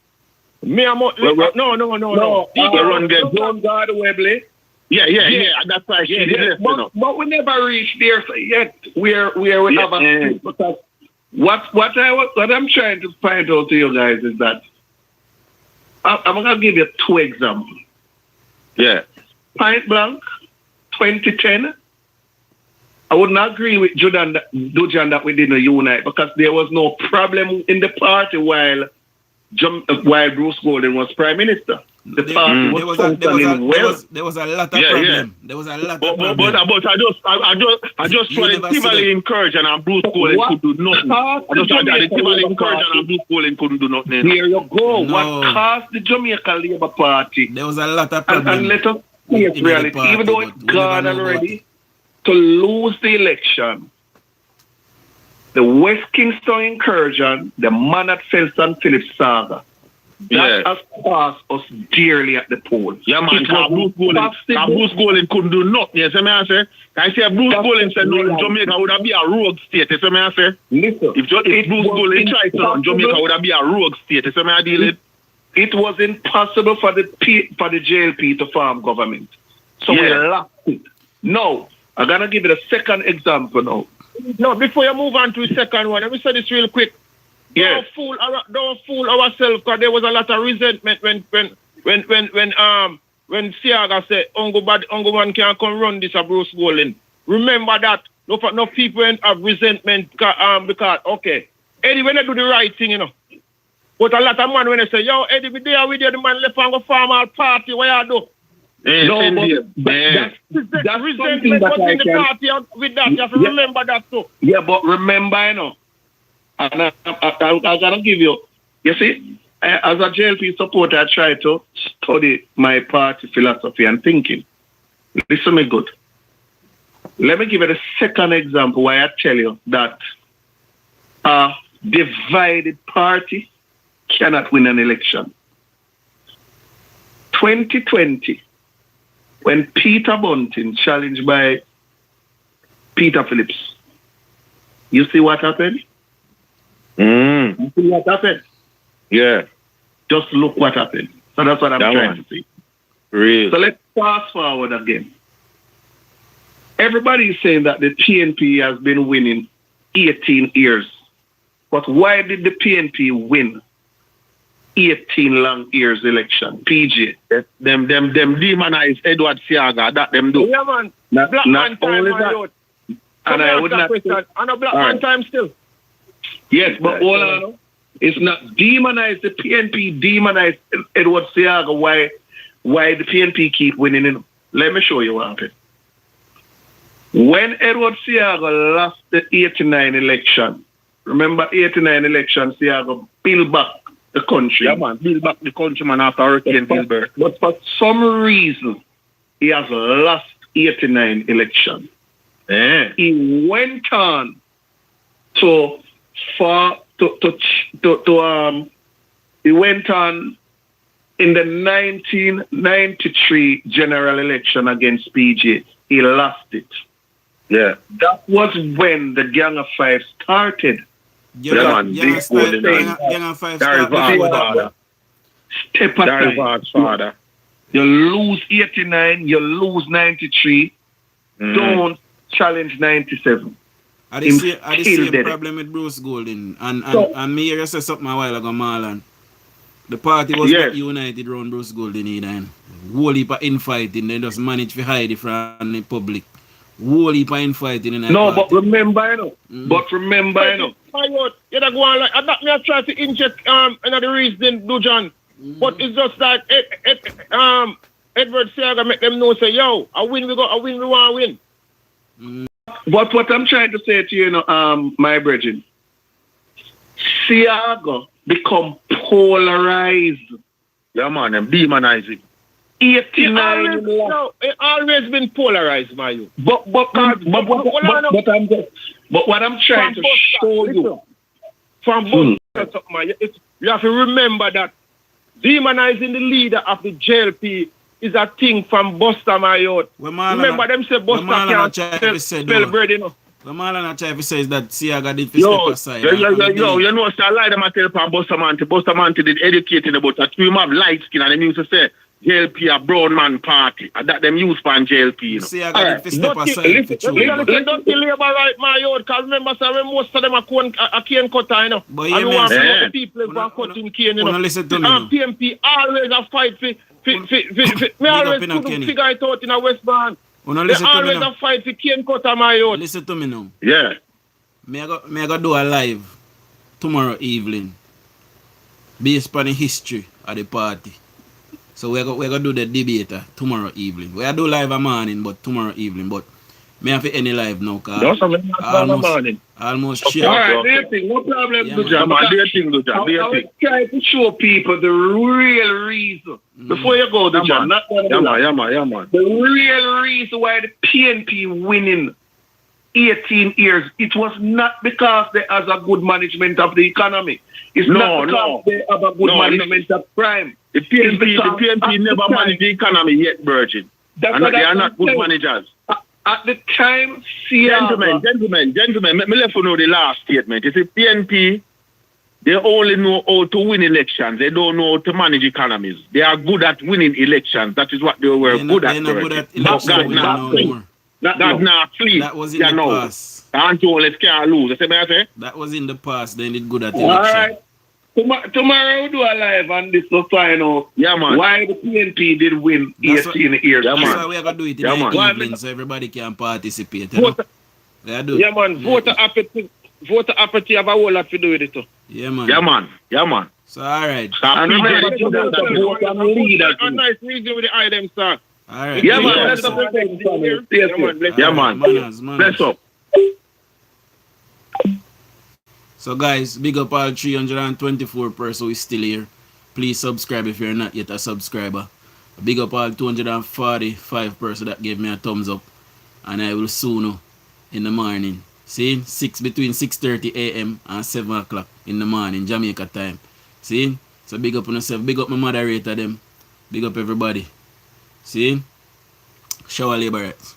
S9: No.
S10: Run against
S5: John God Webley.
S10: Yeah. That's why she did left.
S5: But we never reached there yet. Where we have a because what I'm trying to find out to you guys is that I'm gonna give you 2 examples.
S10: Yeah.
S5: Point blank, 2010. I would not agree with Dujan that we didn't unite because there was no problem in the party while Bruce Golden was Prime Minister. The party was functioning well.
S2: There was a lot of problem. There was a lot of problem.
S10: But I just try to actively encourage and Bruce Golden could do nothing. I just actively encourage and Bruce Golden couldn't do nothing.
S5: There you go. No. What caused the Jamaica Labour Party?
S2: There was a lot of problem.
S5: And let us face reality. Even though it's gone already, to lose the election, the West Kingston incursion, the Manat Felton Phillips saga, that has cost us dearly at the polls.
S10: Yeah, man, Bruce Golden couldn't do nothing. You see me I say? I say Bruce Golden said no, Jamaica would have been a rogue state. You see me I say?
S5: Listen,
S10: if Bruce Golden tried to, Jamaica would have been a rogue state. You see me I deal it?
S5: It was impossible for the JLP to form government. So we lost it. Now, I'm going to give you the second example now.
S9: No, before you move on to the second one, let me say this real quick.
S5: Yeah.
S9: Don't fool ourselves because there was a lot of resentment when Siaga said Ungo man can't come run this a Bruce Golden. Remember that. No people have resentment because okay, Eddie when they do the right thing, you know. But a lot of man when they say, yo, Eddie, we there with you, the man left and go form our party, what you do?
S5: That's
S9: resentment was in the party with that. You have to remember that too.
S5: Yeah, but remember, you know, and I'm going to give you see, as a JLP supporter, I try to study my party philosophy and thinking. Listen me good. Let me give you the second example why I tell you that A divided party cannot win an election. 2020, when Peter Bunting challenged by Peter Phillips, you see what happened? You see what happened?
S10: Yeah.
S5: Just look what happened. So that's what I'm trying to say.
S10: Real.
S5: So let's fast forward again. Everybody is saying that the PNP has been winning 18 years. But why did the PNP win 18 long years election? PJ.
S10: Them demonize Edward Siaga. That them do.
S9: Yeah, man.
S5: Not
S9: Black man time,
S5: only
S9: my
S5: that.
S9: lord.
S5: And I would not.
S9: And a black
S5: All
S9: man
S5: right.
S9: time still.
S5: Yes, but hold on. It's not demonize the PNP, demonize Edward Siaga. Why the PNP keep winning? Let me show you what happened. When Edward Siaga lost the 89 election, remember 89 election, Siaga build back the country.
S10: Yeah, man. Build back the country, man, after Hurricane Gilbert.
S5: But for some reason, he has lost 89 election. He went on he went on in the 1993 general election against PJ. He lost it.
S10: Yeah.
S5: That was when the Gang of Five started.
S2: Gang of Five
S10: Dari Vaughan's father.
S5: Step
S10: Dari
S5: aside.
S10: Vaughan's father.
S5: You lose 89, you lose 93. Don't challenge 97.
S2: Are the same problem with Bruce Golding? And me here you say something a while ago, Marlon. The party was not united around Bruce Golding either. Whole heap of infighting, they just managed to hide it from the public. Whole heap of infighting in that
S5: No,
S2: party.
S5: but remember, you know. But remember, you know.
S9: You don't go on like that. Me I try to inject another reason, DUJON. But it's just like Edward Siaga make them know say, yo, I win, we want to win.
S5: But what I'm trying to say to you, you know, my brethren, Siaga become polarized.
S10: Yeah, man, them demonizing.
S5: 89.
S9: It always been polarized, my youth.
S5: But what I'm trying to show you.
S9: From both sides of you have to remember that demonizing the leader of the JLP is a thing from Buster, my youth. Remember them say Buster can't spell bread, you know.
S2: The Marlon try to say is that Siaga did step aside.
S10: You know, it's a lie them I tell from Buster Manti. Buster Manti did educating about that. We have light skin and them used to say JLP a brown man party. And that them use for JLP, you know.
S2: Siaga did step aside for true.
S9: Don't kill labor right, my youth, because remember, sir, when most of them are cane cutter, you know.
S2: But
S9: and we want the people who are cutting cane, you know.
S2: Listen to me.
S9: PMP always a fight for me always couldn't figure it out in a West Band. They always a fight for cane cutter, my youth.
S2: Listen to me now.
S10: Yeah.
S2: Me I go do a live tomorrow evening based on the history of the party. So we're gonna do the debate tomorrow evening. We do live a morning, but tomorrow evening. But me have to any live now, cause almost share.
S5: Alright, do your thing, no problem,
S2: Yeah,
S5: DUJON.
S10: man. Do your thing, DUJON. Do your
S5: I
S10: thing.
S5: was trying to show people the real reason. Before you go, DUJON, not
S10: Yeah, man.
S5: the real reason why the PNP winning 18 years, it was not because they has a good management of the economy. It's not because they have a good management of crime.
S10: The PNP never managed the economy yet, Virgin. They are not good managers.
S5: At the time,
S10: Gentlemen, let me let you know the last statement. You see, PNP, they only know how to win elections. They don't know how to manage economies. They are good at winning elections. That is what they were good at.
S2: They're not good at
S10: God not flee.
S2: That was in the past.
S10: Let's can't lose. Say?
S2: That was in the past. They did good at
S5: all
S2: election.
S5: right. Tomorrow we'll do a live on this to find out why the PNP did win 18 years.
S2: That's why we are going to do it in the evening so everybody can participate. You know?
S9: Yeah, man. Voter apathy have a whole lot to do with it too.
S2: Yeah, man. So, all right.
S5: And remember to vote on the leader.
S9: A nice reason with the items, sir.
S2: All right.
S5: Yeah, man.
S2: Bless
S5: Let's
S2: up.
S5: Yeah, man.
S2: Manners.
S5: Bless up.
S2: So guys, big up all 324 persons who is still here. Please subscribe if you're not yet a subscriber. Big up all 245 persons that gave me a thumbs up. And I will soon in the morning See, between 6:30 a.m. and 7 o'clock in the morning, Jamaica time. See? So big up on yourself, big up my moderator them, big up everybody. See? Shower labor rights.